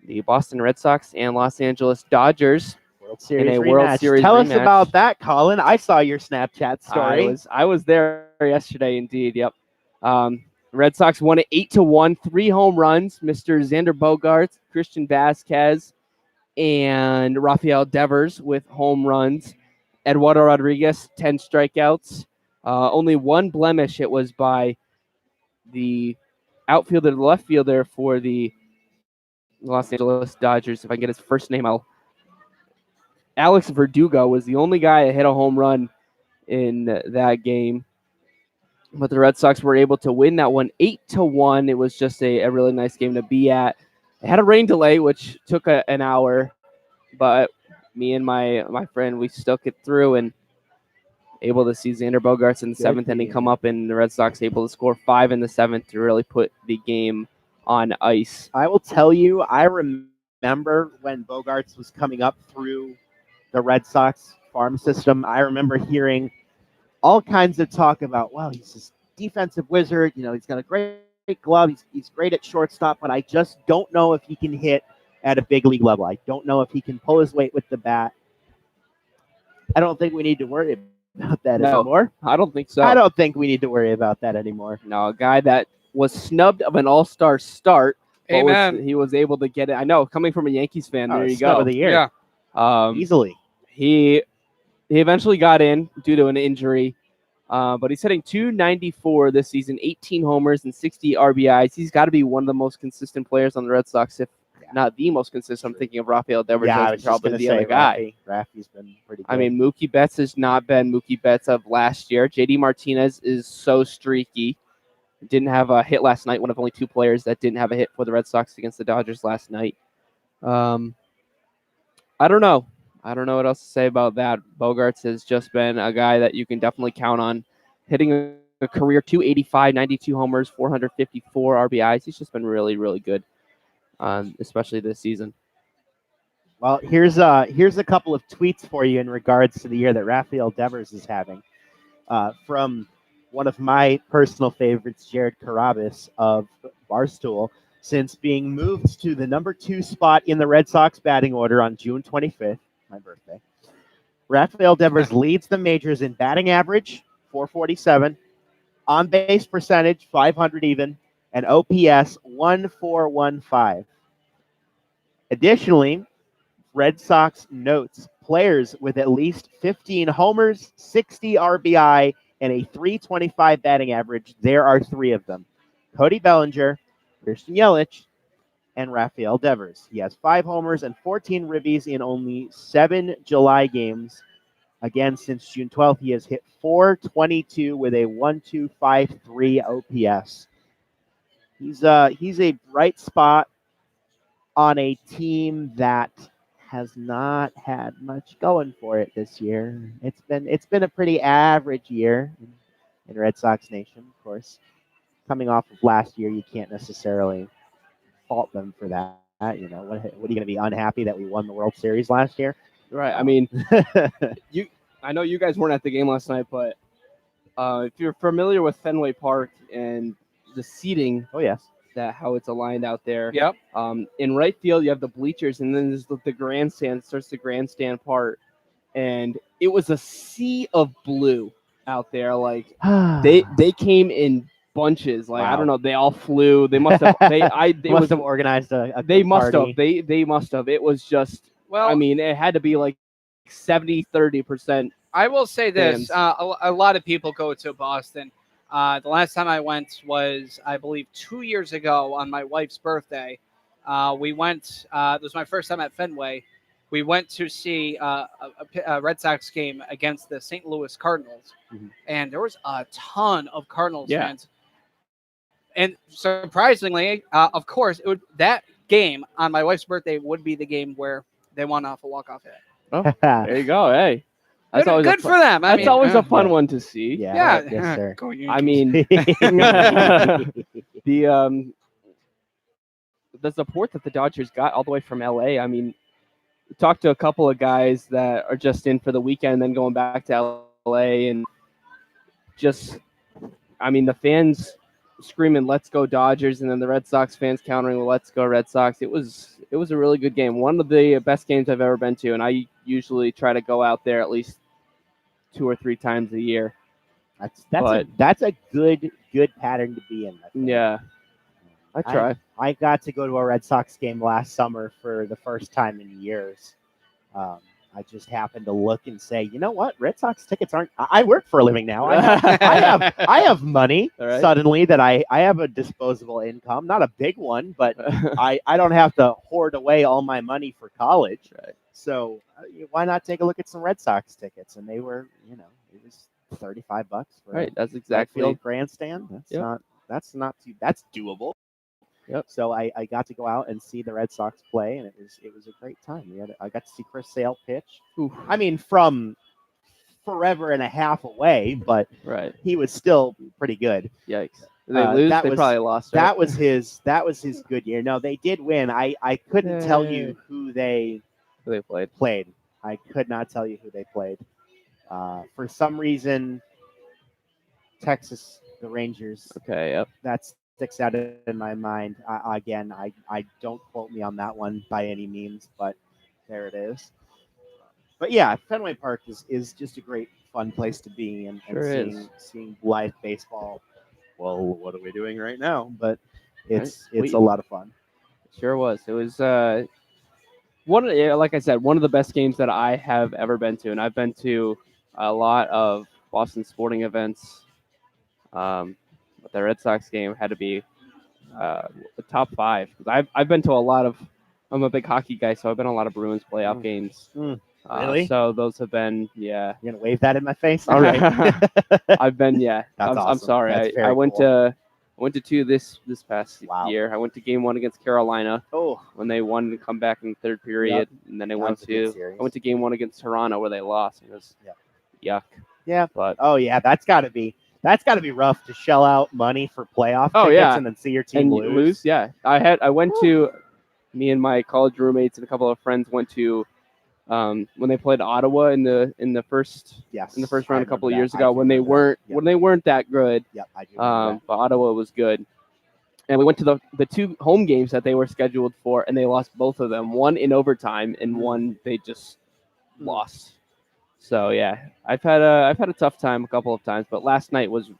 the Boston Red Sox and Los Angeles Dodgers World Series in a rematch. World Series Tell us rematch. about that, Colin. I saw your Snapchat story. I was there yesterday, indeed. Yep. Red Sox won it 8-1, 3 home runs. Mr. Xander Bogaerts, Christian Vasquez, and Rafael Devers with home runs. Eduardo Rodriguez, 10 strikeouts. Only one blemish. It was by the outfielder, the left fielder for the Los Angeles Dodgers. If I can get his first name, Alex Verdugo was the only guy that hit a home run in that game. But the Red Sox were able to win that one 8-1. It was just a really nice game to be at. It had a rain delay, which took an hour, but me and my friend, we stuck it through and able to see Xander Bogaerts in the 7th inning come up, and the Red Sox able to score 5 in the 7th to really put the game on ice. I will tell you, I remember when Bogaerts was coming up through the Red Sox farm system. I remember hearing all kinds of talk about, wow, he's this defensive wizard. You know, he's got a great glove. He's great at shortstop, but I just don't know if he can hit at a big league level. I don't know if he can pull his weight with the bat. I don't think we need to worry about that anymore. I don't think so. I don't think we need to worry about that anymore. No, a guy that was snubbed of an all-star start. Amen. He was able to get it. I know, coming from a Yankees fan, there you snub go. of the year. Yeah. Easily. He eventually got in due to an injury, but he's hitting .294 this season, 18 homers and 60 RBIs. He's got to be one of the most consistent players on the Red Sox, if not the most consistent. I'm thinking of Rafael Devers. Yeah, I as was just probably gonna the say other guy. Raffy's been pretty good. I mean, Mookie Betts has not been Mookie Betts of last year. JD Martinez is so streaky. didn't have a hit last night. One of only 2 players that didn't have a hit for the Red Sox against the Dodgers last night. I don't know. I don't know what else to say about that. Bogarts has just been a guy that you can definitely count on hitting a career 285, 92 homers, 454 RBIs. He's just been really, really good, especially this season. Well, here's a couple of tweets for you in regards to the year that Rafael Devers is having. From one of my personal favorites, Jared Carabas of Barstool. Since being moved to the number 2 spot in the Red Sox batting order on June 25th, my birthday, Rafael Devers leads the majors in batting average, 447, on-base percentage, 500 even, and OPS, 1415. Additionally, Red Sox notes players with at least 15 homers, 60 RBI, and a 325 batting average. There are 3 of them. Cody Bellinger, Christian Yelich, and Rafael Devers. He has 5 homers and 14 ribbies in only 7 July games. Again, since June 12th, he has hit .422 with a 1253 OPS. He's a bright spot on a team that has not had much going for it this year. It's been a pretty average year in Red Sox Nation, of course. Coming off of last year, you can't necessarily fault them for that. What are you going to be unhappy that we won the World Series last year? Right. I mean, I know you guys weren't at the game last night, but if you're familiar with Fenway Park and the seating, oh yes, how it's aligned out there. Yep. In right field, you have the bleachers, and then there's the grandstand. Starts the grandstand part, and it was a sea of blue out there. Like they came in bunches. Like, wow. I don't know, they all flew. They must have. They must have organized a. They must party. have. They must have. It was just. Well, I mean, it had to be like 70-30%. I will say this: a lot of people go to Boston. The last time I went was, I believe, 2 years ago on my wife's birthday. We went. It was my first time at Fenway. We went to see a Red Sox game against the St. Louis Cardinals, and there was a ton of Cardinals fans. And surprisingly, of course, that game on my wife's birthday would be the game where they won off a walk-off hit. Oh, there you go. Hey, that's good, always good for them. That's always a fun one to see. Yeah. Yes, sir. I mean, the support that the Dodgers got all the way from LA. I mean, we talked to a couple of guys that are just in for the weekend and then going back to LA, and just, I mean, the fans screaming "Let's go Dodgers," and then the Red Sox fans countering "Let's go Red Sox." It was a really good game. One of the best games I've ever been to, and I usually try to go out there at least 2 or 3 times a year. That's a good pattern to be in. Yeah, I try. I got to go to a Red Sox game last summer for the first time in years. I just happened to look and say, you know what? Red Sox tickets aren't. I work for a living now. I have money suddenly that I have a disposable income, not a big one, but I don't have to hoard away all my money for college. Right. So why not take a look at some Red Sox tickets? And they were, it was $35 for right. That's exactly field grandstand. That's that's doable. Yep. So I got to go out and see the Red Sox play, and it was a great time. I got to see Chris Sale pitch. Oof. I mean, from forever and a half away, but he was still pretty good. Yikes! Did they lose? They probably lost. Right? That was his good year. No, they did win. I couldn't tell you who they played. I could not tell you who they played. For some reason, Texas, the Rangers. Okay. Yep. That sticks out in my mind. I don't quote me on that one by any means, but there it is. But yeah, Fenway Park is just a great, fun place to be, and seeing live baseball. Well, what are we doing right now? But it's a lot of fun. It sure was. It was like I said, one of the best games that I have ever been to, and I've been to a lot of Boston sporting events. But the Red Sox game had to be the top 5. I've been to a lot of. I'm a big hockey guy, so I've been to a lot of Bruins playoff games. Really? So those have been, You're gonna wave that in my face? All right. I've been, That's awesome. I'm sorry. That's I went to I went to 2 this past year. I went to game 1 against Carolina. When they won to come back in the third period, and then I went to game 1 against Toronto where they lost. It was yuck. Yeah. But that's got to be rough to shell out money for playoff tickets and then see your team lose. Yeah. I went to me and my college roommates and a couple of friends went to when they played Ottawa in the first round a couple of years ago when they weren't that good. Yep, I do. But Ottawa was good. And we went to the 2 home games that they were scheduled for, and they lost both of them. One in overtime, and one they just lost. So yeah, I've had a tough time a couple of times, but last night was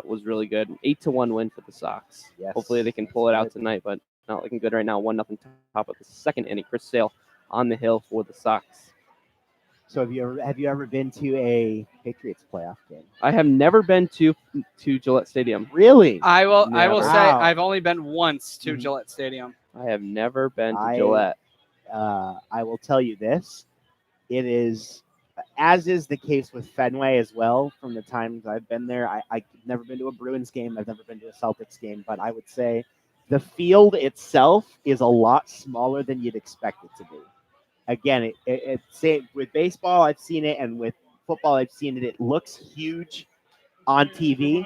really good. 8-1 win for the Sox. Yes. Hopefully they can pull it out tonight, but not looking good right now. 1-0 top of the second inning. Chris Sale on the hill for the Sox. So have you ever been to a Patriots playoff game? I have never been to Gillette Stadium. Really? I will say Wow. I've only been once to Gillette Stadium. I have never been to Gillette. I will tell you this. It is, as is the case with Fenway as well, from the times I've been there. I've never been to a Bruins game. I've never been to a Celtics game. But I would say the field itself is a lot smaller than you'd expect it to be. Again, with baseball, I've seen it, and with football, I've seen it. It looks huge on TV.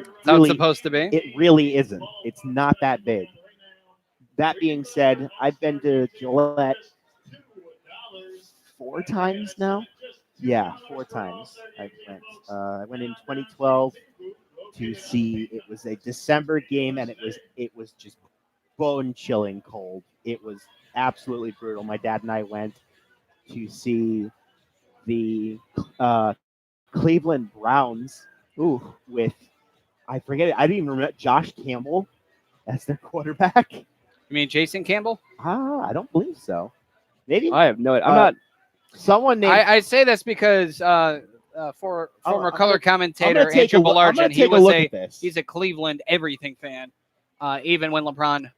It's not supposed to be. It really isn't. It's not that big. That being said, I've been to Gillette 4 times now. Yeah, 4 times. I went in 2012 to see. It was a December game, and it was just bone-chilling cold. It was absolutely brutal. My dad and I went to see the Cleveland Browns with, I forget it, I didn't even remember, Josh Campbell as their quarterback. You mean Jason Campbell? I don't believe so. Maybe. I have no idea. I'm not. Someone named. I say this because former color commentator Andrew Belargin, he's a Cleveland everything fan. Even when LeBron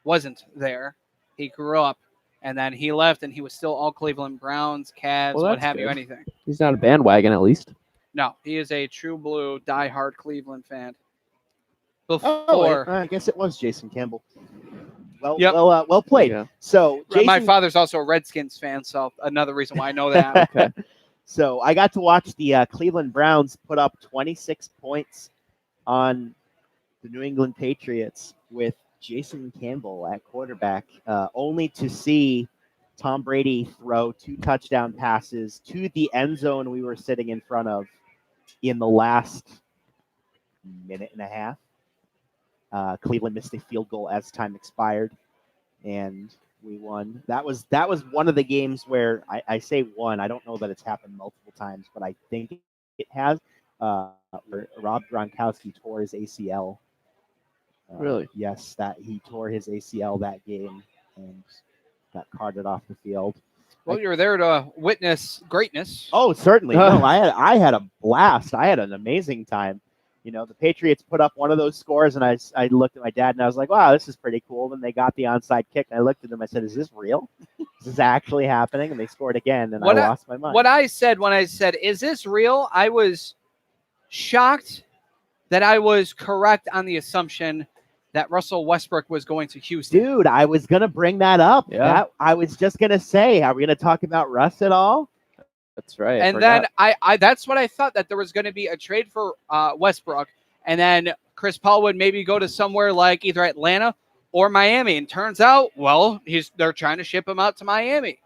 wasn't there, he grew up, and then he left, and he was still all Cleveland Browns, Cavs, what have you, anything. He's not a bandwagon, at least. No, he is a true blue, diehard Cleveland fan. I guess it was Jason Campbell. Well played. Yeah. So my father's also a Redskins fan, so another reason why I know that. Okay. So I got to watch the Cleveland Browns put up 26 points on the New England Patriots with Jason Campbell at quarterback, only to see Tom Brady throw 2 touchdown passes to the end zone we were sitting in front of in the last minute and a half. Cleveland missed a field goal as time expired, and we won. That was one of the games where I say won. I don't know that it's happened multiple times, but I think it has. Where Rob Gronkowski tore his ACL. Really? Yes, that he tore his ACL that game and got carted off the field. Well, you were there to witness greatness. Oh, certainly. No, I had a blast. I had an amazing time. You know, the Patriots put up one of those scores, and I looked at my dad, and I was like, wow, this is pretty cool. Then they got the onside kick, and I looked at them. I said, is this real? Is this actually happening? And they scored again, and I lost my mind. What I said when I said, is this real? I was shocked that I was correct on the assumption that Russell Westbrook was going to Houston. Dude, I was going to bring that up. Yeah. I was just going to say, are we going to talk about Russ at all? That's right. And then I that's what I thought, that there was going to be a trade for Westbrook, and then Chris Paul would maybe go to somewhere like either Atlanta or Miami. And turns out, well, they're trying to ship him out to Miami.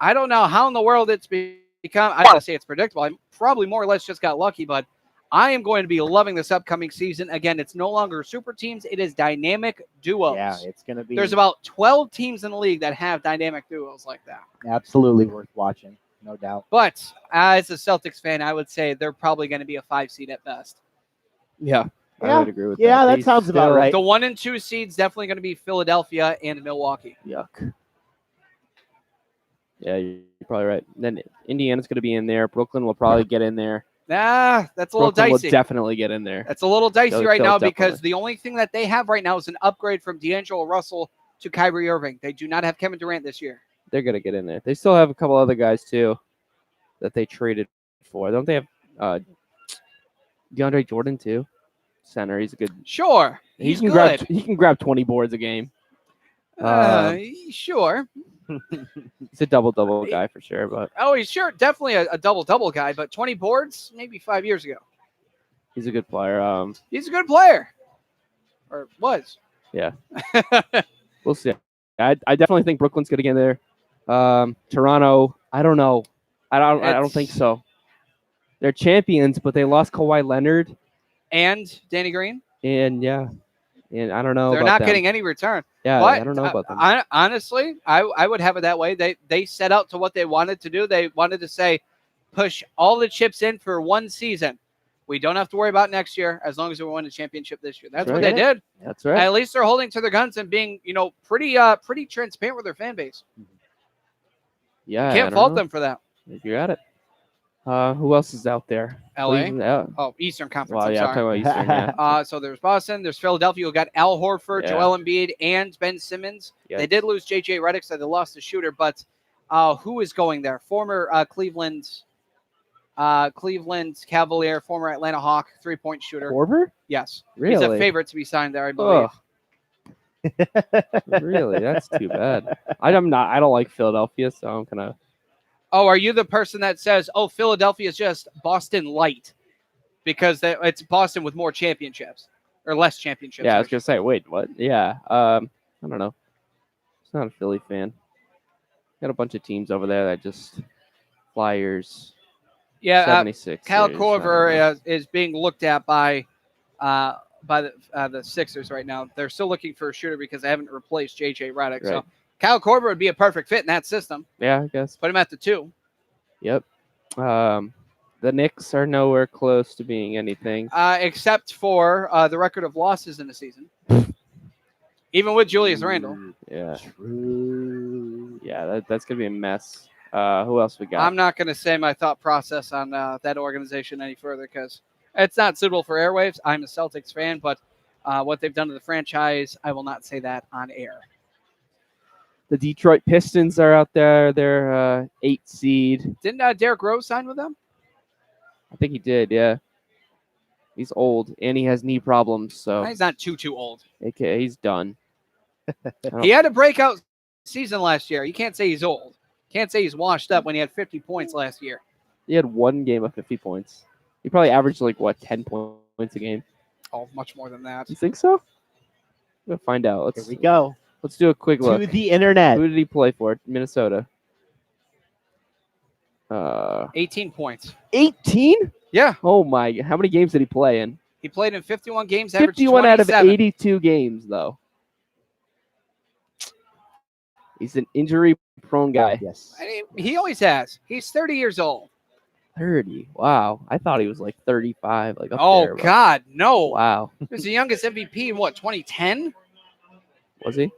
I don't know how in the world it's become. I don't want to say it's predictable. I probably more or less just got lucky, but I am going to be loving this upcoming season. Again, it's no longer super teams. It is dynamic duos. Yeah, it's going to be. There's about 12 teams in the league that have dynamic duos like that. Absolutely worth watching. No doubt. But as a Celtics fan, I would say they're probably going to be a 5 seed at best. Yeah, I would agree with that. Yeah, that sounds about right. The 1 and 2 seeds definitely going to be Philadelphia and Milwaukee. Yuck. Yeah, you're probably right. Then Indiana's going to be in there. Brooklyn will probably get in there. Nah, that's a little Brooklyn dicey. Will definitely get in there. That's a little dicey right now definitely. Because the only thing that they have right now is an upgrade from D'Angelo Russell to Kyrie Irving. They do not have Kevin Durant this year. They're going to get in there. They still have a couple other guys, too, that they traded for. Don't they have DeAndre Jordan, too? center. He's a good. Sure. He He's can good. grab 20 boards a game. Sure. He's a double guy for sure. But Oh, he's sure definitely a double guy, but 20 boards maybe 5 years ago. he's a good player. He's a good player, or was. Yeah. We'll see. I definitely think Brooklyn's going to get there. Toronto, I don't know. I don't think so. They're champions, but they lost Kawhi Leonard And Danny Green. and I don't know. They're about not them. getting any return. Yeah, But I don't know about them. honestly, I would have it that way. They set out to what they wanted to do. They wanted to say, push all the chips in for one season. We don't have to worry about next year as long as we win a championship this year. That's what they did. That's right. At least they're holding to their guns and being, pretty transparent with their fan base. Yeah, Can't fault them for that. You got it. Who else is out there? LA? Cleveland, Oh, Eastern Conference. Well, I'm yeah, I'm sorry. talking about Eastern. Yeah. So there's Boston, there's Philadelphia. We got Al Horford, Yeah. Joel Embiid, and Ben Simmons. Yeah. They did lose JJ Redick, so they lost the shooter. But who is going there? Former Cleveland Cavalier, former Atlanta Hawk, 3-point shooter. Horford? Yes. He's Really? a favorite to be signed there, I believe. Really? That's too bad. I don't like Philadelphia, so I'm kind of. Oh, are you the person that says, "Oh, Philadelphia is just Boston light," because it's Boston with more championships or less championships? Yeah, I was gonna say. Wait, what? Yeah. I don't know. It's not a Philly fan. Got a bunch of teams over there that just Flyers. Yeah, 76. Kyle Korver is being looked at by the Sixers right now. They're still looking for a shooter because they haven't replaced JJ Redick. Right. So Kyle Korver would be a perfect fit in that system. Yeah, I guess. Put him at the 2. Yep. The Knicks are nowhere close to being anything. Except for the record of losses in the season. Even with Julius Randle. Yeah. True. Yeah, that's going to be a mess. Who else we got? I'm not going to say my thought process on that organization any further because it's not suitable for airwaves. I'm a Celtics fan, but what they've done to the franchise, I will not say that on air. The Detroit Pistons are out there. They're 8 seed. Didn't Derrick Rose sign with them? I think he did, yeah. He's old, and he has knee problems, so. He's not too old. Okay, he's done. He had a breakout season last year. You can't say he's old. Can't say he's washed up when he had 50 points last year. He had one game of 50 points. He probably averaged 10 points a game. Oh, much more than that. You think so? We'll find out. Here we go. Let's do a quick look. To the internet. Who did he play for? Minnesota. 18 points. 18? Yeah. Oh my! How many games did he play in? He played in 51 games. 51 out of 82 games, though. He's an injury-prone guy. Yes. He always has. He's 30 years old. 30. Wow. I thought he was 35. Up Oh, there, but- God, no. Wow. He was the youngest MVP in, 2010? Was he?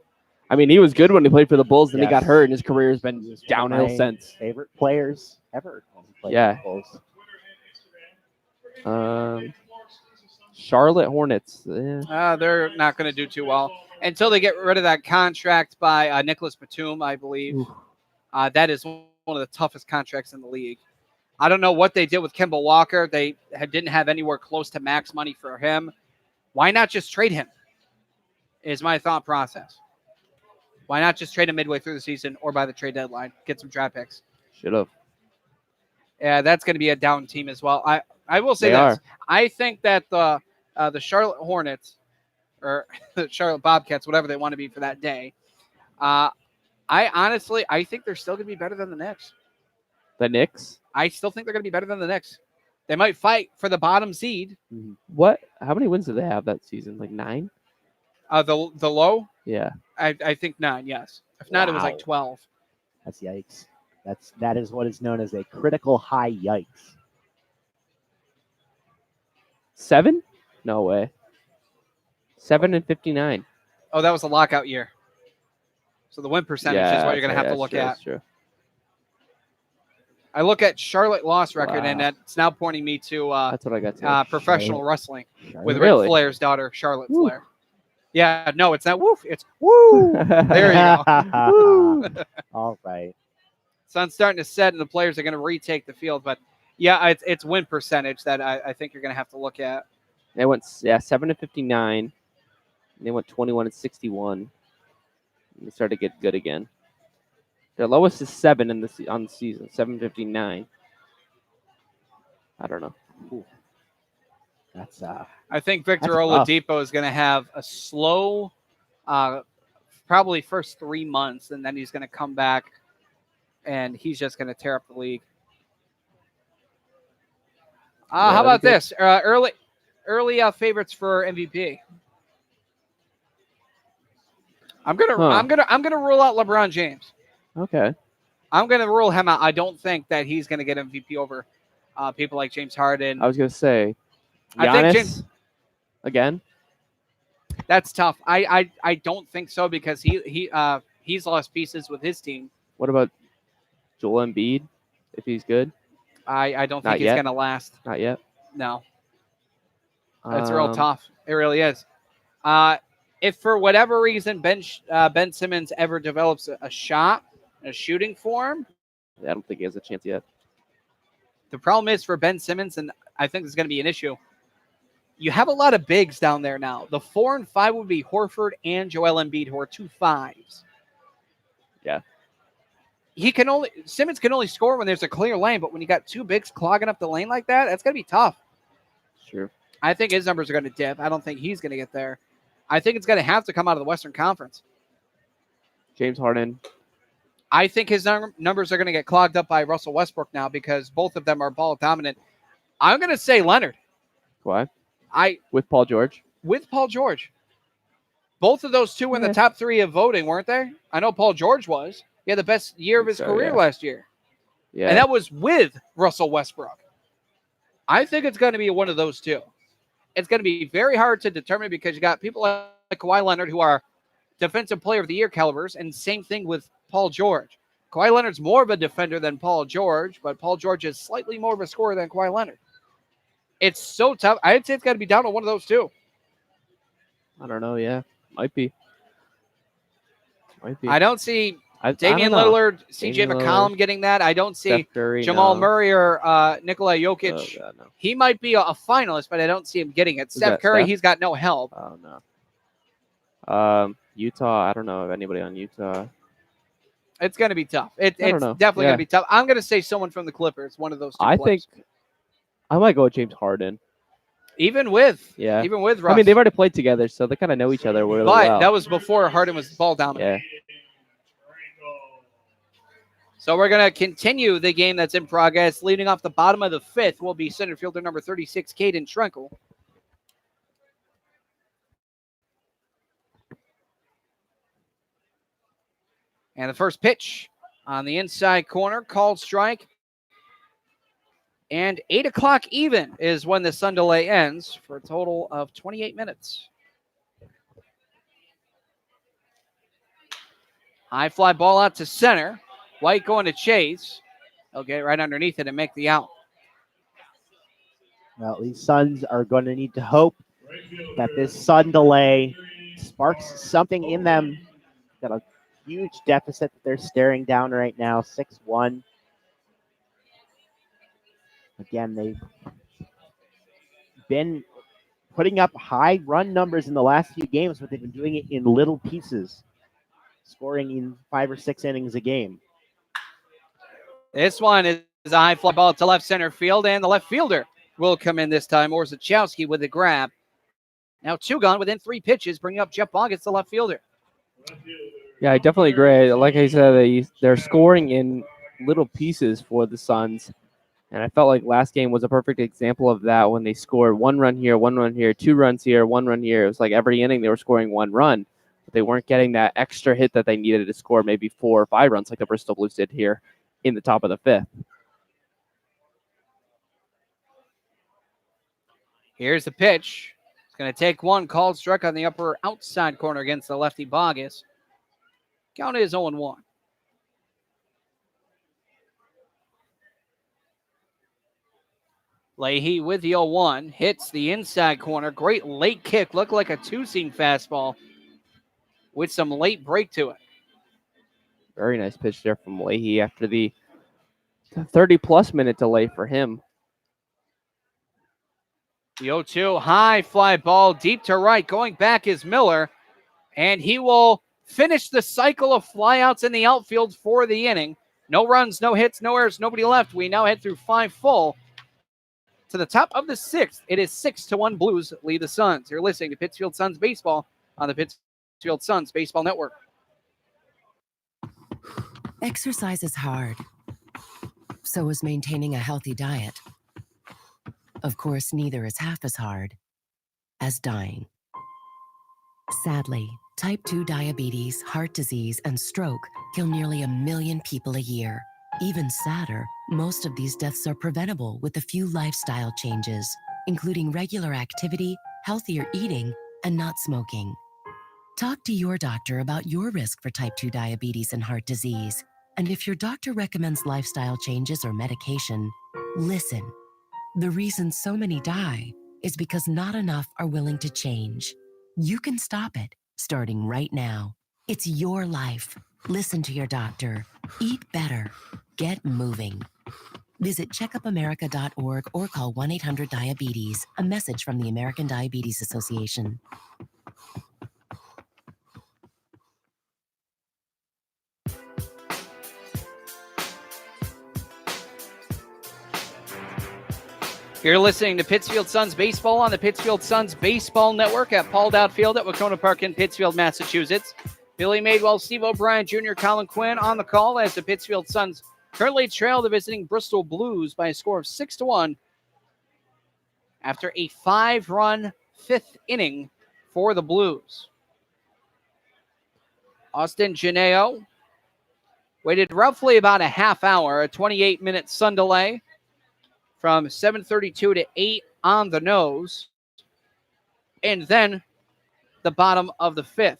I mean, he was good when he played for the Bulls, then he Yes. got hurt, and his career has been downhill My since. Favorite players ever. when he played Yeah. for the Bulls. Charlotte Hornets. Yeah. They're not going to do too well until they get rid of that contract by Nicholas Batum, I believe. That is one of the toughest contracts in the league. I don't know what they did with Kemba Walker. They didn't have anywhere close to max money for him. Why not just trade him? Is my thought process. Why not just trade him midway through the season or by the trade deadline? Get some draft picks. Should have. Yeah, that's going to be a down team as well. I will say They this. are. I think that the Charlotte Hornets or the Charlotte Bobcats, whatever they want to be for that day, I think they're still going to be better than the Knicks. The Knicks? I still think they're going to be better than the Knicks. They might fight for the bottom seed. What? How many wins did they have that season? 9? The low? Yeah. I think 9, yes. If not, it was Wow. 12. That's yikes. That is what is known as a critical high yikes. 7? No way. 7 and 59. Oh, that was the lockout year. So the win percentage is what you're going to have to look at. That's true. I look at Charlotte loss record, and it's now pointing me to That's what I got to. professional wrestling with Really? Ric Flair's daughter, Charlotte Flair. Yeah, no, it's not woof. It's woo. There you go. Woo. All right. Sun's starting to set, and the players are going to retake the field. But, yeah, it's win percentage that I think you're going to have to look at. They went 7-59. And they went 21-61. And they started to get good again. Their lowest is 7 on the season, 7-59. I don't know. Ooh. That's I think Victor that's rough. Oladipo is going to have a slow, probably first 3 months, and then he's going to come back, and he's just going to tear up the league. How about this? Early favorites for MVP. I'm gonna rule out LeBron James. Okay. I'm gonna rule him out. I don't think that he's gonna get MVP over people like James Harden. I was gonna say, Giannis I think James again. That's tough. I don't think so because he's lost pieces with his team. What about Joel Embiid? If he's good, I don't think he's gonna last. Not yet. No. That's real tough. It really is. If for whatever reason Ben Simmons ever develops a shot, a shooting form, I don't think he has a chance yet. The problem is for Ben Simmons, and I think this is going to be an issue. You have a lot of bigs down there now. The 4 and 5 would be Horford and Joel Embiid, who are 2 5s. Yeah. Simmons can only score when there's a clear lane, but when you got 2 bigs clogging up the lane like that, that's going to be tough. Sure. I think his numbers are going to dip. I don't think he's going to get there. I think it's going to have to come out of the Western Conference. James Harden. I think his numbers are going to get clogged up by Russell Westbrook now because both of them are ball dominant. I'm going to say Leonard. Why? With Paul George. With Paul George. Both of those two were in the top 3 of voting, weren't they? I know Paul George was. He had the best year of his career last year. Yeah. And that was with Russell Westbrook. I think it's going to be one of those two. It's going to be very hard to determine because you got people like Kawhi Leonard who are defensive player of the year calibers, and same thing with Paul George. Kawhi Leonard's more of a defender than Paul George, but Paul George is slightly more of a scorer than Kawhi Leonard. It's so tough. I'd say it's got to be down to one of those two. I don't know. Yeah, might be. I don't see Damian Lillard, CJ McCollum getting that. I don't see Curry, Jamal Murray or Nikola Jokic. Oh, God, no. He might be a finalist, but I don't see him getting it. Steph Curry, he's got no help. Oh, no. Utah, I don't know if anybody on Utah. It's going to be tough. It's know. definitely going to be tough. I'm going to say someone from the Clippers, one of those two players. Think I might go with James Harden. Even with Russ. I mean, they've already played together, so they kind of know each other really well. That was before Harden was ball dominant. Yeah. So we're going to continue the game that's in progress. Leading off the bottom of the 5th will be center fielder number 36, Caden Schrenkel. And the first pitch on the inside corner, called strike. And 8 o'clock even is when the sun delay ends for a total of 28 minutes. High fly ball out to center. White going to chase. He'll get right underneath it and make the out. Well, these Suns are going to need to hope that this sun delay sparks something in them. Got a huge deficit that they're staring down right now, 6-1. Again, they've been putting up high run numbers in the last few games, but they've been doing it in little pieces, scoring in 5 or 6 innings a game. This one is a high fly ball to left center field, and the left fielder will come in this time. Orzechowski with the grab. Now 2 gone within 3 pitches, bringing up Jeff Boggets, the left fielder. Yeah, I definitely agree. Like I said, they're scoring in little pieces for the Suns. And I felt like last game was a perfect example of that when they scored 1 run here, 1 run here, 2 runs here, 1 run here. It was like every inning they were scoring 1 run. But they weren't getting that extra hit that they needed to score maybe 4 or 5 runs like the Bristol Blues did here in the top of the 5th. Here's the pitch. It's going to take 1, called struck on the upper outside corner against the lefty Boggess. Count is 0-1. Leahy with the 0-1. Hits the inside corner. Great late kick. Looked like a 2-seam fastball with some late break to it. Very nice pitch there from Leahy after the 30-plus minute delay for him. The 0-2 high fly ball deep to right. Going back is Miller, and he will finish the cycle of flyouts in the outfield for the inning. No runs, no hits, no errors, nobody left. We now head through 5 full. To the top of the 6th, it is 6-1 Blues lead the Suns. You're listening to Pittsfield Suns Baseball on the Pittsfield Suns Baseball Network. Exercise is hard. So is maintaining a healthy diet. Of course, neither is half as hard as dying. Sadly, type 2 diabetes, heart disease, and stroke kill nearly 1 million people a year. Even sadder, most of these deaths are preventable with a few lifestyle changes, including regular activity, healthier eating, and not smoking. Talk to your doctor about your risk for type 2 diabetes and heart disease. And if your doctor recommends lifestyle changes or medication, listen. The reason so many die is because not enough are willing to change. You can stop it, starting right now. It's your life. Listen to your doctor. Eat better. Get moving. Visit checkupamerica.org or call 1-800-DIABETES. A message from the American Diabetes Association. You're listening to Pittsfield Suns Baseball on the Pittsfield Suns Baseball Network at Paul Dowd Field at Wacona Park in Pittsfield, Massachusetts. Billy Madewell, Steve O'Brien Jr., Colin Quinn on the call as the Pittsfield Suns currently trail the visiting Bristol Blues by a score of 6-1 after a 5-run 5th inning for the Blues. Austin Janeo waited roughly about a half hour, a 28-minute sun delay from 7:32 to 8 on the nose, and then the bottom of the 5th.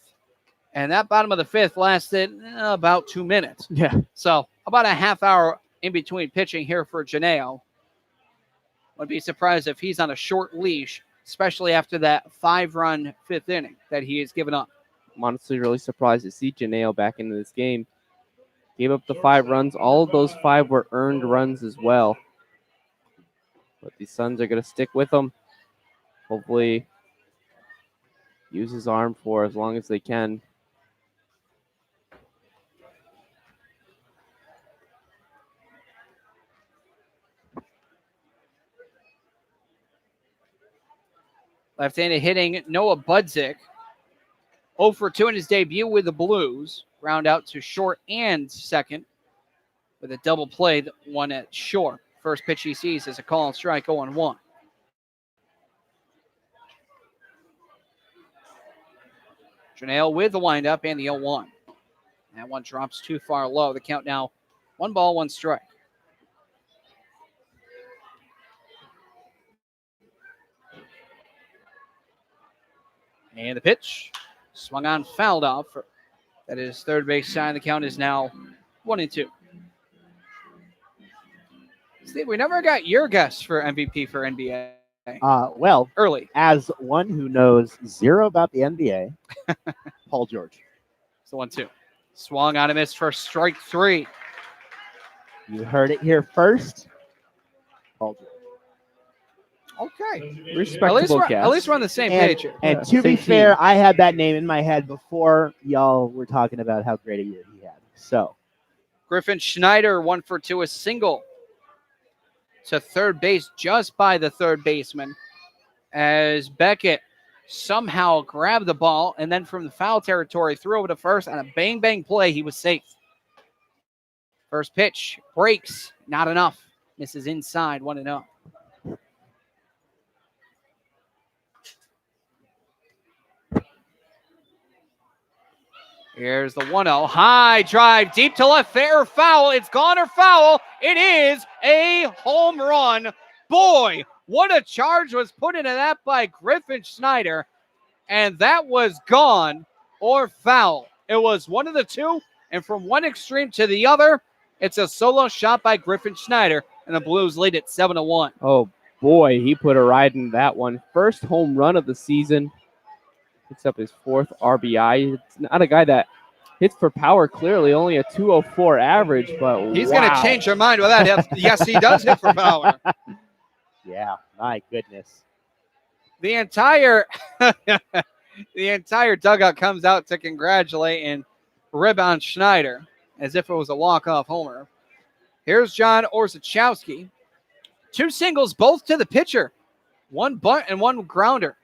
And that bottom of the 5th lasted about 2 minutes. Yeah. So about a half hour in between pitching here for Janeo. Wouldn't be surprised if he's on a short leash, especially after that 5-run 5th inning that he has given up. I'm honestly really surprised to see Janeo back into this game. Gave up the 5 runs. All of those 5 were earned runs as well. But the Suns are going to stick with him. Hopefully use his arm for as long as they can. Left-handed hitting Noah Budzik. 0 for 2 in his debut with the Blues. Ground out to short and second with a double play, one at short. First pitch he sees is a call and strike, 0-1. Janelle with the windup and the 0-1. That one drops too far low. The count now 1 ball, 1 strike. And the pitch swung on, fouled off. That is third base side. The count is now 1-2. Steve, we never got your guess for MVP for NBA. Well, early. As one who knows zero about the NBA, Paul George. It's the 1-2. Swung on a miss for strike 3. You heard it here first. Paul George. Okay. Respectable guess. At least we're on the same page here. And to be fair, I had that name in my head before y'all were talking about how great a year he had. So, Griffin Schneider, 1 for 2, a single to third base just by the third baseman as Beckett somehow grabbed the ball and then from the foul territory threw over to first on a bang-bang play. He was safe. First pitch breaks, not enough. Misses inside, 1-0. Here's the 1-0. High drive, deep to left, fair or foul. It's gone or foul. It is a home run. Boy, what a charge was put into that by Griffin Schneider. And that was gone or foul. It was one of the two. And from one extreme to the other, it's a solo shot by Griffin Schneider. And the Blues lead at 7-1. Oh, boy, he put a ride in that one. First home run of the season. Picks up his 4th RBI. It's not a guy that hits for power, clearly, only a 204 average, but he's going to change your mind with that. Yes, he does hit for power. Yeah, my goodness. The entire the entire dugout comes out to congratulate and rib on Schneider as if it was a walk-off homer. Here's John Orzechowski. 2 singles, both to the pitcher. 1 bunt and 1 grounder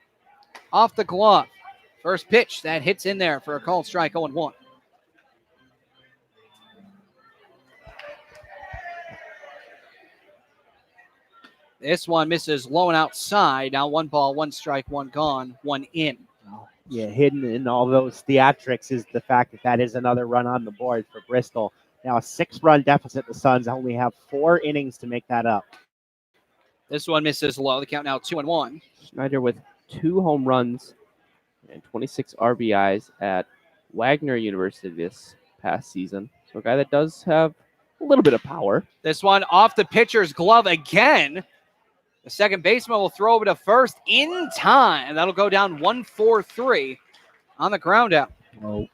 off the glove. First pitch that hits in there for a called strike, 0-1. This one misses low and outside. Now 1 ball, 1 strike, 1 gone, 1 in. Yeah, hidden in all those theatrics is the fact that that is another run on the board for Bristol. Now a 6-run deficit. The Suns only have 4 innings to make that up. This one misses low. The count now 2-1. Schneider with 2 home runs and 26 RBIs at Wagner University this past season. So a guy that does have a little bit of power. This one off the pitcher's glove again. The second baseman will throw over to first in time. That'll go down 1-4-3 on the ground out. Oh,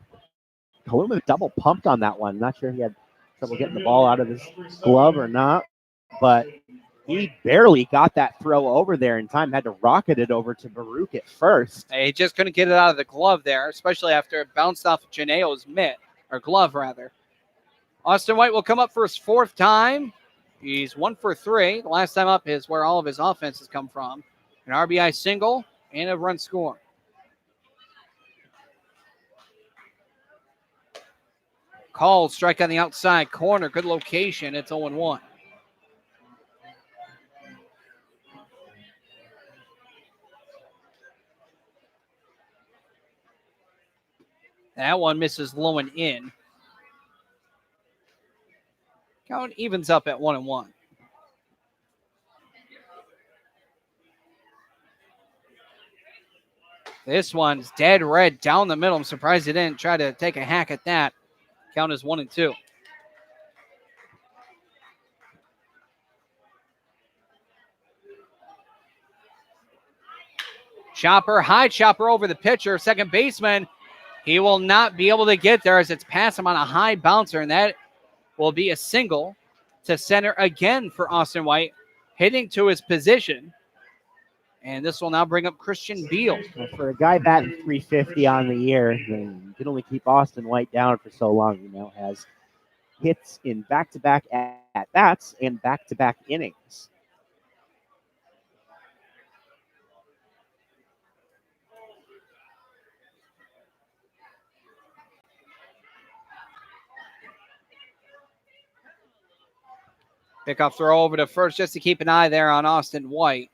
Kaluma double pumped on that one. Not sure he had trouble getting the ball out of his glove or not, but he barely got that throw over there in time. Had to rocket it over to Baruch at first. He just couldn't get it out of the glove there, especially after it bounced off Janeo's mitt, or glove rather. Austin White will come up for his 4th time. He's 1 for 3. The last time up is where all of his offenses come from. An RBI single and a run score. Called strike on the outside corner. Good location. It's 0-1. That one misses low and in. Count evens up at 1-1. This one's dead red down the middle. I'm surprised he didn't try to take a hack at that. Count is 1-2. High chopper over the pitcher. Second baseman, he will not be able to get there as it's past him on a high bouncer, and that will be a single to center again for Austin White, hitting to his position. And this will now bring up Christian Beal. For a guy batting 350 on the year, you can only keep Austin White down for so long. He now has hits in back-to-back at-bats and back-to-back innings. Pickoff throw over to first just to keep an eye there on Austin White.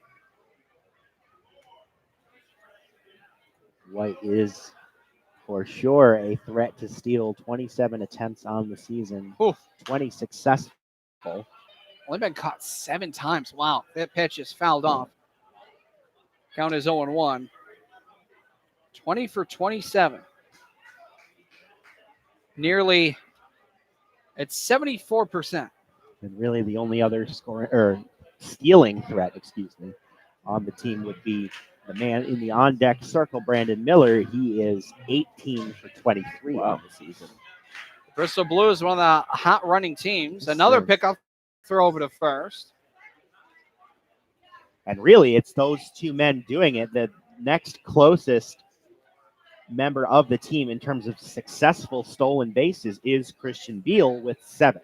White is for sure a threat to steal. 27 attempts on the season, 20 successful. Only been caught 7 times. Wow, that pitch is fouled off. Count is 0-1. 20 for 27. Nearly, it's 74%. And really the only other scoring or stealing threat, on the team would be the man in the on-deck circle, Brandon Miller. He is 18 for 23 on the season. Bristol Blues, one of the hot running teams. Another pickoff throw over to first. And really, it's those 2 men doing it. The next closest member of the team in terms of successful stolen bases is Christian Beal with 7.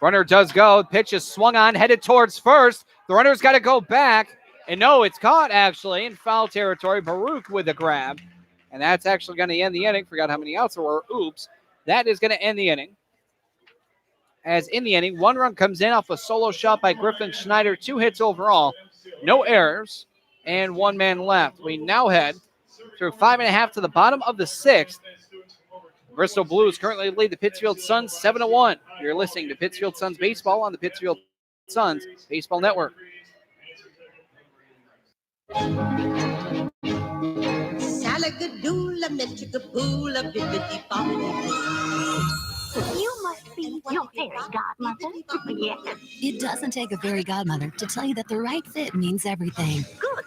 Runner does go. Pitch is swung on, headed towards first. The runner's got to go back. And no, it's caught actually in foul territory. Baruch with the grab. And that's actually going to end the inning. Forgot how many outs there were. Oops. That is going to end the inning. As in the inning, 1 run comes in off a solo shot by Griffin Schneider. 2 hits overall. No errors. And 1 man left. We now head through 5.5 to the bottom of the 6th. Bristol Blues currently lead the Pittsfield Suns 7-1. You're listening to Pittsfield Suns Baseball on the Pittsfield Suns Baseball Network. Salagadoola, metricaboola, bibbidi bobbidi. You must be your fairy godmother. Yes. It doesn't take a fairy godmother to tell you that the right fit means everything. Good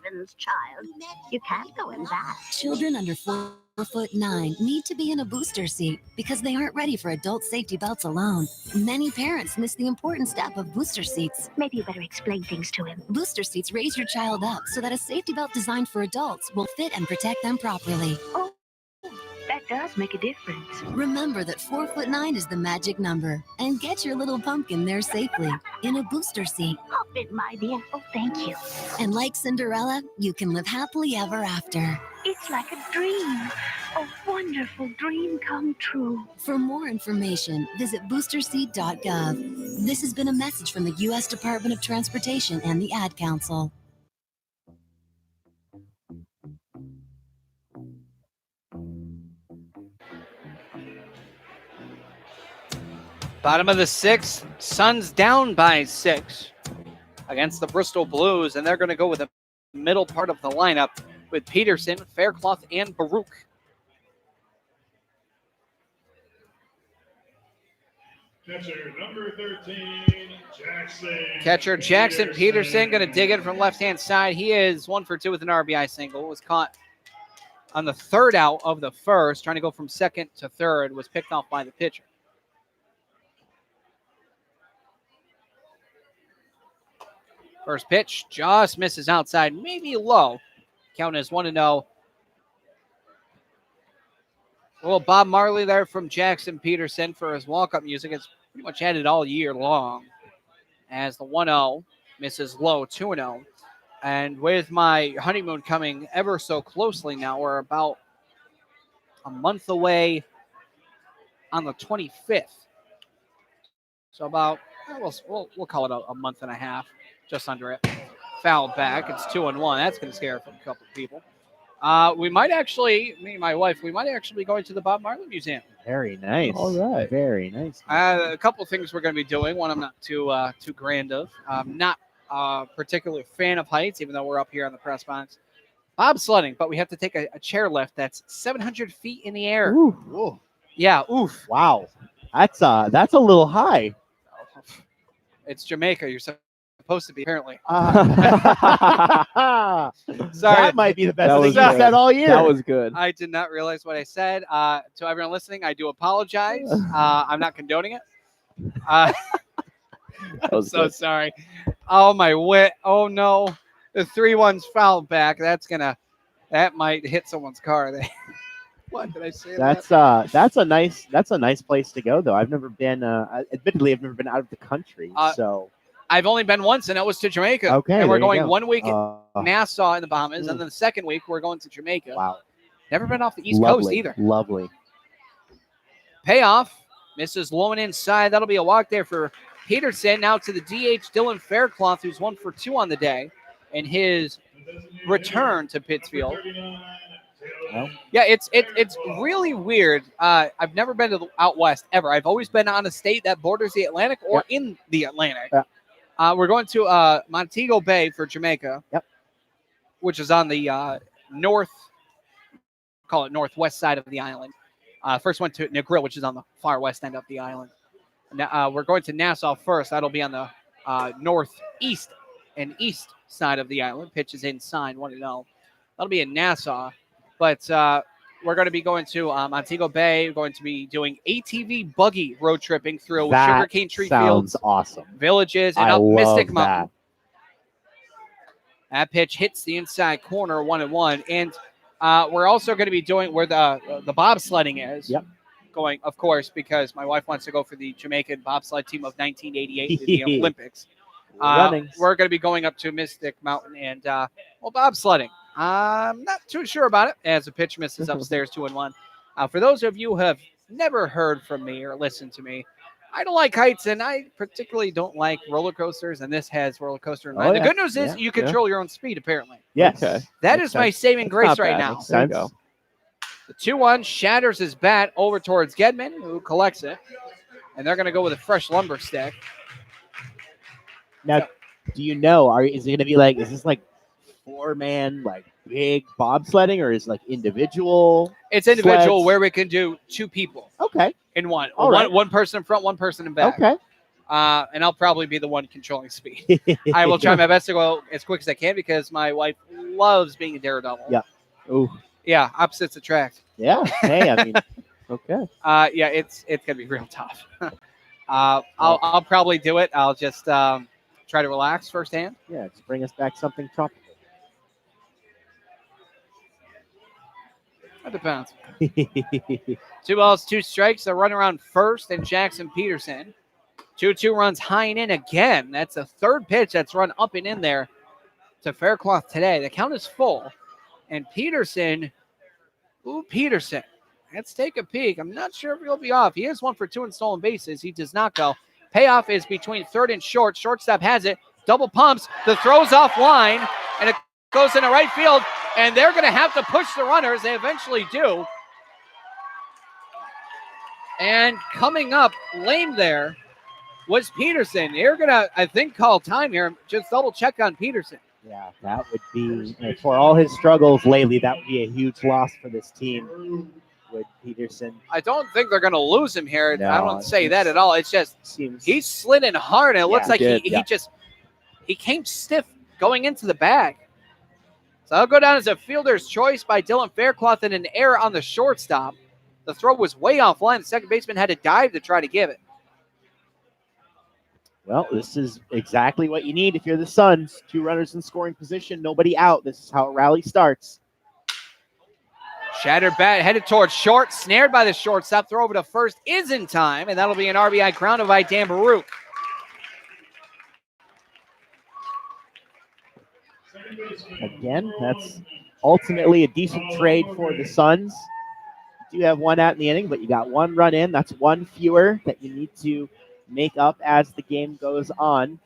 heavens, child. You can't go in that. Children under 4'9" need to be in a booster seat because they aren't ready for adult safety belts alone. Many parents miss the important step of booster seats. Maybe you better explain things to him. Booster seats raise your child up so that a safety belt designed for adults will fit and protect them properly. Oh, that does make a difference. Remember that 4'9" is the magic number, and get your little pumpkin there safely in a booster seat. Hop in, my dear. Oh, thank you. And like Cinderella, you can live happily ever after. It's like a dream. A wonderful dream come true. For more information, visit boosterseat.gov. This has been a message from the U.S. Department of Transportation and the Ad Council. Bottom of the sixth, Suns down by 6 against the Bristol Blues, and they're going to go with the middle part of the lineup with Peterson, Faircloth, and Baruch. Catcher number 13, Jackson. Catcher Jackson Peterson going to dig in from left-hand side. He is 1 for 2 with an RBI single. Was caught on the third out of the first, trying to go from second to third, was picked off by the pitcher. First pitch just misses outside, maybe low. Count is 1-0. A little Bob Marley there from Jackson Peterson for his walk-up music. It's pretty much had it all year long. As the 1-0 misses low, 2-0. And with my honeymoon coming ever so closely now, we're about a month away on the 25th. So about, we'll call it a month and a half. Just under it. Fouled back. It's 2-1. That's going to scare a couple of people. We might actually, me and my wife, we might actually be going to the Bob Marley Museum. Very nice. All right. Very nice. A couple of things we're going to be doing. One I'm not too grand of. Not particularly a fan of heights, even though we're up here on the press box. Bobsledding, but we have to take a chairlift that's 700 feet in the air. Ooh. Yeah, oof. Wow. That's a little high. It's Jamaica. You're supposed to be, apparently. Sorry. That might be the best thing you said all year. That was good. I did not realize what I said. To everyone listening, I do apologize. I'm not condoning it. I'm so good. sorry. Oh, my wit. Oh, no. The 3-1's fouled back. That might hit someone's car. What did I say? That's a nice place to go, though. I've never been. Admittedly, I've never been out of the country. So I've only been once, and that was to Jamaica. Okay, and we're there you going go. 1 week in Nassau in the Bahamas, and then the second week we're going to Jamaica. Wow. Never been off the East Coast either. Lovely. Payoff. Misses low and inside. That'll be a walk there for Peterson. Now to the DH, Dylan Faircloth, who's 1 for 2 on the day, and his return to Pittsfield. No. Yeah, it's really weird. I've never been to out west ever. I've always been on a state that borders the Atlantic or in the Atlantic. Yeah. We're going to Montego Bay for Jamaica, which is on the northwest side of the island. First went to Negril, which is on the far west end of the island. Now, we're going to Nassau first. That'll be on the northeast and east side of the island. Pitch is inside, 1-0. That'll be in Nassau. But we're going to be going to Montego Bay. We're going to be doing ATV buggy road tripping through sugarcane tree fields, awesome. Villages, and I up Mystic love Mountain. That pitch hits the inside corner, 1-1. And we're also going to be doing where the bobsledding is. Yep. Going, of course, because my wife wants to go for the Jamaican bobsled team of 1988 in the Olympics. We're going to be going up to Mystic Mountain and bobsledding. I'm not too sure about it as the pitch misses upstairs, 2-1. For those of you who have never heard from me or listened to me, I don't like heights, and I particularly don't like roller coasters, and this has roller coaster in mind. The good news is you control your own speed, apparently. Yes. Okay. That is my saving grace right now. Makes sense. The 2-1 shatters his bat over towards Gedman, who collects it, and they're going to go with a fresh lumber stick. Now, do you know, is it going to be like, is this like 4-man, like big bobsledding, or is it like individual? It's individual sleds? where we can do 2 people. Okay. In one. All right. One person in front, one person in back. Okay. and I'll probably be the one controlling speed. I will try my best to go as quick as I can because my wife loves being a daredevil. Yeah. Ooh. Yeah, opposites attract. Yeah. Hey, I mean, okay. Yeah, it's gonna be real tough. I'll probably do it. I'll just try to relax firsthand. Yeah, just bring us back something tropical. That depends. 2 balls, 2 strikes. They're running around first, and Jackson Peterson. 2-2 runs high and in again. That's the third pitch that's run up and in there to Faircloth today. The count is full. And Peterson, let's take a peek. I'm not sure if he'll be off. He is 1 for 2 in stolen bases. He does not go. Payoff is between third and short. Shortstop has it. Double pumps. The throw's offline, and it goes into right field. And they're going to have to push the runners. They eventually do. And coming up lame there was Peterson. They're going to, I think, call time here. Just double check on Peterson. Yeah, that would be, for all his struggles lately, that would be a huge loss for this team with Peterson. I don't think they're going to lose him here. No, I don't say that at all. It's just he slid in hard, and it looks like he came stiff going into the bag. So I'll go down as a fielder's choice by Dylan Faircloth and an error on the shortstop. The throw was way offline. The second baseman had to dive to try to give it. Well, this is exactly what you need if you're the Suns. 2 runners in scoring position, nobody out. This is how a rally starts. Shattered bat headed towards short, snared by the shortstop. Throw over to first is in time, and that'll be an RBI grounded by Dan Baruch. Again, that's ultimately a decent trade for the Suns. You do have 1 out in the inning, but you got 1 run in. That's 1 fewer that you need to make up as the game goes on.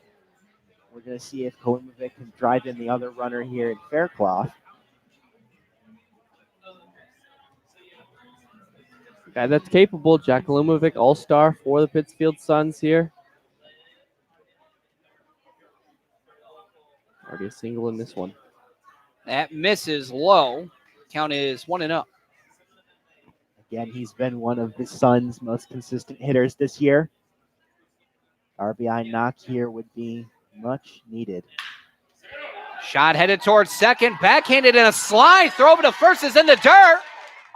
We're going to see if Kalimovic can drive in the other runner here in Faircloth. Guy that's capable, Jack Kalimovic, all-star for the Pittsfield Suns here. Already a single in this one. That misses low. Count is 1-0. Again, he's been one of the Suns' most consistent hitters this year. RBI knock here would be much needed. Shot headed towards second, backhanded and a slide. Throw over to first is in the dirt.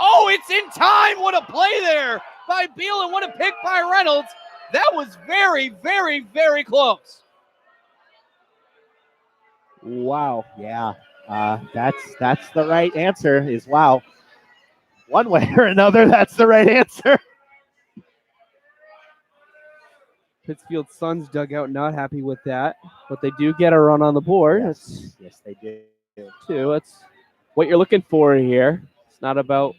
Oh, it's in time. What a play there by Beal and what a pick by Reynolds. That was very, very, very close. Wow. Yeah. That's the right answer is wow. One way or another, that's the right answer. Pittsfield Suns dugout not happy with that, but they do get a run on the board. Yes, they do. That's what you're looking for here. It's not about,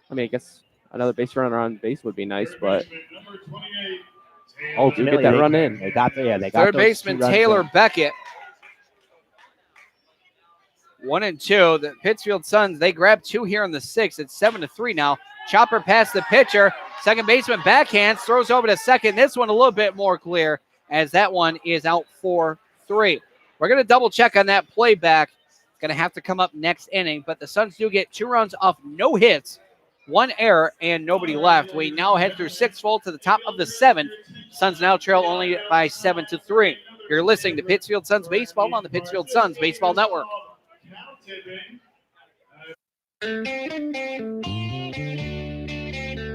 I guess another base runner on base would be nice, but ultimately, get that run in. They got third baseman Taylor Beckett. 1-2. The Pittsfield Suns, they grab 2 here in the 6th. It's 7-3 now. Chopper past the pitcher. Second baseman backhands, throws over to second. This one a little bit more clear as that one is out for 3. We're going to double check on that playback. It's going to have to come up next inning, but the Suns do get 2 runs off no hits, 1 error, and nobody left. We now head through 6 full to the top of the 7th. Suns now trail only by 7-3. You're listening to Pittsfield Suns Baseball on the Pittsfield Suns Baseball Network.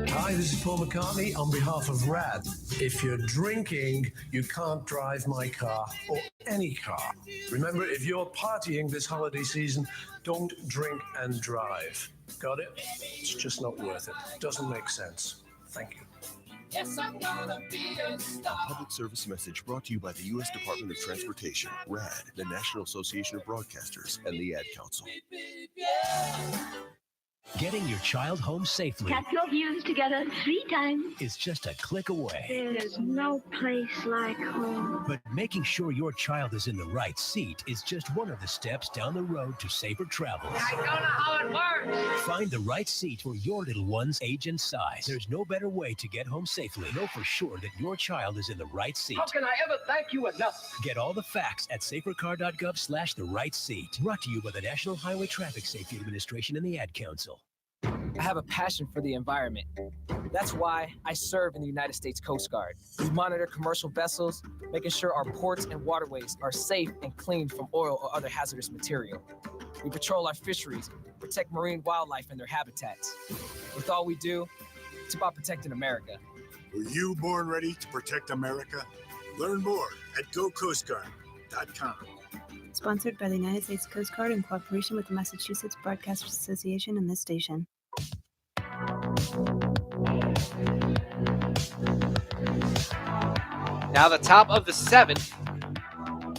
Hi, this is Paul McCartney on behalf of RAD. If you're drinking, you can't drive my car or any car. Remember, if you're partying this holiday season, don't drink and drive. Got it? It's just not worth it. Doesn't make sense. Thank you. Yes, I'm gonna be a star. A public service message brought to you by the U.S. Department of Transportation, RAD, the National Association of Broadcasters, and the Ad Council. Getting your child home safely Tap your views together 3 times. is just a click away. There is no place like home. But making sure your child is in the right seat is just one of the steps down the road to safer travels. I don't know how it works. Find the right seat for your little one's age and size. There's no better way to get home safely. Know for sure that your child is in the right seat. How can I ever thank you enough? Get all the facts at safercar.gov/the right seat. Brought to you by the National Highway Traffic Safety Administration and the Ad Council. I have a passion for the environment. That's why I serve in the United States Coast Guard. We monitor commercial vessels, making sure our ports and waterways are safe and clean from oil or other hazardous material. We patrol our fisheries, protect marine wildlife and their habitats. With all we do, it's about protecting America. Were you born ready to protect America? Learn more at gocoastguard.com. Sponsored by the United States Coast Guard in cooperation with the Massachusetts Broadcasters Association and this station. Now the top of the 7th,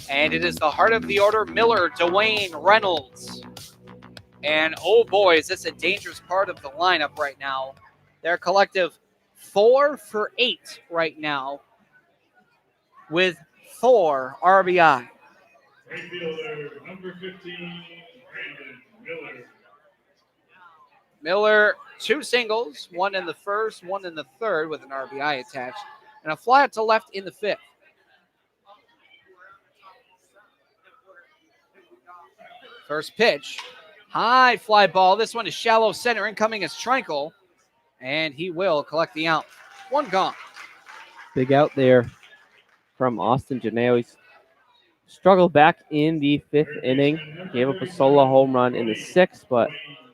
and it is the heart of the order, Miller, Dwayne, Reynolds. And oh boy, is this a dangerous part of the lineup right now. Their collective 4 for 8 right now with 4 RBI. Right fielder, number 15, Brandon Miller. Miller, 2 singles, 1 in the first, 1 in the third with an RBI attached, and a fly out to left in the 5th. First pitch, high fly ball. This one is shallow center. Incoming is Trinkle, and he will collect the out. 1 gone. Big out there from Austin Janeo. He's struggled back in the 5th inning. Gave up a solo home run in the 6th, but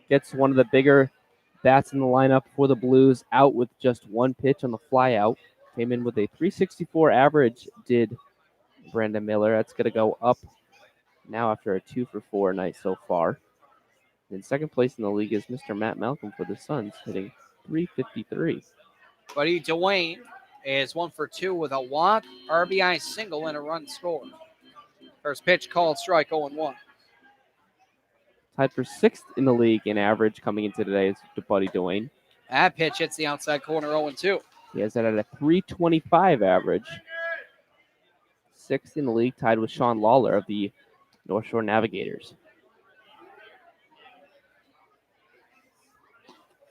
gets one of the bigger bats in the lineup for the Blues out with just 1 pitch on the fly out. Came in with a 364 average, did Brandon Miller. That's going to go up now after a 2 for 4 night so far. In second place in the league is Mr. Matt Malcolm for the Suns, hitting 353. Buddy Dwayne is 1 for 2 with a walk, RBI single, and a run scored. First pitch called strike, 0-1. Tied for 6th in the league in average coming into today is Buddy Dwayne. That pitch hits the outside corner, 0-2. He has that at a 325 average. 6th in the league, tied with Sean Lawler of the North Shore Navigators.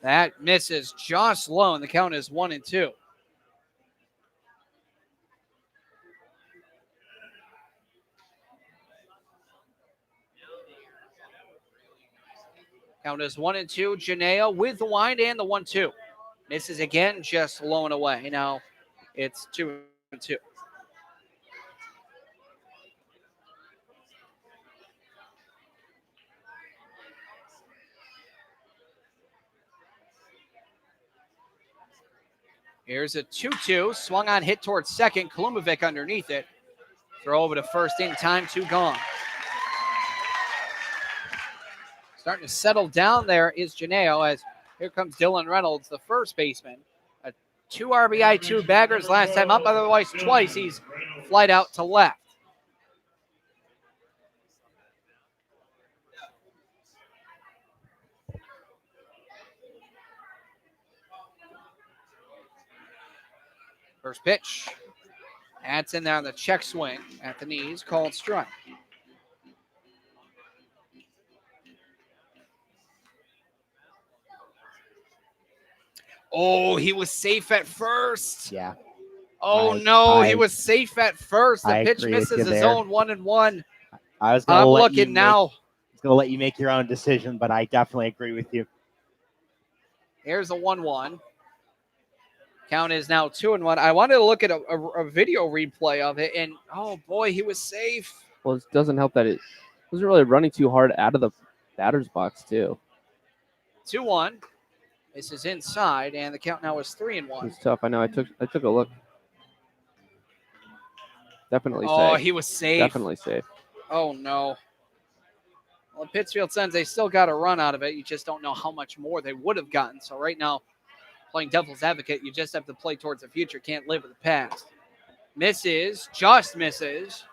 That misses just low, and the count is 1-2. Count is 1-2. Janeo with the wind and the 1-2. Misses again, just low and away. Now it's 2-2. Here's a 2-2. Swung on, hit towards second. Kalumovic underneath it. Throw over to first in time, 2 gone. Starting to settle down there is Janeo as here comes Dylan Reynolds, the first baseman. A 2 RBI, 2 baggers last time up. Otherwise, twice he's flied out to left. First pitch. That's in there on the check swing at the knees, called strike. Oh, he was safe at first. Yeah. He was safe at first. The pitch misses his own 1-1. I'm looking now. I was going to let you make your own decision, but I definitely agree with you. Here's a 1-1. Count is now 2-1. I wanted to look at a video replay of it, and oh boy, he was safe. Well, it doesn't help that it wasn't really running too hard out of the batter's box, too. 2-1. This is inside, and the count now is 3-1. It's tough. I know. I took a look. Definitely safe. Oh, he was safe. Definitely safe. Oh, no. Well, the Pittsfield Suns, they still got a run out of it. You just don't know how much more they would have gotten. So right now, playing devil's advocate, you just have to play towards the future. Can't live with the past. Misses. Just misses.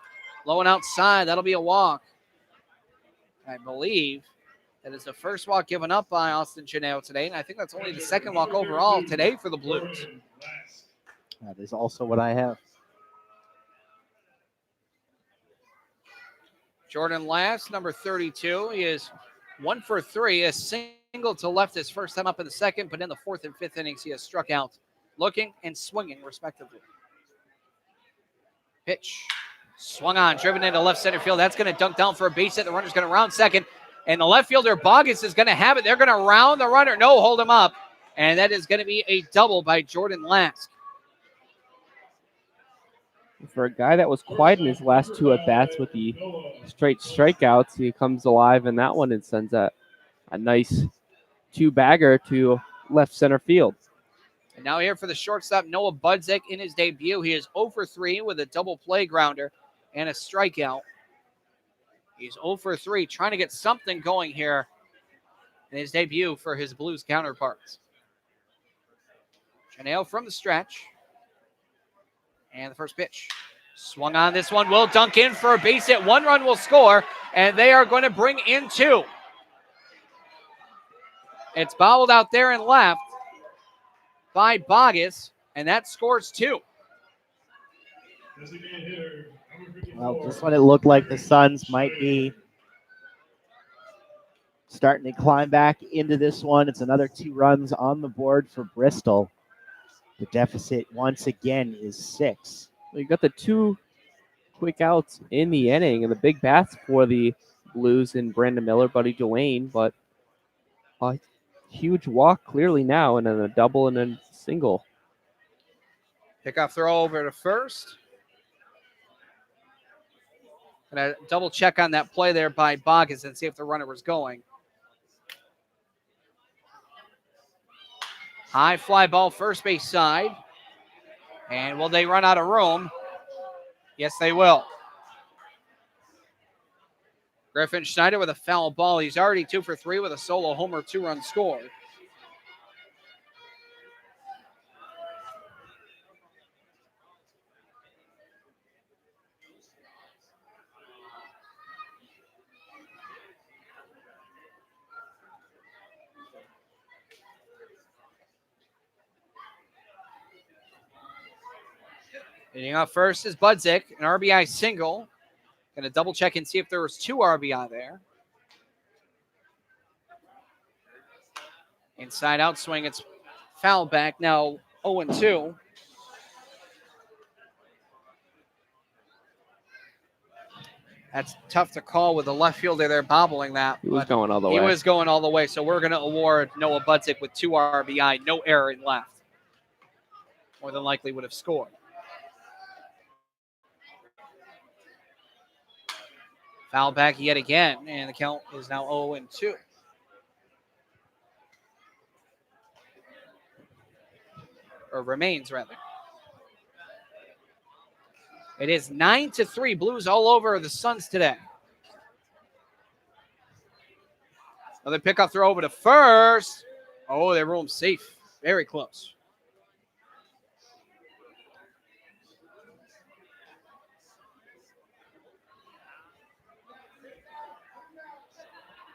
Low and outside. That'll be a walk. I believe that is the first walk given up by Austin Janeo today, and I think that's only the second walk overall today for the Blues. That is also what I have. Jordan Last, number 32. He is 1 for 3. A single to left his first time up in the second, but in the 4th and 5th innings, he has struck out, looking and swinging, respectively. Pitch. Swung on, driven into left center field. That's going to dunk down for a base hit. The runner's going to round second. And the left fielder, Bogus, is going to have it. They're going to round the runner. No, hold him up. And that is going to be a double by Jordan Lask. For a guy that was quiet in his last 2 at-bats with the straight strikeouts, he comes alive in that one and sends a nice 2-bagger to left center field. And now here for the shortstop, Noah Budzik in his debut. He is 0 for 3 with a double play grounder and a strikeout. He's 0 for 3, trying to get something going here in his debut for his Blues counterparts. Chanel from the stretch. And the first pitch. Swung on this one. Will dunk in for a base hit. 1 run will score, and they are going to bring in 2. It's bobbled out there and left by Bogus, and that scores 2. Well, just when it looked like the Suns might be starting to climb back into this one, it's another 2 runs on the board for Bristol. The deficit once again is 6. Well, you got the 2 quick outs in the inning and the big bats for the Blues and Brandon Miller, Buddy Dwayne, but a huge walk clearly now, and then a double and a single. Pickoff throw over to first. Gonna double check on that play there by Bogus and see if the runner was going. High fly ball, first base side. And will they run out of room? Yes, they will. Griffin Schneider with a foul ball. He's already 2 for 3 with a solo homer, 2-run score. Hitting off first is Budzik, an RBI single. Going to double check and see if there was 2 RBI there. Inside out swing, it's foul back now 0-2. That's tough to call with the left fielder there bobbling that. He was going all the way. He was going all the way, so we're going to award Noah Budzik with 2 RBI, no error in left. More than likely would have scored. Foul back yet again, and the count is now 0-2. Or remains, rather. It is 9-3. Blues all over the Suns today. Another pickoff throw over to first. Oh, they roll him safe. Very close.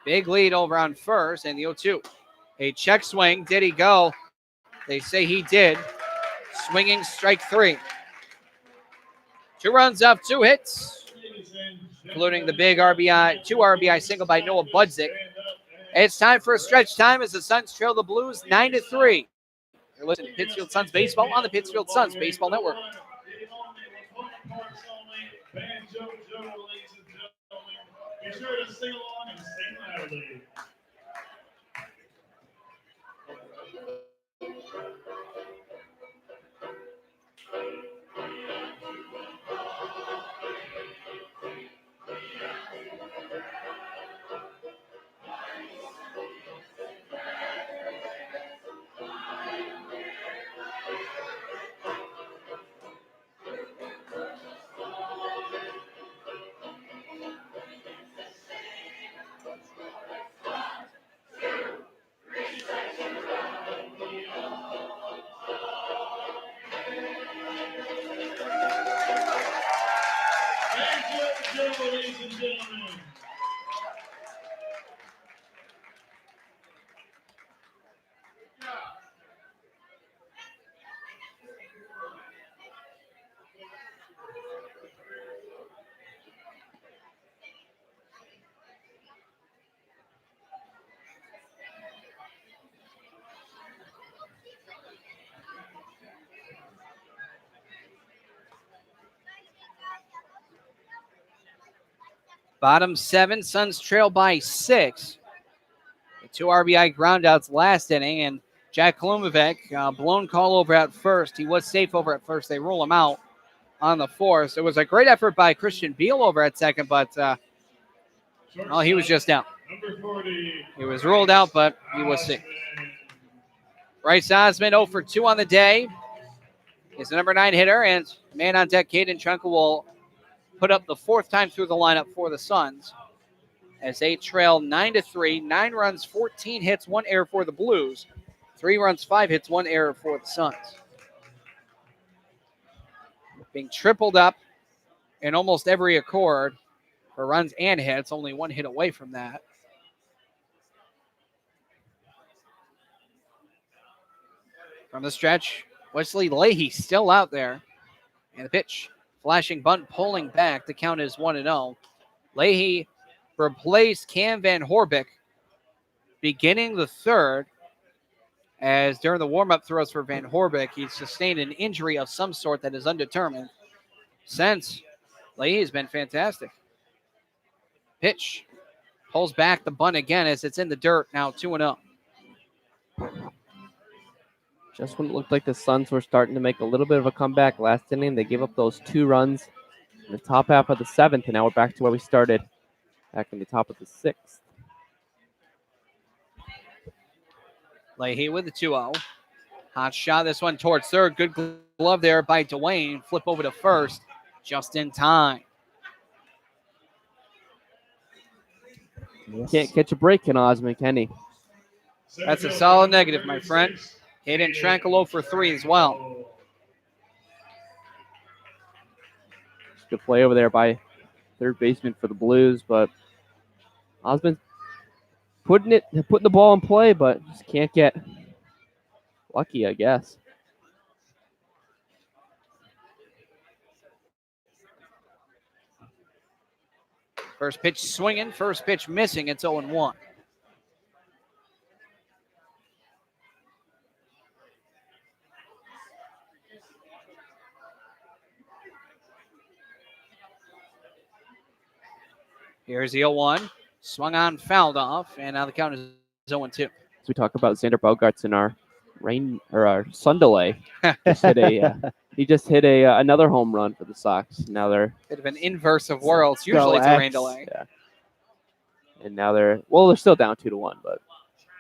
Big lead over on first and the 0-2. A check swing. Did he go? They say he did. Swinging strike 3. 2 runs off 2 hits, including the big RBI, 2 RBI single by Noah Budzik. It's time for a stretch time as the Suns trail the Blues 9-3. You're listening to Pittsfield Suns Baseball on the Pittsfield Suns Baseball Network. Be sure to sing along and sing loudly. Ladies and gentlemen. Bottom 7, Suns trail by 6. The 2 RBI groundouts last inning, and Jack Klumovec, blown call over at first. He was safe over at first. They rule him out on the 4th. It was a great effort by Christian Beal over at second, but well, he was just down. He was ruled out, but he was safe. Bryce Osmond 0 for 2 on the day. He's the number 9 hitter, and man on deck, Caden Trunkel will put up the 4th time through the lineup for the Suns as they trail 9-3. 9 runs, 14 hits, 1 error for the Blues. 3 runs, 5 hits, 1 error for the Suns. Being tripled up in almost every accord for runs and hits, only 1 hit away from that. From the stretch, Wesley Leahy still out there. And the pitch, flashing bunt, pulling back. The count is 1-0. Leahy replaced Cam Van Horbeck beginning the 3rd, as during the warm-up throws for Van Horbeck, he sustained an injury of some sort that is undetermined. Since, Leahy's been fantastic. Pitch, pulls back the bunt again as it's in the dirt, now 2-0. Just when it looked like the Suns were starting to make a little bit of a comeback last inning, they gave up those 2 runs in the top half of the 7th, and now we're back to where we started, back in the top of the 6th. Leahy with the 2-0. Hot shot, this one towards third. Good glove there by Dwayne. Flip over to first, just in time. Can't catch a break in Osmond, can he? That's a solid negative, my friend. Caden Trunkel 0 for 3 as well. Good play over there by third baseman for the Blues, but Osmond putting the ball in play, but just can't get lucky, I guess. First pitch swinging, first pitch missing. It's 0-1. Here's the 0-1. Swung on, fouled off, and now the count is 0-2. So we talk about Xander Bogaerts in our our sun delay. He just hit another home run for the Sox. Now they're bit of an inverse of worlds. Usually it's a rain delay. Yeah. And now they're still down 2-1, but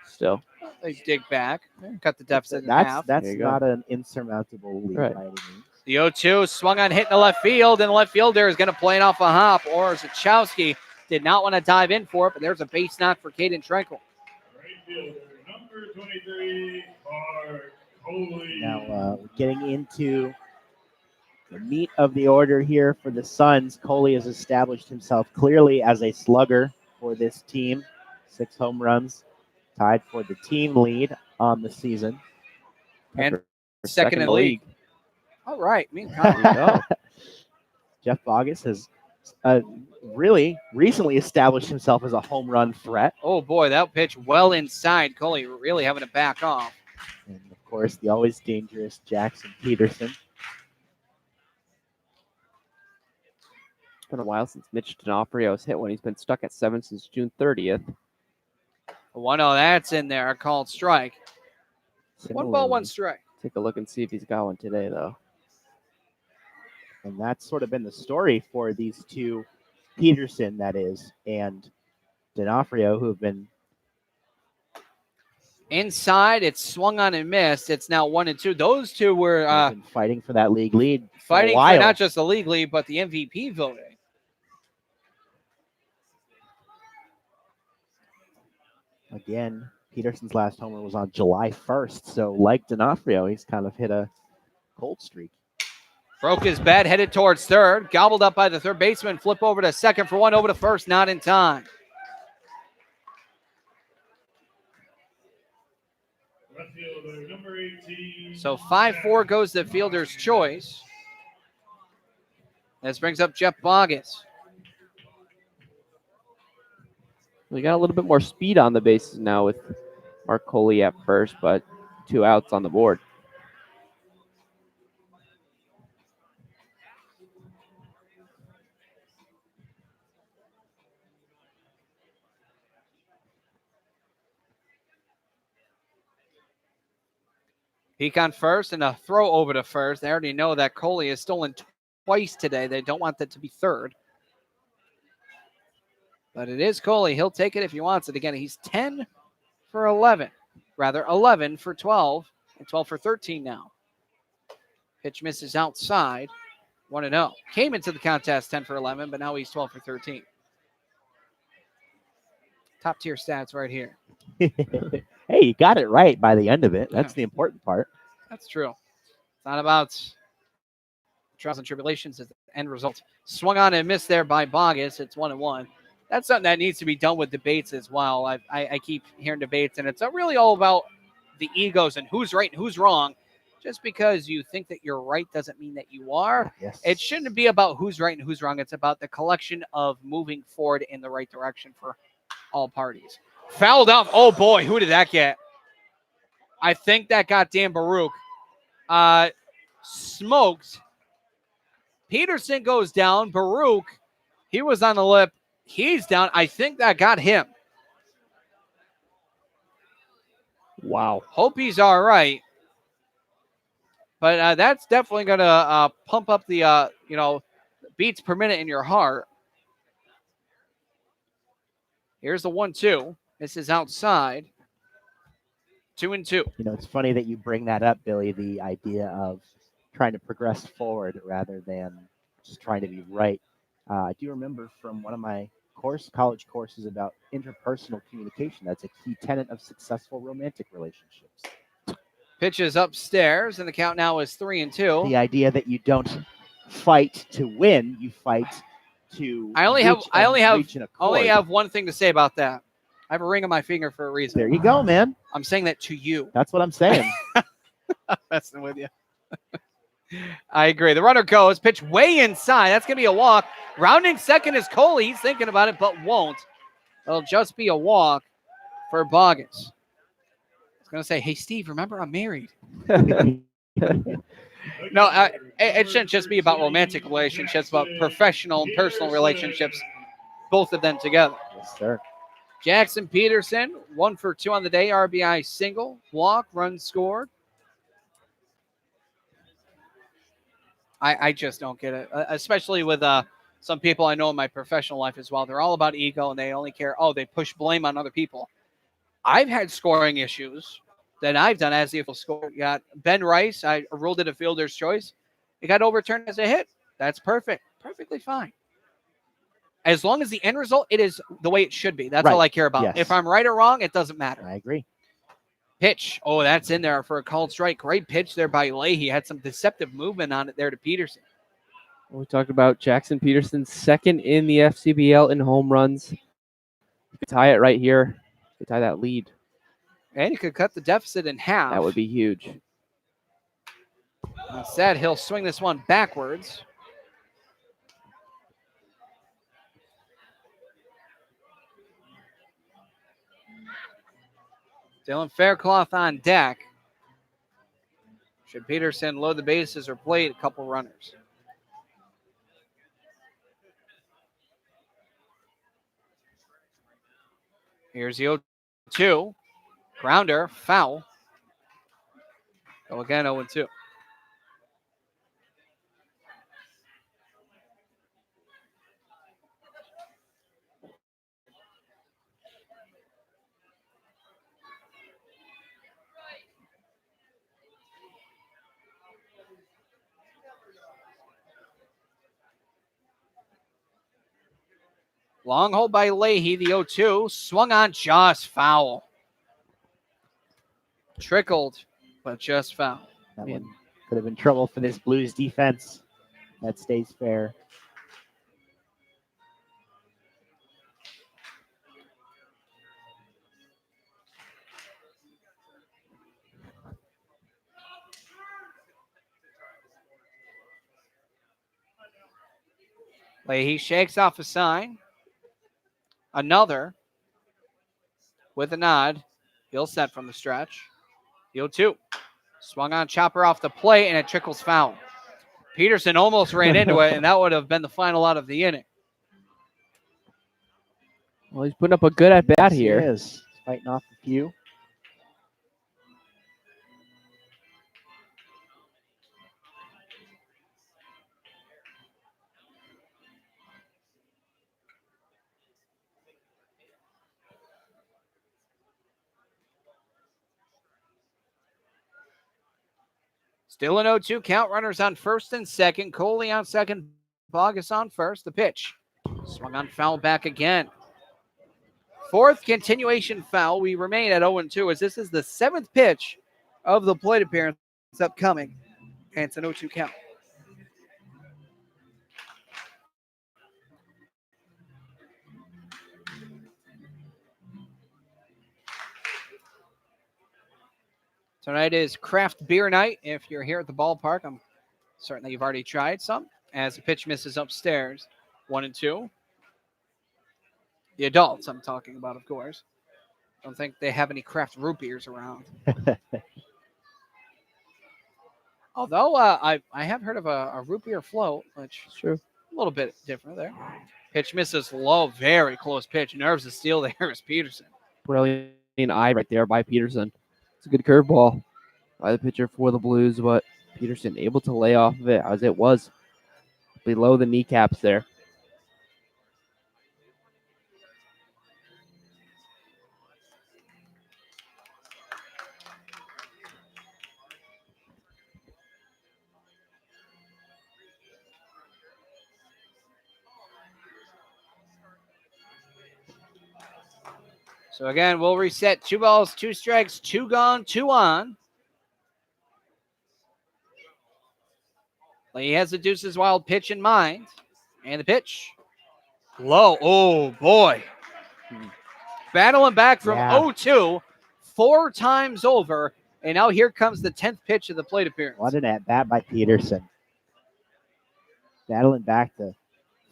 still. They dig back, cut the deficit in half. That's not an insurmountable lead by any means. The 0-2 swung on, hit in the left field, and the left fielder is going to play it off a hop. Or Zachowski did not want to dive in for it, but there's a base knock for Caden Trunkel. Right fielder, number 23, Mark Coley. Now getting into the meat of the order here for the Suns. Coley has established himself clearly as a slugger for this team. 6 home runs, tied for the team lead on the season. And second in the league. All right. Jeff Bogus has really recently established himself as a home run threat. Oh, boy, that pitch well inside. Coley really having to back off. And, of course, the always dangerous Jackson Peterson. It's been a while since Mitch D'Onofrio has hit one. He's been stuck at 7 since June 30th. 1-0, that's in there. Called strike. 1 ball, 1 strike. Take a look and see if he's got one today, though. And that's sort of been the story for these two, Peterson, that is, and D'Onofrio, who have been inside. It's swung on and missed. It's now 1-2. Those two were been fighting for that league lead. Fighting for not just the league lead, but the MVP voting. Again, Peterson's last homer was on July 1st. So like D'Onofrio, he's kind of hit a cold streak. Broke his bat, headed towards third. Gobbled up by the third baseman. Flip over to second for 1, over to first, not in time. Left fielder, number 18. So 5-4 goes the fielder's choice. This brings up Jeff Bogus. We got a little bit more speed on the bases now with Mark Coley at first, but 2 outs on the board. Peak on first and a throw over to first. They already know that Coley has stolen twice today. They don't want that to be third. But it is Coley. He'll take it if he wants it. Again, he's 10 for 11. Rather, 11 for 12 and 12 for 13 now. Pitch misses outside. 1-0. Came into the contest 10 for 11, but now he's 12 for 13. Top tier stats right here. Hey, you got it right by the end of it. That's the important part. That's true. It's not about trials and tribulations. It's the end result. Swung on and missed there by Bogus. It's 1-1. That's something that needs to be done with debates as well. I keep hearing debates, and it's really all about the egos and who's right and who's wrong. Just because you think that you're right doesn't mean that you are. Yes. It shouldn't be about who's right and who's wrong. It's about the collection of moving forward in the right direction for all parties. Fouled off. Oh, boy. Who did that get? I think that got Dan Baruch. Smoked. Peterson goes down. Baruch, he was on the lip. He's down. I think that got him. Wow. Hope he's all right. But that's definitely going to pump up the, beats per minute in your heart. Here's the 1-2. This is outside. 2-2. It's funny that you bring that up, Billy, the idea of trying to progress forward rather than just trying to be right. I do remember from one of my college courses about interpersonal communication. That's a key tenet of successful romantic relationships. Pitches upstairs, and the count now is 3-2. The idea that you don't fight to win, you fight to. I only have one thing to say about that. I have a ring on my finger for a reason. There you go, man. I'm saying that to you. That's what I'm saying. Messing with you. I agree. The runner goes. Pitch way inside. That's going to be a walk. Rounding second is Coley. He's thinking about it, but won't. It'll just be a walk for Bogus. I was going to say, hey, Steve, remember I'm married. No, it shouldn't just be about romantic relationships, but professional and personal relationships, both of them together. Yes, sir. Jackson Peterson, 1 for 2 on the day. RBI single, walk, run scored. I just don't get it, especially with some people I know in my professional life as well. They're all about ego, and they only care, they push blame on other people. I've had scoring issues that I've done as the score. You got Ben Rice. I ruled it a fielder's choice. It got overturned as a hit. That's perfect. Perfectly fine. As long as the end result, it is the way it should be. That's all I care about. Yes. If I'm right or wrong, it doesn't matter. I agree. Pitch. Oh, that's in there for a called strike. Great pitch there by Leahy. Had some deceptive movement on it there to Peterson. We talked about Jackson Peterson, second in the FCBL in home runs. You could tie it right here. You could tie that lead. And you could cut the deficit in half. That would be huge. Instead, he'll swing this one backwards. Dylan Faircloth on deck. Should Peterson load the bases or play a couple runners? Here's the 0-2. Grounder, foul. Go again, 0-2. Long hold by Leahy, the 0-2. Swung on, just foul. Trickled, but just foul. That one could have been trouble for this Blues defense. That stays fair. Leahy shakes off a sign. Another with a nod. He'll set from the stretch. The 0-2. Swung on, chopper off the plate, and it trickles foul. Peterson almost ran into it, and that would have been the final out of the inning. Well, he's putting up a good at-bat here. He is. Fighting off a few. Still an 0-2 count. Runners on first and second. Coley on second. Bogus on first. The pitch. Swung on, foul back again. Fourth continuation foul. We remain at 0-2 as this is the 7th pitch of the plate appearance upcoming. And it's an 0-2 count. Tonight is craft beer night. If you're here at the ballpark, I'm certain that you've already tried some. As the pitch misses upstairs, 1-2. The adults I'm talking about, of course. Don't think they have any craft root beers around. Although I have heard of a root beer float, which is true. A little bit different there. Pitch misses low, very close pitch. Nerves of steel there is Peterson. Brilliant eye right there by Peterson. It's a good curveball by the pitcher for the Blues, but Peterson able to lay off of it as it was below the kneecaps there. So again, we'll reset 2 balls, 2 strikes, 2 gone, 2 on. He has the Deuce's Wild pitch in mind. And the pitch. Low. Oh, boy. Battling back from 0-2 4 times over. And now here comes the 10th pitch of the plate appearance. What an at-bat by Peterson. Battling back to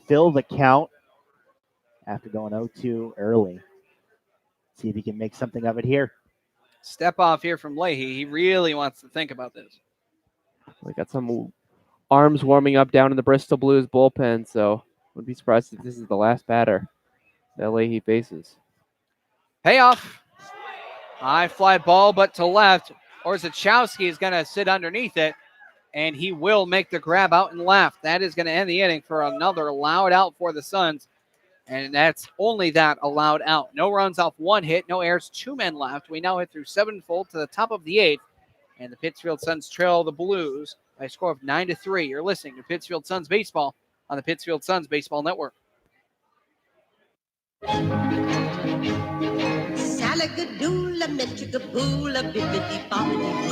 fill the count after going 0-2 early. See if he can make something of it here. Step off here from Leahy. He really wants to think about this. We got some arms warming up down in the Bristol Blues bullpen, so wouldn't be surprised if this is the last batter that Leahy faces. Payoff. High fly ball, but to left. Orzechowski is going to sit underneath it, and he will make the grab out and left. That is going to end the inning for another loud out for the Suns. And that's only that allowed out. No runs off 1 hit, no errors, 2 men left. We now hit through 7 full to the top of the 8th. And the Pittsfield Suns trail the Blues by a score of 9-3. You're listening to Pittsfield Suns Baseball on the Pittsfield Suns Baseball Network. Salagadoola, metricaboola, bibbidi bobbidi.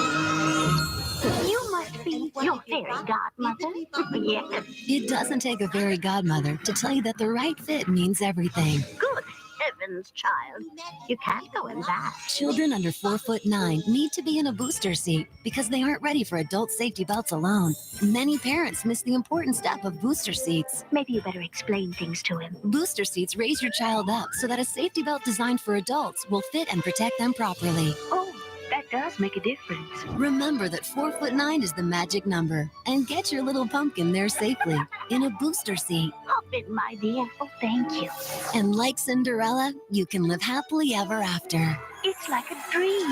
You must be your fairy godmother. Yes. It doesn't take a fairy godmother to tell you that the right fit means everything. Good heavens, child. You can't go in that. Children under 4'9" need to be in a booster seat because they aren't ready for adult safety belts alone. Many parents miss the important step of booster seats. Maybe you better explain things to him. Booster seats raise your child up so that a safety belt designed for adults will fit and protect them properly. Oh, that does make a difference. Remember that 4'9" is the magic number, and get your little pumpkin there safely in a booster seat. Hop in, my dear. Oh, thank you. And like Cinderella, you can live happily ever after. It's like a dream.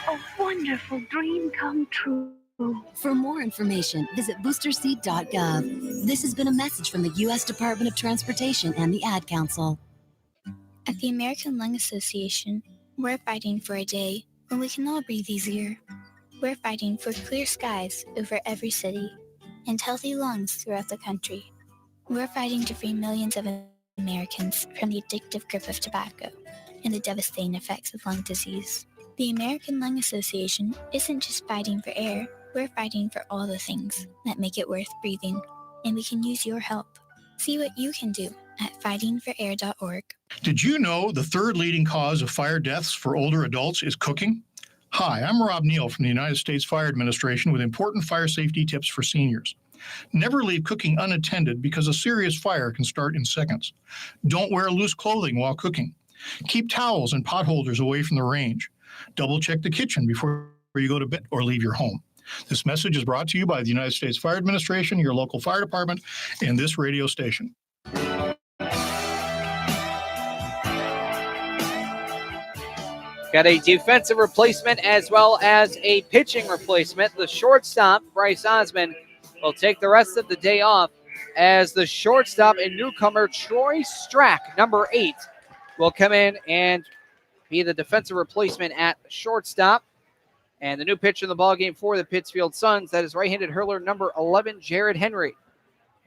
A wonderful dream come true. For more information, visit boosterseat.gov. This has been a message from the U.S. Department of Transportation and the Ad Council. At the American Lung Association, we're fighting for a day when we can all breathe easier. We're fighting for clear skies over every city and healthy lungs throughout the country. We're fighting to free millions of Americans from the addictive grip of tobacco and the devastating effects of lung disease. The American Lung Association isn't just fighting for air, we're fighting for all the things that make it worth breathing, and we can use your help. See what you can do at fightingforair.org. Did you know the 3rd leading cause of fire deaths for older adults is cooking? Hi, I'm Rob Neal from the United States Fire Administration with important fire safety tips for seniors. Never leave cooking unattended because a serious fire can start in seconds. Don't wear loose clothing while cooking. Keep towels and pot holders away from the range. Double check the kitchen before you go to bed or leave your home. This message is brought to you by the United States Fire Administration, your local fire department, and this radio station. Got a defensive replacement as well as a pitching replacement. The shortstop, Bryce Osmond, will take the rest of the day off as the shortstop and newcomer Troy Strack, number 8, will come in and be the defensive replacement at shortstop. And the new pitcher in the ballgame for the Pittsfield Suns, that is right-handed hurler number 11, Jared Henry.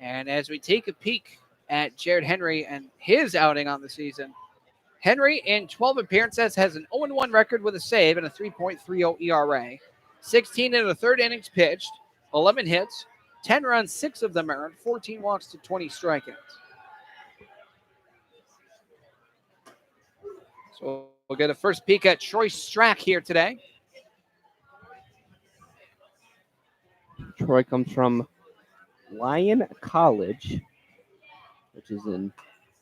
And as we take a peek at Jared Henry and his outing on the season, Henry in 12 appearances has an 0-1 record with a save and a 3.30 ERA. 16 in the third innings pitched, 11 hits, 10 runs, 6 of them earned, 14 walks to 20 strikeouts. So we'll get a first peek at Troy Strack here today. Troy comes from Lyon College, which is in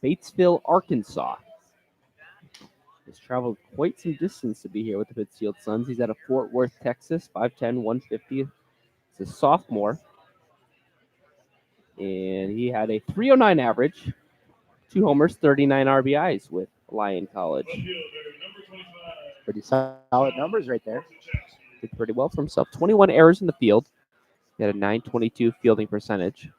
Batesville, Arkansas. He's traveled quite some distance to be here with the Pittsfield Suns. He's out of Fort Worth, Texas, 5'10", 150. He's a sophomore. And he had a 309 average, 2 homers, 39 RBIs with Lyon College. Pretty solid numbers right there. Did pretty well for himself. 21 errors in the field. He had a .922 fielding percentage.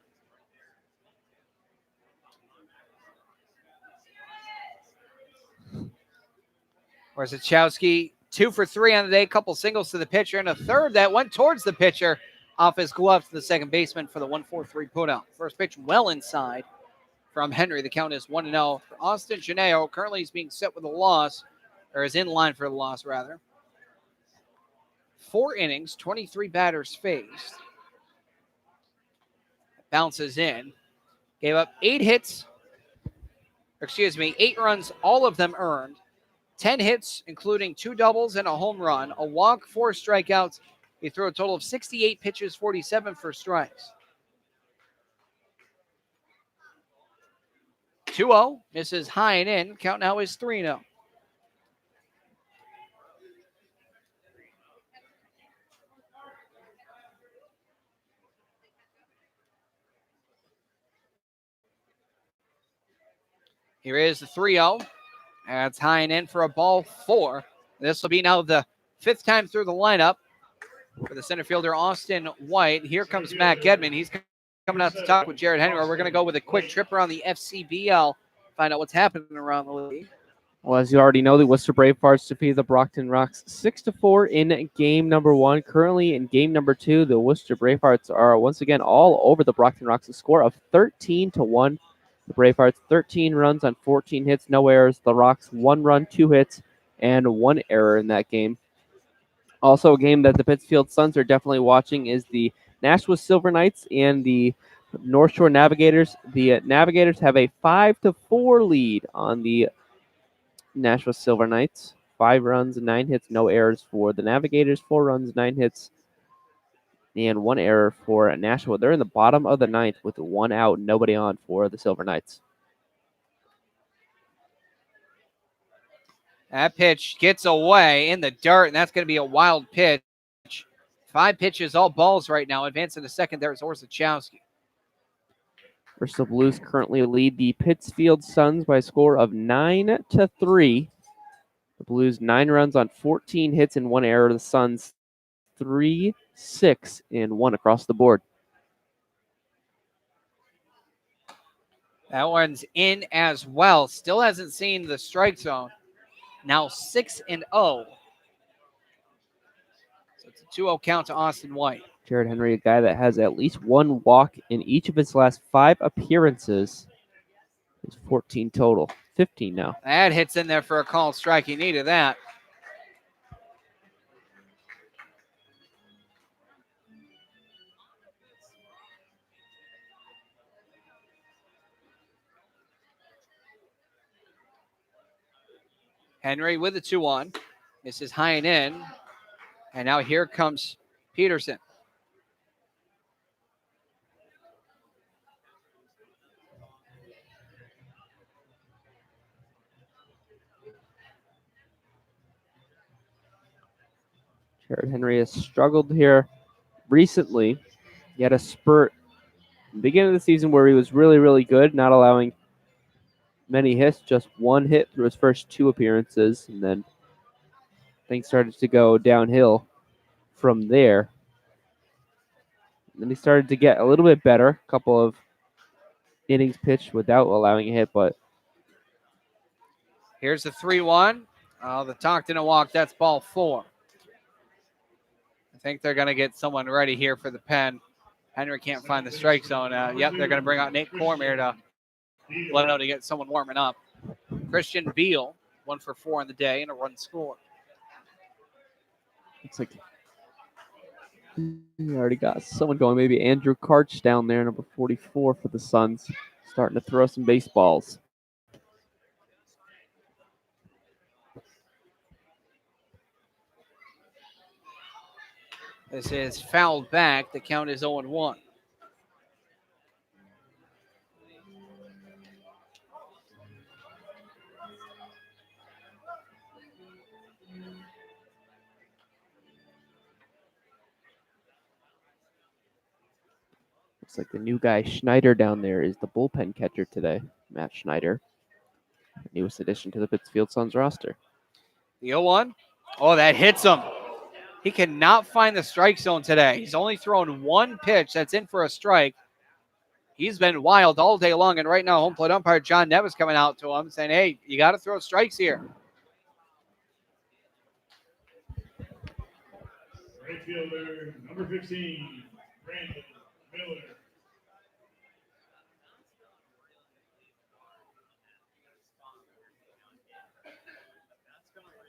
Warzachowski, 2 for 3 on the day, couple singles to the pitcher, and a third that went towards the pitcher off his glove to the second baseman for the 1-4-3 putout. First pitch well inside from Henry. The count is 1-0 for Austin Janeo. Currently he's being set with a loss, or is in line for the loss, rather. 4 innings, 23 batters faced. Bounces in. Gave up 8 runs, all of them earned. 10 hits, including 2 doubles and a home run, a walk, 4 strikeouts. He threw a total of 68 pitches, 47 for strikes. 2-0, misses high and in. Count now is 3-0. Here is the 3-0. That's high and in for a ball 4. This will be now the 5th time through the lineup for the center fielder, Austin White. Here comes Matt Gedman. He's coming out to talk with Jared Henry. We're going to go with a quick trip around the FCBL, find out what's happening around the league. Well, as you already know, the Worcester Bravehearts defeated the Brockton Rocks 6-4 in game number 1. Currently in game number 2, the Worcester Bravehearts are once again all over the Brockton Rocks. A score of 13-1. The Bravehearts 13 runs on 14 hits, no errors. The Rocks 1 run, 2 hits, and 1 error in that game. Also, a game that the Pittsfield Suns are definitely watching is the Nashua Silver Knights and the North Shore Navigators. The Navigators have a 5-4 lead on the Nashua Silver Knights. 5 runs, 9 hits, no errors for the Navigators. 4 runs, 9 hits, and 1 error for Nashua. They're in the bottom of the 9th with 1 out, nobody on for the Silver Knights. That pitch gets away in the dirt, and that's going to be a wild pitch. 5 pitches, all balls right now. Advancing to second, there's Warzachowski. Bristol Blues currently lead the Pittsfield Suns by a score of 9-3. The Blues 9 runs on 14 hits and 1 error. The Suns 3, 6, and 1 across the board. That one's in as well. Still hasn't seen the strike zone. Now 6-0. So it's a 2-0 count to Austin White. Jared Henry, a guy that has at least 1 walk in each of his last 5 appearances. It's 14 total. 15 now. That hits in there for a called strike. He needed that. Henry with the 2-1. This is high and in. And now here comes Peterson. Jared Henry has struggled here recently. He had a spurt at the beginning of the season where he was really, really good, not allowing many hits, just 1 hit through his first 2 appearances, and then things started to go downhill from there. And then he started to get a little bit better, a couple of innings pitched without allowing a hit, but here's the 3-1. The talk didn't walk. That's ball 4. think they're going to get someone ready here for the pen. Henry can't find the strike zone. Yep, they're going to bring out Nate Cormier to let him know to get someone warming up. Christian Beal, 1 for 4 in the day and a run score. Looks like we already got someone going. Maybe Andrew Karch down there, number 44 for the Suns, starting to throw some baseballs. This is fouled back. The count is 0-1. Looks like the new guy Schneider down there is the bullpen catcher today, Matt Schneider, newest addition to the Pittsfield Suns roster. The 0-1. Oh, that hits him. He cannot find the strike zone today. He's only thrown one pitch that's in for a strike. He's been wild all day long, and right now home plate umpire John Nevis coming out to him saying, hey, you got to throw strikes here. Right fielder, number 15, Brandon Miller.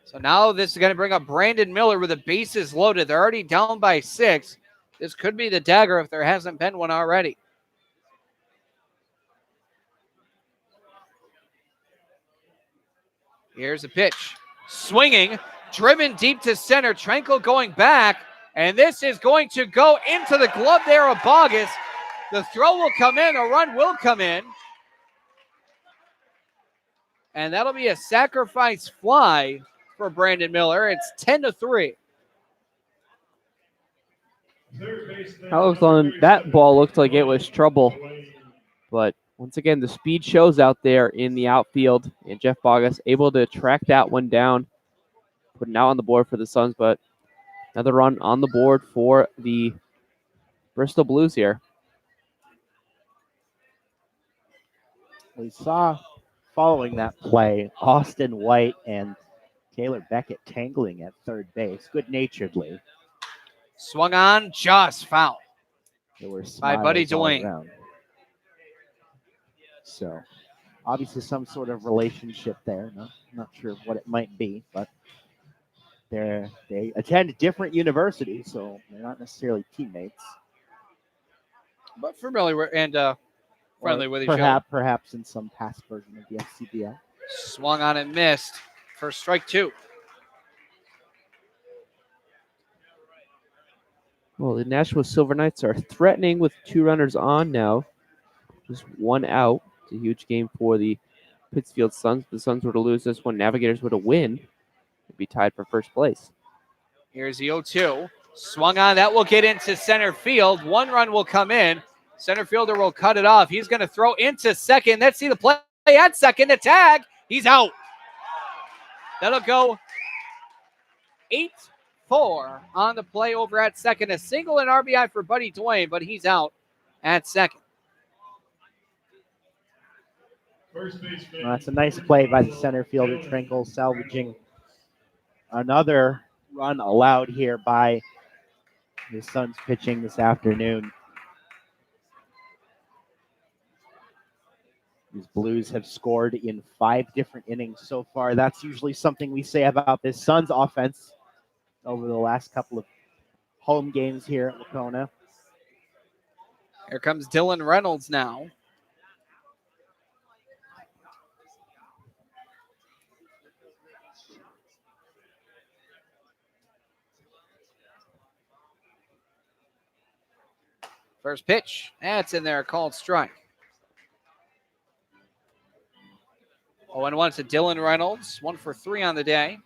So now this is going to bring up Brandon Miller with the bases loaded. They're already down by 6. This could be the dagger if there hasn't been one already. Here's a pitch. Swinging, driven deep to center. Trenkel going back, and this is going to go into the glove there of Bogus. The throw will come in, a run will come in. And that'll be a sacrifice fly for Brandon Miller. It's 10-3. That ball looked like it was trouble. But once again, the speed shows out there in the outfield. And Jeff Bogus able to track that one down, putting out on the board for the Suns. But another run on the board for the Bristol Blues here. We saw following that play, Austin White and Taylor Beckett tangling at third base, good-naturedly. Swung on, just foul. They were by Buddy smiles all Dwayne. around. So, obviously some sort of relationship there. Not sure what it might be, but they attend different universities, so they're not necessarily teammates. But familiar and friendly with each other. Perhaps in some past version of the FCBL. Swung on and missed for strike 2. Well, the Nashville Silver Knights are threatening with 2 runners on now. Just 1 out. It's a huge game for the Pittsfield Suns. If the Suns were to lose this one, Navigators were to win, they'd be tied for first place. Here's the 0-2. Swung on. That will get into center field. 1 run will come in. Center fielder will cut it off. He's going to throw into second. Let's see the play at second. The tag. He's out. That'll go 8-4 on the play over at second. A single and RBI for Buddy Dwayne, but he's out at second. That's a nice play by the center fielder, Trenkel, salvaging another run allowed here by the Suns pitching this afternoon. These Blues have scored in 5 different innings so far. That's usually something we say about this Suns offense over the last couple of home games here at Lacona. Here comes Dylan Reynolds now. First pitch. That's in there, called strike. 0-1 to Dylan Reynolds. 1 for 3 on the day.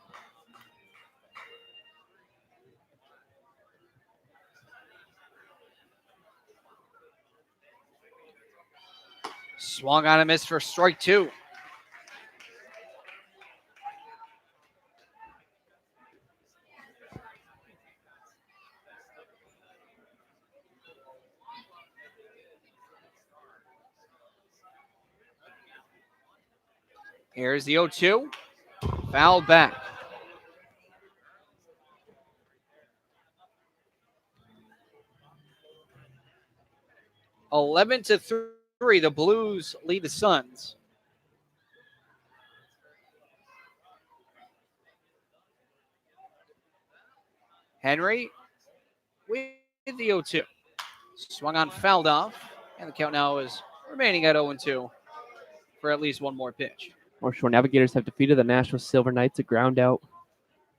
Swung on and missed for strike 2. Here's the 0-2. Fouled back. 11-3, the Blues lead the Suns. Henry with the 0-2. Swung on, fouled off, and the count now is remaining at 0-2 for at least one more pitch. North Shore Navigators have defeated the Nashville Silver Knights. A ground out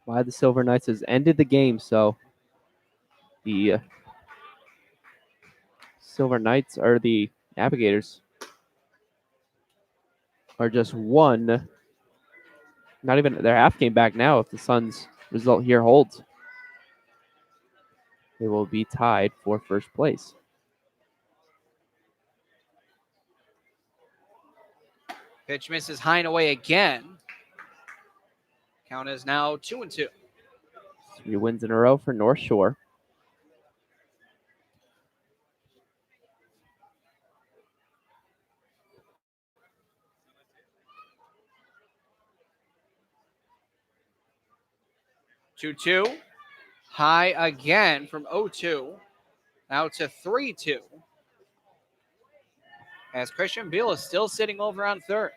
by the Silver Knights has ended the game, so the Silver Knights are the Navigators are just one, not even their half game back now if the Suns result here holds. They will be tied for first place. Pitch misses high and away again. Count is now 2-2. 3 wins in a row for North Shore. 2-2. High again from 0-2. Now to 3-2. As Christian Beal is still sitting over on third.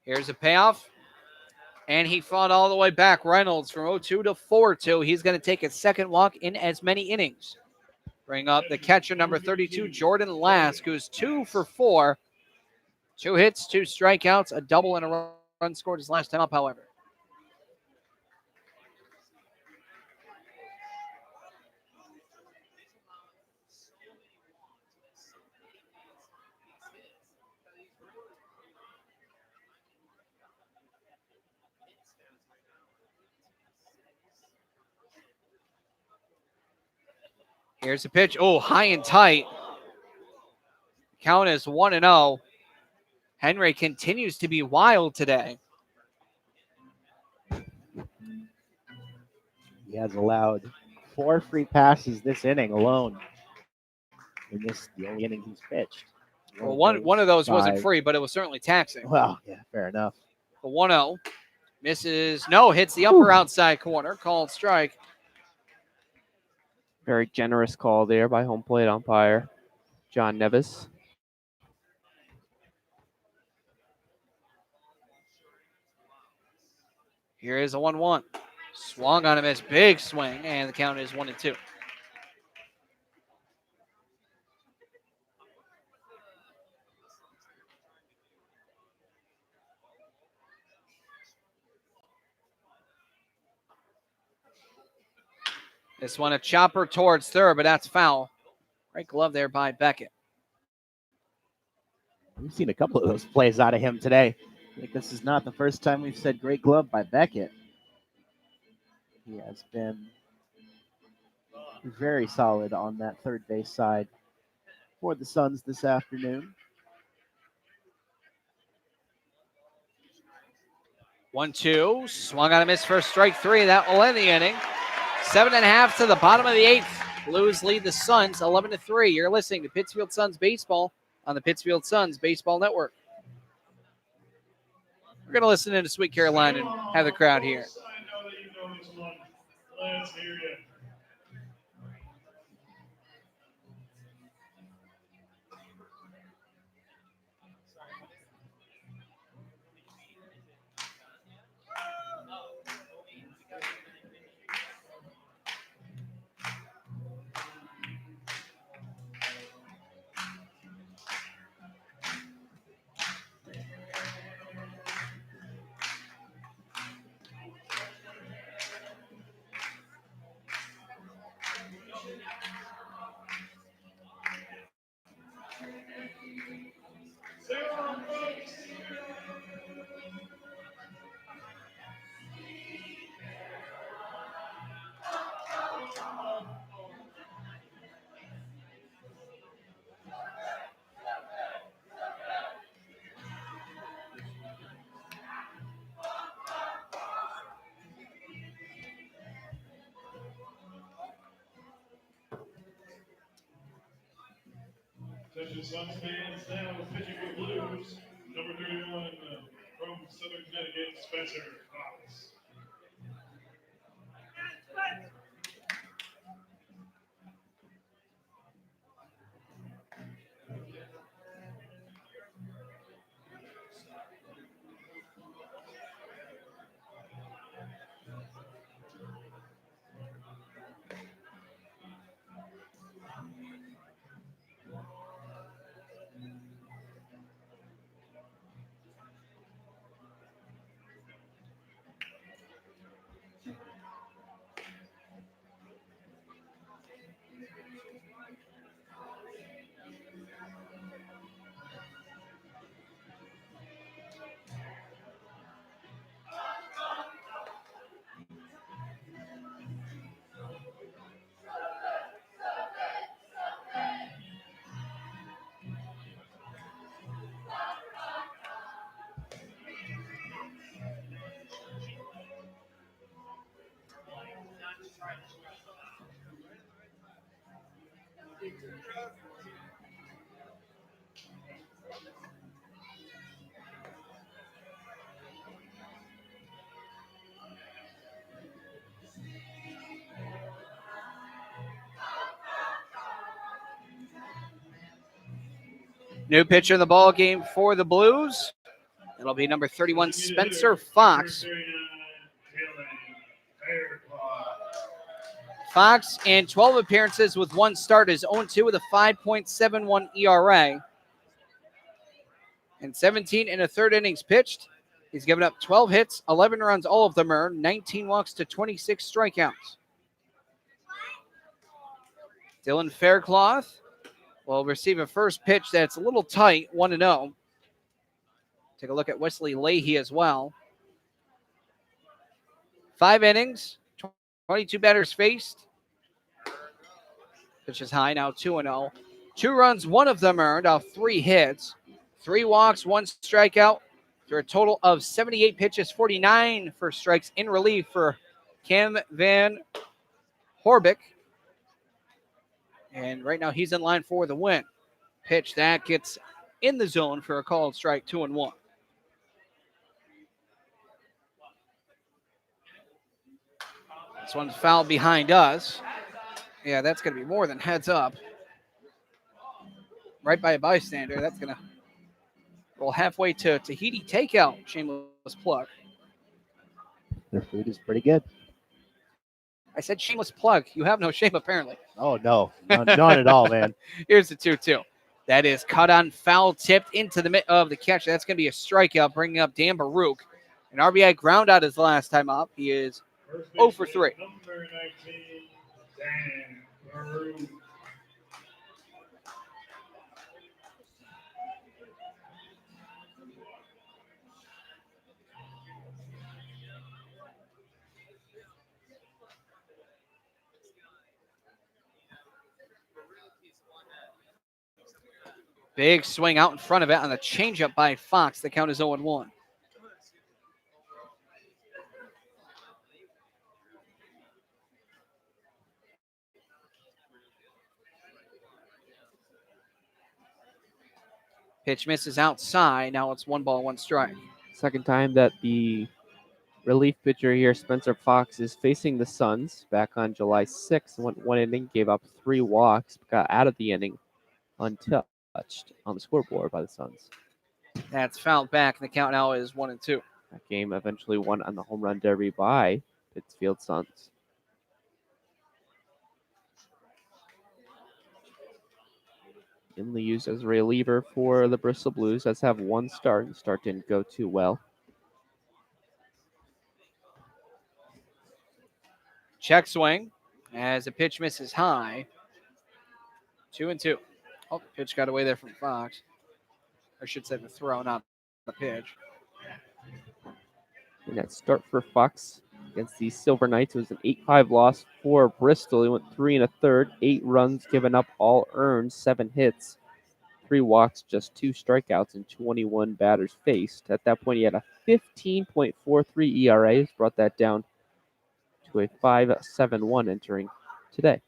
Here's a payoff. And he fought all the way back. Reynolds from 0-2 to 4-2. He's going to take a second walk in as many innings. Bring up the catcher, number 32, Jordan Lask, who's 2 for 4. 2 hits, 2 strikeouts, a double and a run scored his last time up, however. Here's the pitch. Oh, high and tight. Count is 1-0. Henry continues to be wild today. He has allowed 4 free passes this inning alone. In this, the only inning he's pitched. Well, one of those wasn't 5. free, but it was certainly taxing. Well, yeah, fair enough. The 1-0. Misses. No, hits the upper outside corner. Called strike. Very generous call there by home plate umpire John Nevis. Here is a 1-1. Swung on him as big swing, and the count is 1-2. This one a chopper towards third, but that's foul. Great glove there by Beckett. We've seen a couple of those plays out of him today. I think this is not the first time we've said great glove by Beckett. He has been very solid on that third base side for the Suns this afternoon. 1-2. Swung on a miss for strike 3. That will end the inning. 7.5 to the bottom of the 8th. Blues lead the Suns 11-3. You're listening to Pittsfield Suns Baseball on the Pittsfield Suns Baseball Network. We're going to listen into Sweet Caroline and have the crowd here. I know that you know this one. Let's hear it. Attention Suns fans, now pitching for Blues, number 31 from Southern Connecticut, Spencer Cox. New pitcher in the ball game for the Blues. It'll be number 31, Spencer Fox. Fox, in 12 appearances with 1 start, is 0-2 with a 5.71 ERA. In 17 and a third innings pitched, he's given up 12 hits, 11 runs, all of them earned, 19 walks to 26 strikeouts. Dylan Faircloth will receive a first pitch that's a little tight, 1-0. Take a look at Wesley Leahy as well. 5 innings, 22 batters faced. Pitch is high, now 2-0. 2 runs, 1 of them earned off 3 hits. 3 walks, 1 strikeout for a total of 78 pitches, 49 for strikes in relief for Cam Van Horbeck. And right now he's in line for the win. Pitch that gets in the zone for a called strike, 2-1. This one's fouled behind us. Yeah, that's going to be more than heads up. Right by a bystander. That's going to roll halfway to Tahiti takeout. Shameless plug. Their food is pretty good. I said shameless plug. You have no shame, apparently. Oh, no. None at all, man. Here's the 2-2. That is cut on, foul, tipped into the mid of the catch. That's going to be a strikeout, bringing up Dan Baruch. An RBI ground out his last time up. He is 0 for 3. Number 19, Dan Baruch. Big swing out in front of it on the changeup by Fox. The count is 0-1. Pitch misses outside. Now it's 1 ball, 1 strike. Second time that the relief pitcher here, Spencer Fox, is facing the Suns. Back on July 6th, went 1 inning, gave up 3 walks, got out of the inning untouched on the scoreboard by the Suns. That's fouled back, and the count now is 1-2. That game eventually won on the home run derby by Pittsfield Suns. Inley used as a reliever for the Bristol Blues. Does have 1 start. The start didn't go too well. Check swing as the pitch misses high. 2-2. Oh, the pitch got away there from Fox. I should say the throw, not the pitch. And that start for Fox against the Silver Knights was an 8-5 loss for Bristol. He went 3 1/3, 8 runs given up, all earned, 7 hits, 3 walks, just 2 strikeouts, and 21 batters faced. At that point, he had a 15.43 ERA. He's brought that down to a 5.71 entering today.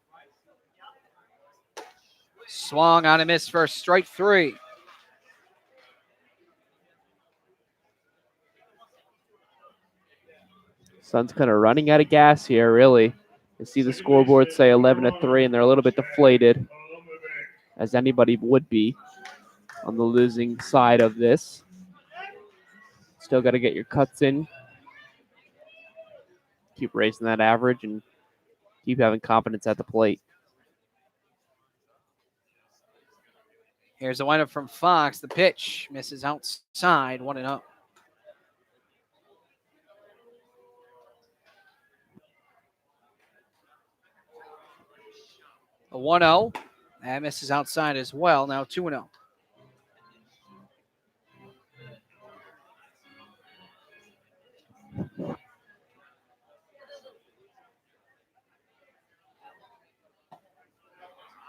Swung on a miss for strike 3. Suns kind of running out of gas here, really. You see the scoreboard say 11-3, and they're a little bit deflated, as anybody would be on the losing side of this. Still got to get your cuts in. Keep raising that average and keep having confidence at the plate. Here's a windup from Fox. The pitch misses outside, 1-0. A 1-0. That misses outside as well. Now 2-0.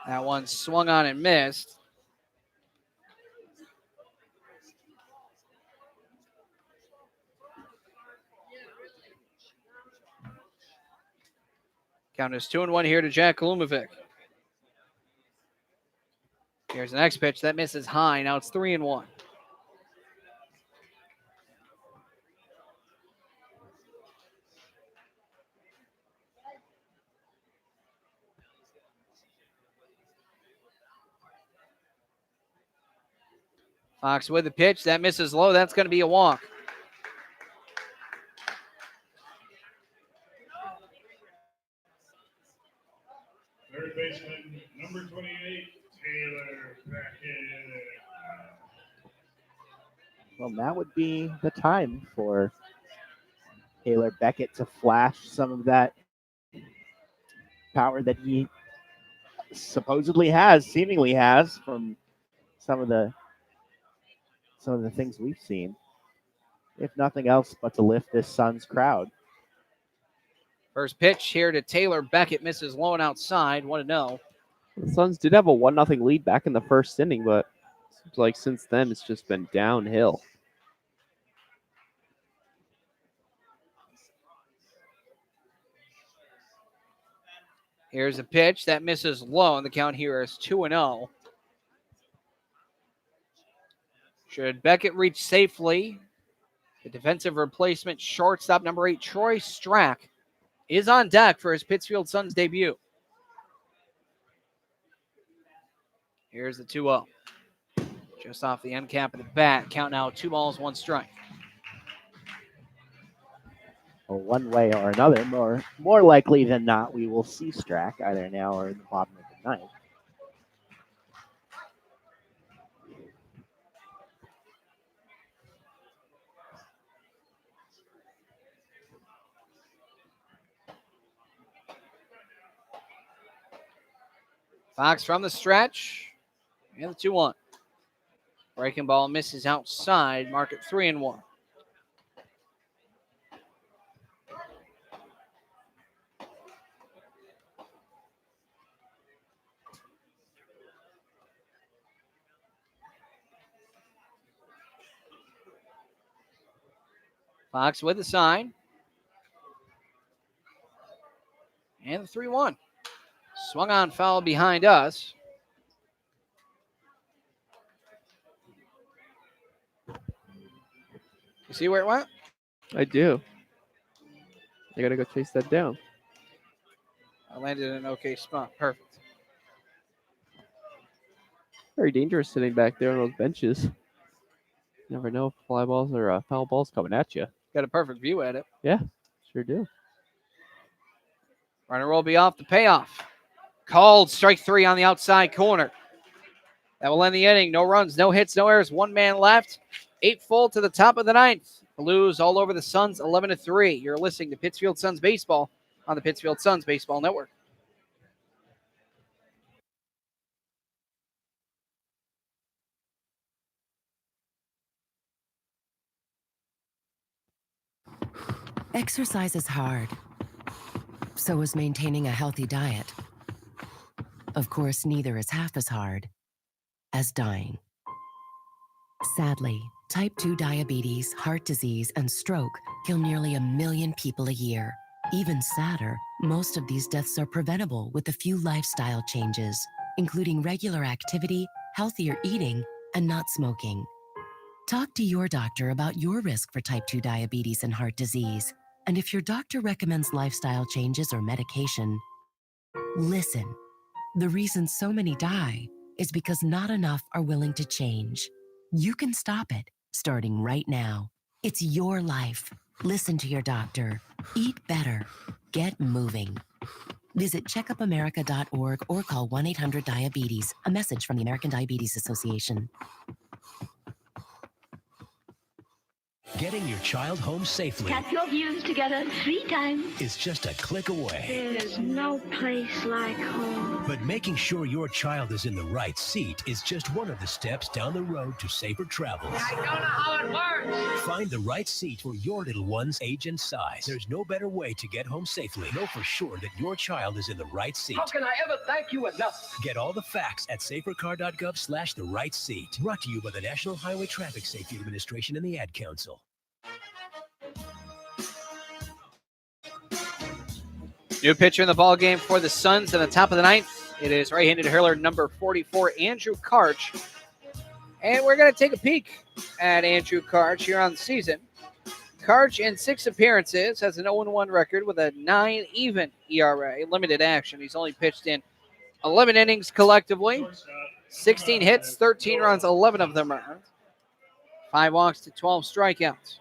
That one swung on and missed. Count is 2-1 here to Jack Lumovic. Here's the next pitch. That misses high. Now it's 3-1. Fox with the pitch. That misses low. That's going to be a walk. Third baseman, number 28, Taylor Beckett. Well, now would be the time for Taylor Beckett to flash some of that power that he supposedly has, seemingly has, from some of the things we've seen. If nothing else, but to lift this Suns crowd. First pitch here to Taylor Beckett, misses low and outside. 1-0. The Suns did have a 1-0 lead back in the first inning, but it seems like since then it's just been downhill. Here's a pitch that misses low, and the count here is 2-0. Should Beckett reach safely, the defensive replacement shortstop number 8, Troy Strack, is on deck for his Pittsfield Suns debut. Here's the 2-0. Just off the end cap of the bat. Count now 2 balls, 1 strike. Well, one way or another, more likely than not, we will see Strack either now or in the bottom of the ninth. Fox from the stretch. And the 2-1. Breaking ball misses outside. Mark it 3-1. Fox with the sign. And the 3-1. Swung on foul behind us. You see where it went? I do. I got to go chase that down. I landed in an okay spot. Perfect. Very dangerous sitting back there on those benches. Never know if fly balls or foul balls coming at you. Got a perfect view at it. Yeah, sure do. Runner will be off the payoff. Called strike 3 on the outside corner. That will end the inning. No runs, no hits, no errors. 1 man left. 8 full to the top of the 9th. Blues all over the Suns, 11-3. You're listening to Pittsfield Suns Baseball on the Pittsfield Suns Baseball Network. Exercise is hard. So is maintaining a healthy diet. Of course, neither is half as hard as dying. Sadly, type 2 diabetes, heart disease, and stroke kill nearly 1 million people a year. Even sadder, most of these deaths are preventable with a few lifestyle changes, including regular activity, healthier eating, and not smoking. Talk to your doctor about your risk for type 2 diabetes and heart disease. And if your doctor recommends lifestyle changes or medication, listen. The reason so many die is because not enough are willing to change. You can stop it, starting right now. It's your life. Listen to your doctor. Eat better. Get moving. Visit checkupamerica.org or call 1-800-DIABETES. A message from the American Diabetes Association. Getting your child home safely Tap your views together 3 times. is just a click away. There's no place like home. But making sure your child is in the right seat is just one of the steps down the road to safer travels. I don't know how it works. Find the right seat for your little one's age and size. There's no better way to get home safely. Know for sure that your child is in the right seat. How can I ever thank you enough? Get all the facts at safercar.gov/the right seat. Brought to you by the National Highway Traffic Safety Administration and the Ad Council. New pitcher in the ball game for the Suns in the top of the ninth. It is right-handed hurler number 44, Andrew Karch. And we're going to take a peek at Andrew Karch here on the season. Karch in 6 appearances has an 0-1 record with a 9 even ERA, limited action. He's only pitched in 11 innings collectively, 16 hits, 13 runs, 11 of them earned, 5 walks to 12 strikeouts.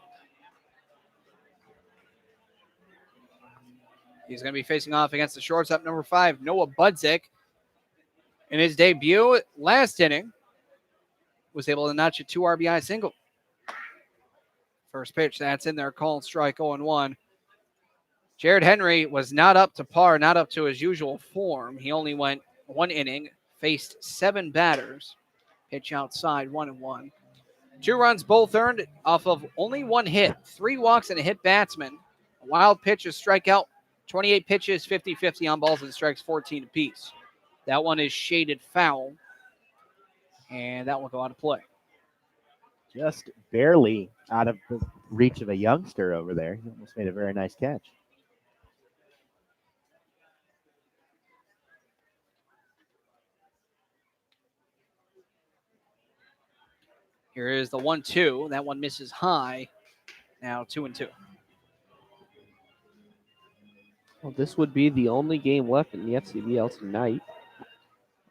He's going to be facing off against the shortstop number 5, Noah Budzik. In his debut last inning, was able to notch a 2 RBI single. First pitch, that's in there, called strike 0-1. Jared Henry was not up to par, not up to his usual form. He only went 1 inning, faced 7 batters. Pitch outside, 1-1. 2 runs, both earned off of only 1 hit, 3 walks and a hit batsman. A wild pitch, a strikeout, 28 pitches, 50-50 on balls and strikes, 14 apiece. That one is shaded foul, and that will go out of play. Just barely out of the reach of a youngster over there. He almost made a very nice catch. Here is the 1-2. That one misses high. Now 2-2. Well, this would be the only game left in the FCBL tonight.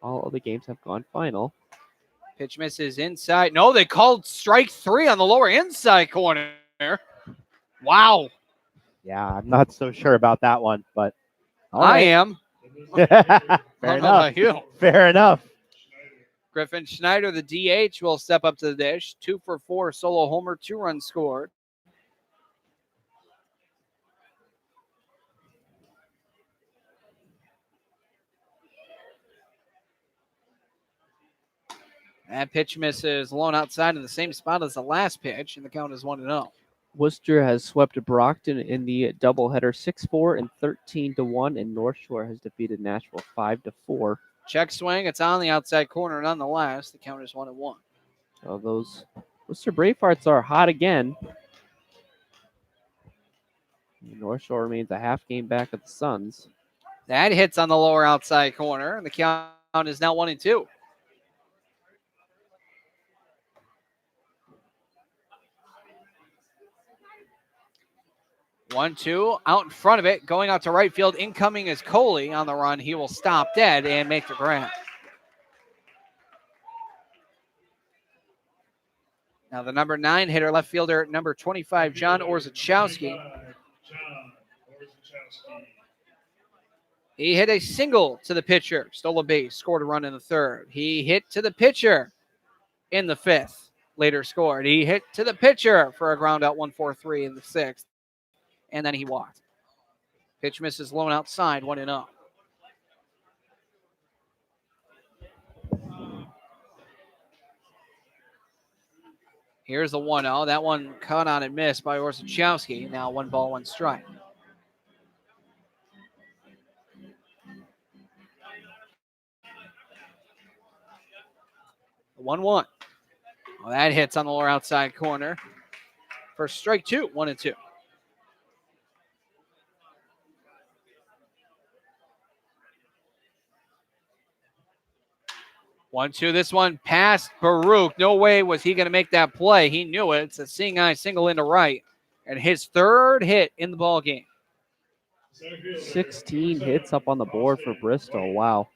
All other games have gone final. Pitch misses inside. No, they called strike 3 on the lower inside corner. Wow. Yeah, I'm not so sure about that one, but I am. Fair enough. About you. Fair enough. Griffin Schneider, the DH, will step up to the dish. 2 for 4, solo homer, 2 runs scored. That pitch misses low outside in the same spot as the last pitch, and the count is 1-0. Worcester has swept Brockton in the doubleheader 6-4 and 13-1, and North Shore has defeated Nashville 5-4. Check swing. It's on the outside corner nonetheless. The count is 1-1. So those Worcester Bravehearts are hot again. North Shore remains a half game back of the Suns. That hits on the lower outside corner, and the count is now 1-2. One-two out in front of it, going out to right field. Incoming is Coley on the run. He will stop dead and make the grab. Now the number 9 hitter, left fielder, number 25, John Orzechowski. He hit a single to the pitcher, stole a base, scored a run in the 3rd. He hit to the pitcher in the 5th, later scored. He hit to the pitcher for a ground out 1-4-3 in the 6th. And then he walked. Pitch misses low and outside, 1-0. Here's the 1-0. That one caught on and missed by Orzechowski. Now 1 ball, 1 strike. The 1-1. Well, that hits on the lower outside corner. For strike 2, 1-2. 1-2. This one past Baruch. No way was he going to make that play. He knew it. It's a seeing eye single into right. And his 3rd hit in the ball game. 16 hits up on the board for Bristol. Wow.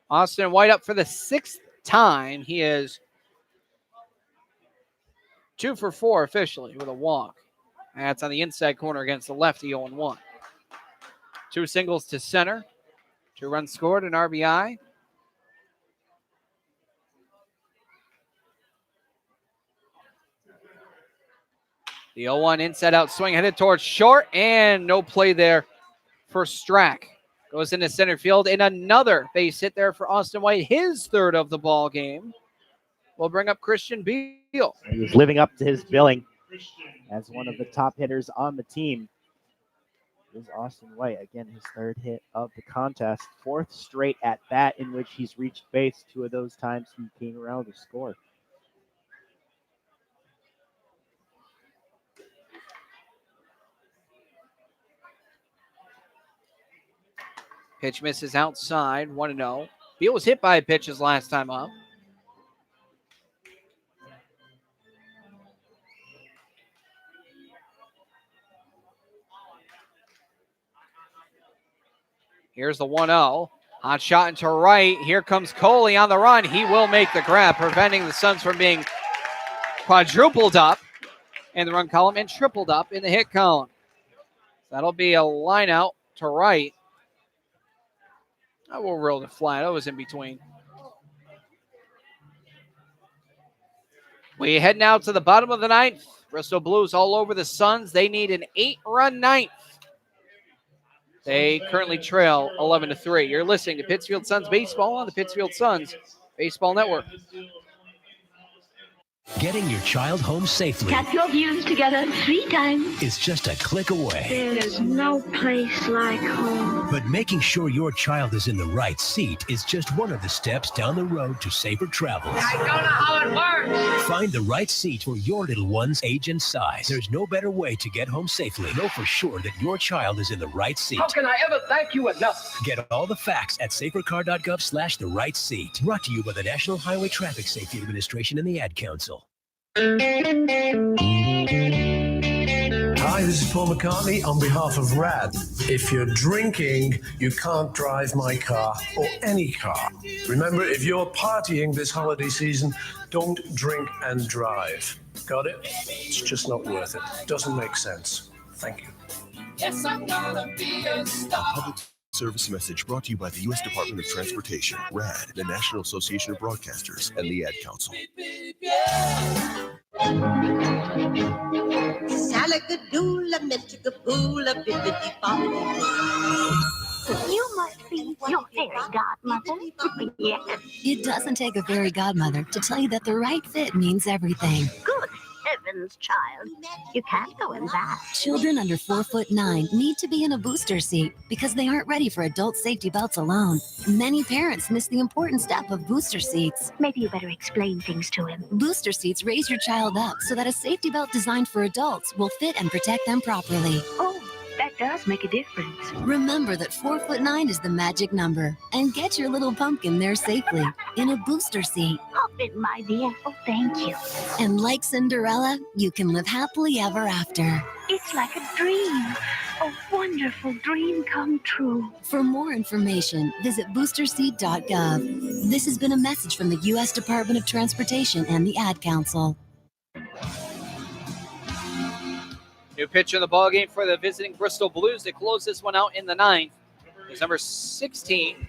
Austin White up for the 6th time. He is 2 for 4 officially with a walk. That's on the inside corner against the lefty, 0-1. 2 singles to center. 2 runs scored, an RBI. The 0-1 inside out swing headed towards short, and no play there for Strack. Goes into center field, and another base hit there for Austin White, his 3rd of the ball game. We'll bring up Christian Beal. He was living up to his billing. as one of the top hitters on the team is Austin White. Again, his third hit of the contest, fourth straight at bat in which he's reached base. Two of those times he came around to score. Pitch misses outside, 1-0. Beal was hit by a pitch his last time up. Here's the 1-0. Hot shot into right. Here comes Coley on the run. He will make the grab, preventing the Suns from being quadrupled up in the run column and tripled up in the hit column. That'll be a line out to right. I will roll it flat. That was in between. We head now to the bottom of the ninth. Bristol Blues all over the Suns. They need an 8-run ninth. They currently trail 11-3. You're listening to Pittsfield Suns Baseball on the Pittsfield Suns Baseball Network. Getting your child home safely Tap your views together 3 times. is just a click away. There's no place like home. But making sure your child is in the right seat is just one of the steps down the road to safer travels. I don't know how it works. Find the right seat for your little one's age and size. There's no better way to get home safely. Know for sure that your child is in the right seat. How can I ever thank you enough? Get all the facts at safercar.gov/the right seat. Brought to you by the National Highway Traffic Safety Administration and the Ad Council. Hi, this is Paul McCartney on behalf of RAD. If you're drinking, you can't drive my car or any car. Remember, if you're partying this holiday season, don't drink and drive. Got it? It's just not worth it. Doesn't make sense. Thank you. Yes, I'm gonna be a star. Service message brought to you by the U.S. Department of Transportation, RAD, the National Association of Broadcasters, and the Ad Council. Salagadoola, metricaboola, bibbidi bobbidi. You must be your fairy godmother. Yes. It doesn't take a fairy godmother to tell you that the right fit means everything. Good heavens, child. You can't go in that. Children under 4'9" need to be in a booster seat because they aren't ready for adult safety belts alone. Many parents miss the important step of booster seats. Maybe you better explain things to him. Booster seats raise your child up so that a safety belt designed for adults will fit and protect them properly. Oh, that does make a difference. Remember that 4'9" is the magic number, and get your little pumpkin there safely in a booster seat. Hop in, my dear. Oh, thank you. And like Cinderella, you can live happily ever after. It's like a dream. A wonderful dream come true. For more information, visit boosterseat.gov. This has been a message from the U.S. Department of Transportation and the Ad Council. New pitch in the ballgame for the visiting Bristol Blues. They close this one out in the ninth. Is number 16,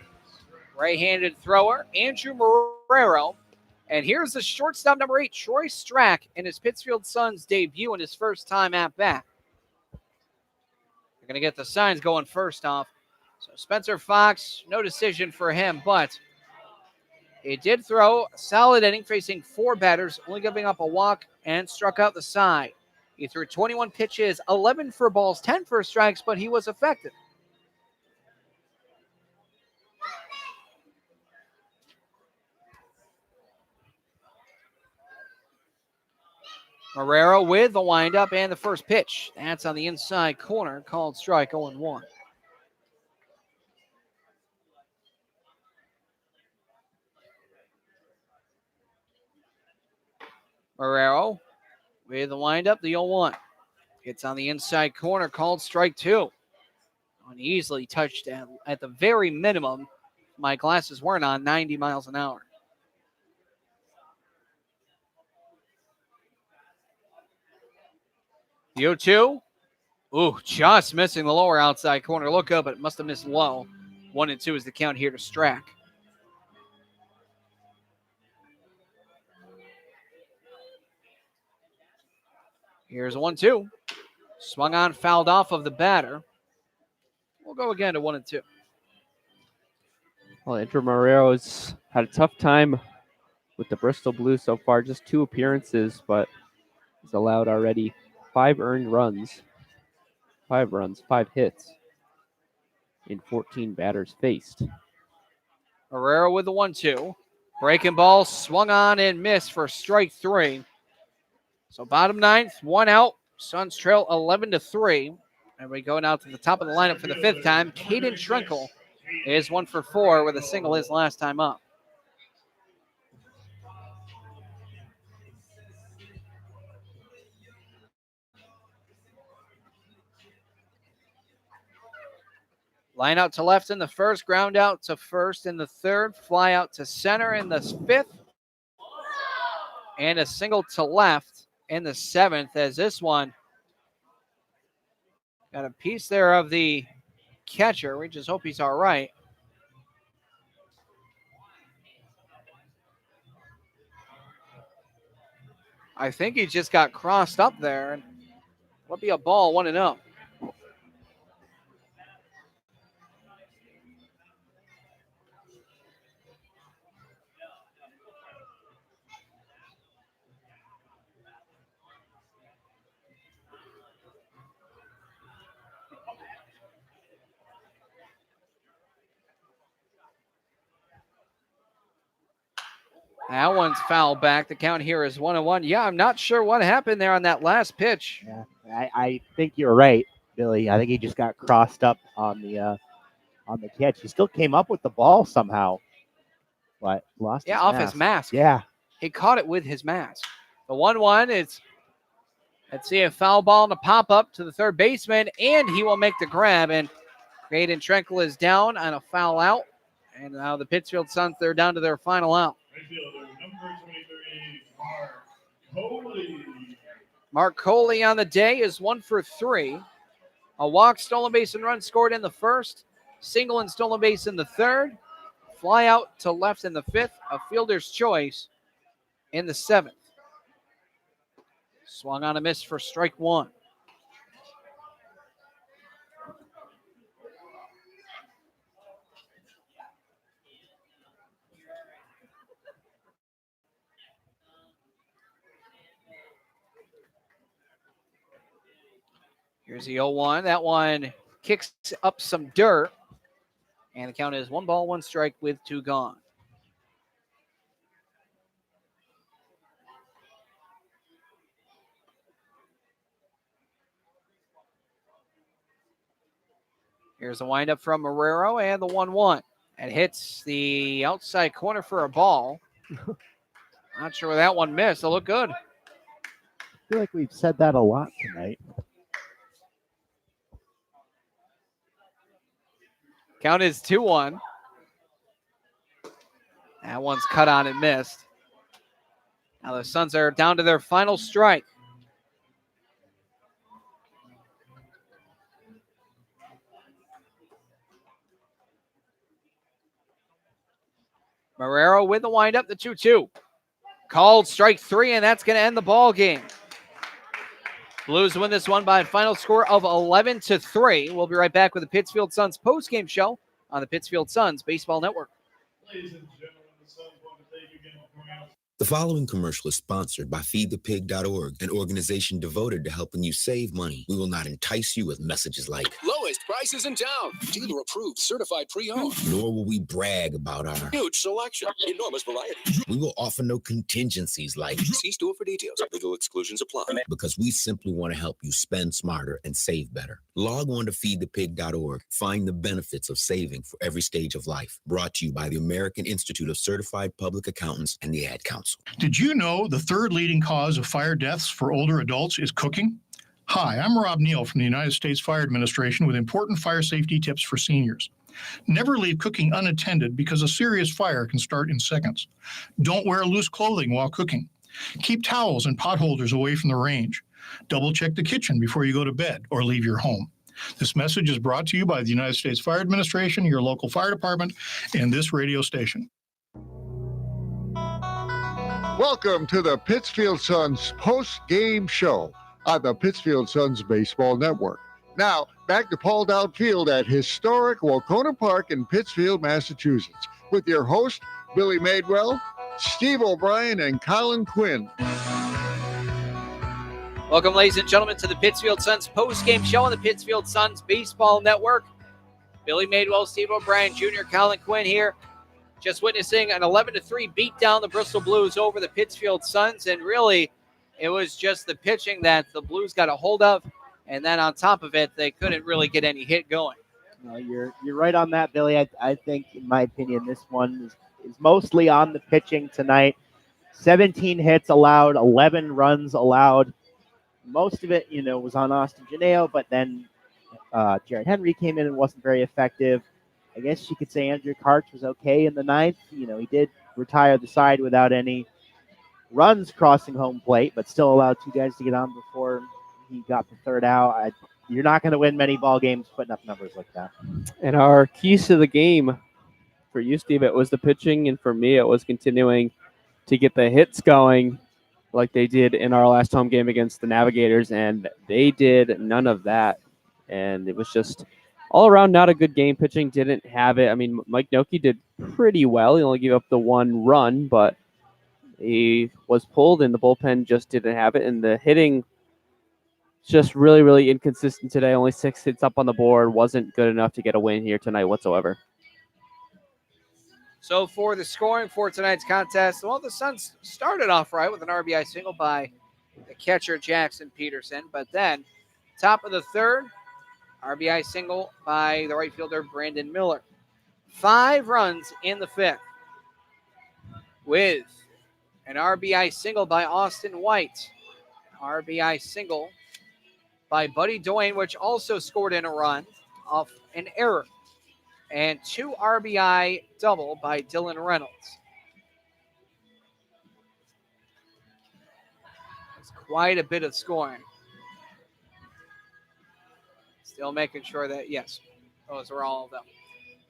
right-handed thrower, Andrew Marrero. And here's the shortstop, number 8, Troy Strack, in his Pittsfield Suns debut in his first time at bat. They're going to get the signs going first off. So Spencer Fox, no decision for him, but he did throw a solid inning facing 4 batters, only giving up a walk and struck out the side. He threw 21 pitches, 11 for balls, 10 for strikes, but he was effective. Marrero with the windup and the first pitch. That's on the inside corner, called strike 0-1. Marrero with the windup, the 0-1. It's on the inside corner, called strike 2. Uneasily touched at the very minimum. My glasses weren't on, 90 miles an hour. The 0-2. Ooh, just missing the lower outside corner. Look up, but it must have missed low. 1-2 is the count here to Strack. Here's a 1-2. Swung on, fouled off of the batter. We'll go again to 1-2. Well, Andrew Marrero's had a tough time with the Bristol Blues so far. Just 2 appearances, but He's allowed already 5 earned runs, 5 runs, 5 hits in 14 batters faced. Herrera with the 1-2. Breaking ball swung on and missed for strike 3. So bottom 9th, 1 out. Suns trail 11-3. And we go now to the top of the lineup for the 5th time. Caden Schrenkel is 1 for 4 with a single his last time up. Line out to left in the 1st, ground out to 1st in the 3rd, fly out to center in the 5th, and a single to left in the 7th as this one got a piece there of the catcher. We just hope he's all right. I think he just got crossed up there. It'll be a ball, 1-0. That one's fouled back. The count here is 1-1. Yeah, I'm not sure what happened there on that last pitch. Yeah, I think you're right, Billy. I think he just got crossed up on the catch. He still came up with the ball somehow, but lost. Yeah, his off mask. his mask. Yeah, he caught it with his mask. The 1-1 is, let's see, a foul ball and a pop up to the third baseman, and he will make the grab. And Caden Schrenkel is down on a foul out. And now the Pittsfield Suns, they're down to their final out. Mark Coley on the day is 1 for 3. A walk, stolen base, and run scored in the 1st. Single and stolen base in the 3rd. Fly out to left in the 5th. A fielder's choice in the 7th. Swung on a miss for strike 1. Here's the 0-1. That one kicks up some dirt. And the count is 1 ball, 1 strike with 2 gone. Here's the windup from Marrero and the 1-1. It hits the outside corner for a ball. Not sure where that one missed. It'll look good. I feel like we've said that a lot tonight. Count is 2-1. That one's cut on and missed. Now the Suns are down to their final strike. Marrero with the windup, the 2-2. Called strike 3, and that's going to end the ball game. Blues win this one by a final score of 11-3. We'll be right back with the Pittsfield Suns postgame show on the Pittsfield Suns Baseball Network. Ladies and gentlemen, the Suns want to thank you again for coming out. The following commercial is sponsored by feedthepig.org, an organization devoted to helping you save money. We will not entice you with messages like lowest prices in town, dealer approved, certified pre-owned. Nor will we brag about our Huge selection, enormous variety. We will offer no contingencies like See store for details. Legal exclusions apply. because we simply want to help you spend smarter and save better. Log on to feedthepig.org. Find the benefits of saving for every stage of life. Brought to you by the American Institute of Certified Public Accountants and the Ad Council. Did you know the 3rd leading cause of fire deaths for older adults is cooking? Hi, I'm Rob Neal from the United States Fire Administration with important fire safety tips for seniors. Never leave cooking unattended because a serious fire can start in seconds. Don't wear loose clothing while cooking. Keep towels and pot holders away from the range. Double check the kitchen before you go to bed or leave your home. This message is brought to you by the United States Fire Administration, your local fire department, and this radio station. Welcome to the Pittsfield Suns post-game show on the Pittsfield Suns Baseball Network. Now, back to Paul Dowd Field at historic Wacona Park in Pittsfield, Massachusetts, with your host, Billy Madewell, Steve O'Brien, and Colin Quinn. Welcome, ladies and gentlemen, to the Pittsfield Suns post-game show on the Pittsfield Suns Baseball Network. Billy Madewell, Steve O'Brien Jr., Colin Quinn here, just witnessing an 11-3 beat down the Bristol Blues over the Pittsfield Suns, and really it was just the pitching that the Blues got a hold of, and then on top of it, they couldn't really get any hit going. No, you're right on that, Billy. I think, in my opinion, this one is mostly on the pitching tonight. 17 hits allowed, 11 runs allowed. Most of it, was on Austin Janeo, but then Jared Henry came in and wasn't very effective. I guess you could say Andrew Karch was okay in the ninth. He did retire the side without any runs crossing home plate, but still allowed two guys to get on before he got the third out. You're not going to win many ball games putting up numbers like that. And our keys to the game, for you, Steve, it was the pitching, and for me, it was continuing to get the hits going like they did in our last home game against the Navigators, and they did none of that. And it was just all around not a good game. Pitching didn't have it. I mean, Mike Noki did pretty well. He only gave up the one run, but he was pulled, and the bullpen just didn't have it. And the hitting just really, really inconsistent today. Only 6 hits up on the board. Wasn't good enough to get a win here tonight whatsoever. So for the scoring for tonight's contest, well, the Suns started off right with an RBI single by the catcher Jackson Peterson, but then top of the third, RBI single by the right fielder Brandon Miller. 5 runs in the fifth with an RBI single by Austin White, RBI single by Buddy Duane, which also scored in a run off an error, and 2 RBI double by Dylan Reynolds. That's quite a bit of scoring. Still making sure that, yes, those are all of them.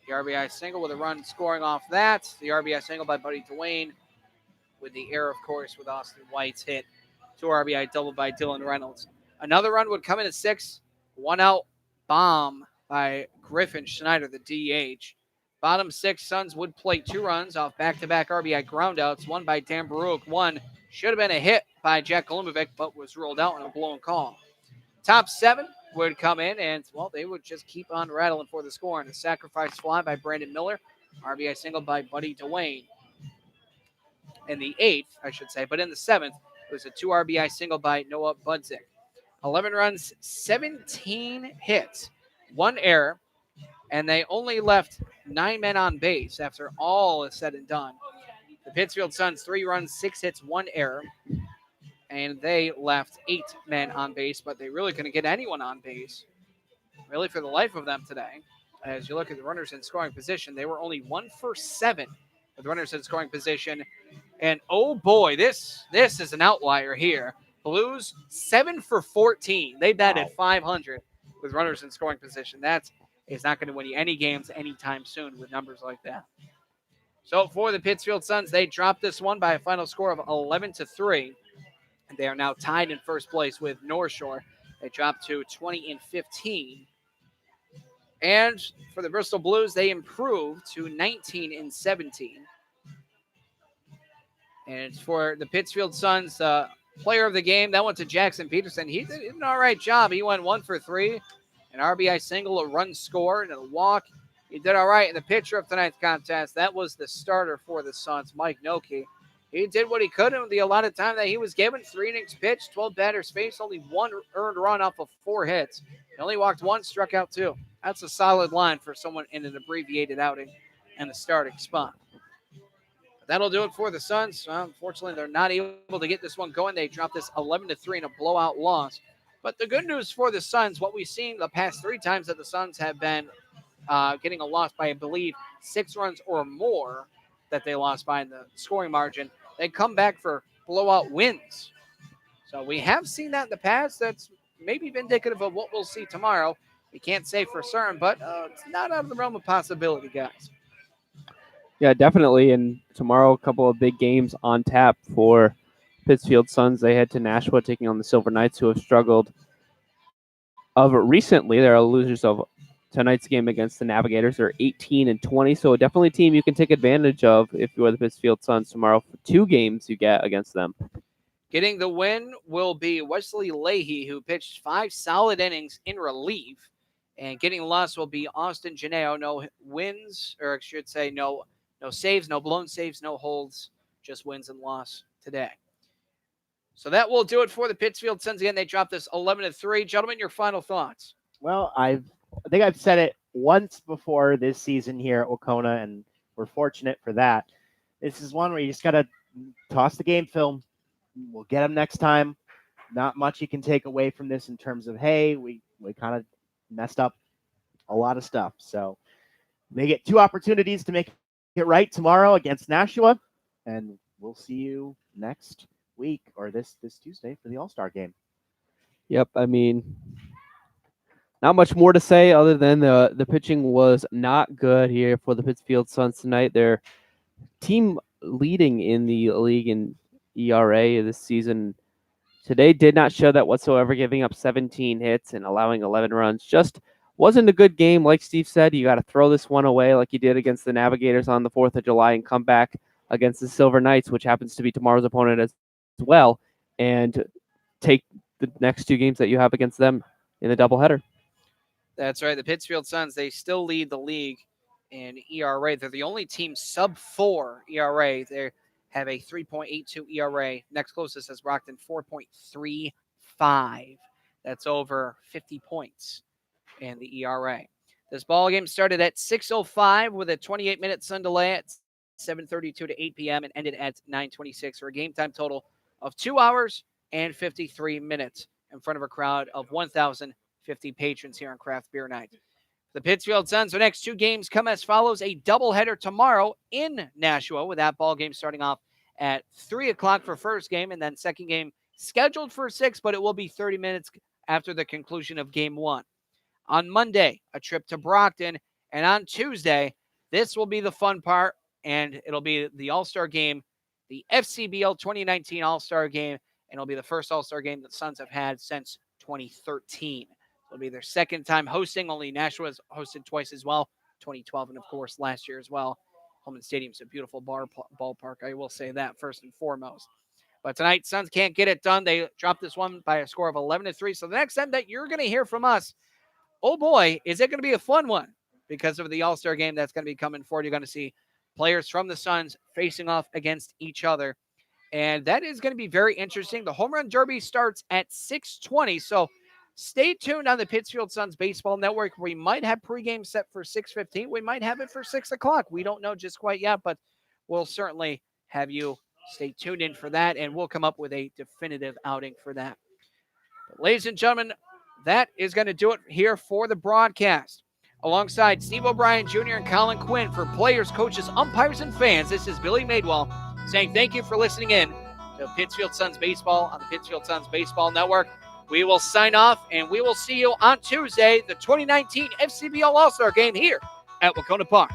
The RBI single with a run scoring off that. The RBI single by Buddy Duane with the error, of course, with Austin White's hit. 2 RBI double by Dylan Reynolds. Another run would come in at 6. 1 out bomb by Griffin Schneider, the DH. Bottom 6, Suns would play 2 runs off back-to-back RBI groundouts. 1 by Dan Baruch. 1 should have been a hit by Jack Golubovic, but was ruled out on a blown call. Top 7 would come in, and, well, they would just keep on rattling for the score. And a sacrifice fly by Brandon Miller. RBI single by Buddy Duane. In the 8th, I should say, but in the 7th, it was a 2 RBI single by Noah Budzik. 11 runs, 17 hits, 1 error, and they only left 9 men on base after all is said and done. The Pittsfield Suns, 3 runs, 6 hits, 1 error, and they left 8 men on base, but they really couldn't get anyone on base, really for the life of them today. As you look at the runners in scoring position, they were only 1 for 7 with runners in scoring position. And, oh, boy, this is an outlier here. Blues, 7 for 14. They batted 500 with runners in scoring position. That is not going to win you any games anytime soon with numbers like that. So for the Pittsfield Suns, they dropped this one by a final score of 11-3. And they are now tied in first place with North Shore. They dropped to 20-15. And for the Bristol Blues, they improved to 19-17. And for the Pittsfield Suns, player of the game, that went to Jackson Peterson. He did an all right job. He went 1 for 3, an RBI single, a run score, and a walk. He did all right. And the pitcher of tonight's contest, that was the starter for the Suns, Mike Noki. He did what he could in the allotted time that he was given. 3 innings pitched, 12 batters faced, only 1 earned run off of 4 hits. He only walked 1, struck out 2. That's a solid line for someone in an abbreviated outing and the starting spot. That'll do it for the Suns. Unfortunately, they're not able to get this one going. They dropped this 11-3 in a blowout loss. But the good news for the Suns, what we've seen the past 3 times that the Suns have been getting a loss by, I believe, 6 runs or more that they lost by in the scoring margin, they come back for blowout wins. So we have seen that in the past. That's maybe indicative of what we'll see tomorrow. We can't say for certain, but it's not out of the realm of possibility, guys. Yeah, definitely. And tomorrow, a couple of big games on tap for Pittsfield Suns. They head to Nashua, taking on the Silver Knights, who have struggled recently. They're losers of tonight's game against the Navigators. They're 18-20, so definitely a team you can take advantage of if you are the Pittsfield Suns tomorrow. For 2 games you get against them. Getting the win will be Wesley Leahy, who pitched 5 solid innings in relief. And getting the loss will be Austin Janeo. No wins, or I should say no saves, no blown saves, no holds, just wins and loss today. So that will do it for the Pittsfield Suns. Again, they dropped this 11-3. Gentlemen, your final thoughts. Well, I think I've said it once before this season here at Wacona, and we're fortunate for that. This is one where you just got to toss the game film. We'll get them next time. Not much you can take away from this in terms of, hey, we kind of messed up a lot of stuff. So they get 2 opportunities to make it right tomorrow against Nashua, and we'll see you next week or this Tuesday for the All-Star game. Yep, I mean, not much more to say other than the pitching was not good here for the Pittsfield Suns tonight. Their team leading in the league in ERA this season today did not show that whatsoever, giving up 17 hits and allowing 11 runs. Just wasn't a good game. Like Steve said, you got to throw this one away like you did against the Navigators on the 4th of July and come back against the Silver Knights, which happens to be tomorrow's opponent as well, and take the next 2 games that you have against them in the doubleheader. That's right. The Pittsfield Suns, they still lead the league in ERA. They're the only team sub-4 ERA. They have a 3.82 ERA. Next closest is Brockton, 4.35. That's over 50 points in the ERA. This ball game started at 6:05 with a 28-minute sun delay at 7:32 to 8 p.m. and ended at 9:26 for a game time total of 2 hours and 53 minutes in front of a crowd of 1,050 patrons here on Craft Beer Night. The Pittsfield Suns, their next 2 games come as follows: a doubleheader tomorrow in Nashua, with that ball game starting off at 3 o'clock for first game, and then second game scheduled for 6, but it will be 30 minutes after the conclusion of game 1. On Monday, a trip to Brockton, and on Tuesday, this will be the fun part, and it'll be the All-Star game, the FCBL 2019 All-Star game, and it'll be the first All-Star game the Suns have had since 2013. It'll be their second time hosting. Only Nashua has hosted twice as well, 2012 and, of course, last year as well. Holman Stadium's a beautiful ballpark. I will say that first and foremost. But tonight, Suns can't get it done. They dropped this one by a score of 11-3. So the next time that you're going to hear from us, oh boy, is it going to be a fun one because of the All-Star game that's going to be coming forward. You're going to see players from the Suns facing off against each other. And that is going to be very interesting. The Home Run Derby starts at 6:20. So stay tuned on the Pittsfield Suns Baseball Network. We might have pregame set for 6:15. We might have it for 6 o'clock. We don't know just quite yet, but we'll certainly have you stay tuned in for that, and we'll come up with a definitive outing for that. But ladies and gentlemen, that is going to do it here for the broadcast. Alongside Steve O'Brien Jr. and Colin Quinn, for players, coaches, umpires, and fans, this is Billy Madewell saying thank you for listening in to Pittsfield Suns Baseball on the Pittsfield Suns Baseball Network. We will sign off, and we will see you on Tuesday, the 2019 FCBL All-Star Game here at Wacona Park.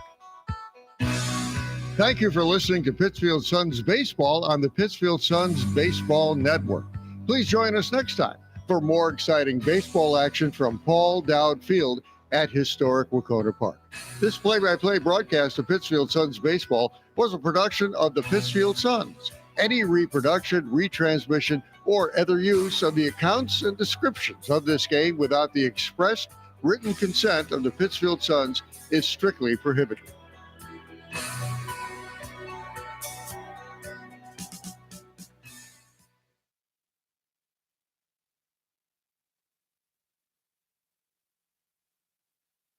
Thank you for listening to Pittsfield Suns Baseball on the Pittsfield Suns Baseball Network. Please join us next time for more exciting baseball action from Paul Dowd Field at historic Wacona Park. This play-by-play broadcast of Pittsfield Suns Baseball was a production of the Pittsfield Suns. Any reproduction, retransmission, or other use of the accounts and descriptions of this game without the expressed written consent of the Pittsfield Suns is strictly prohibited.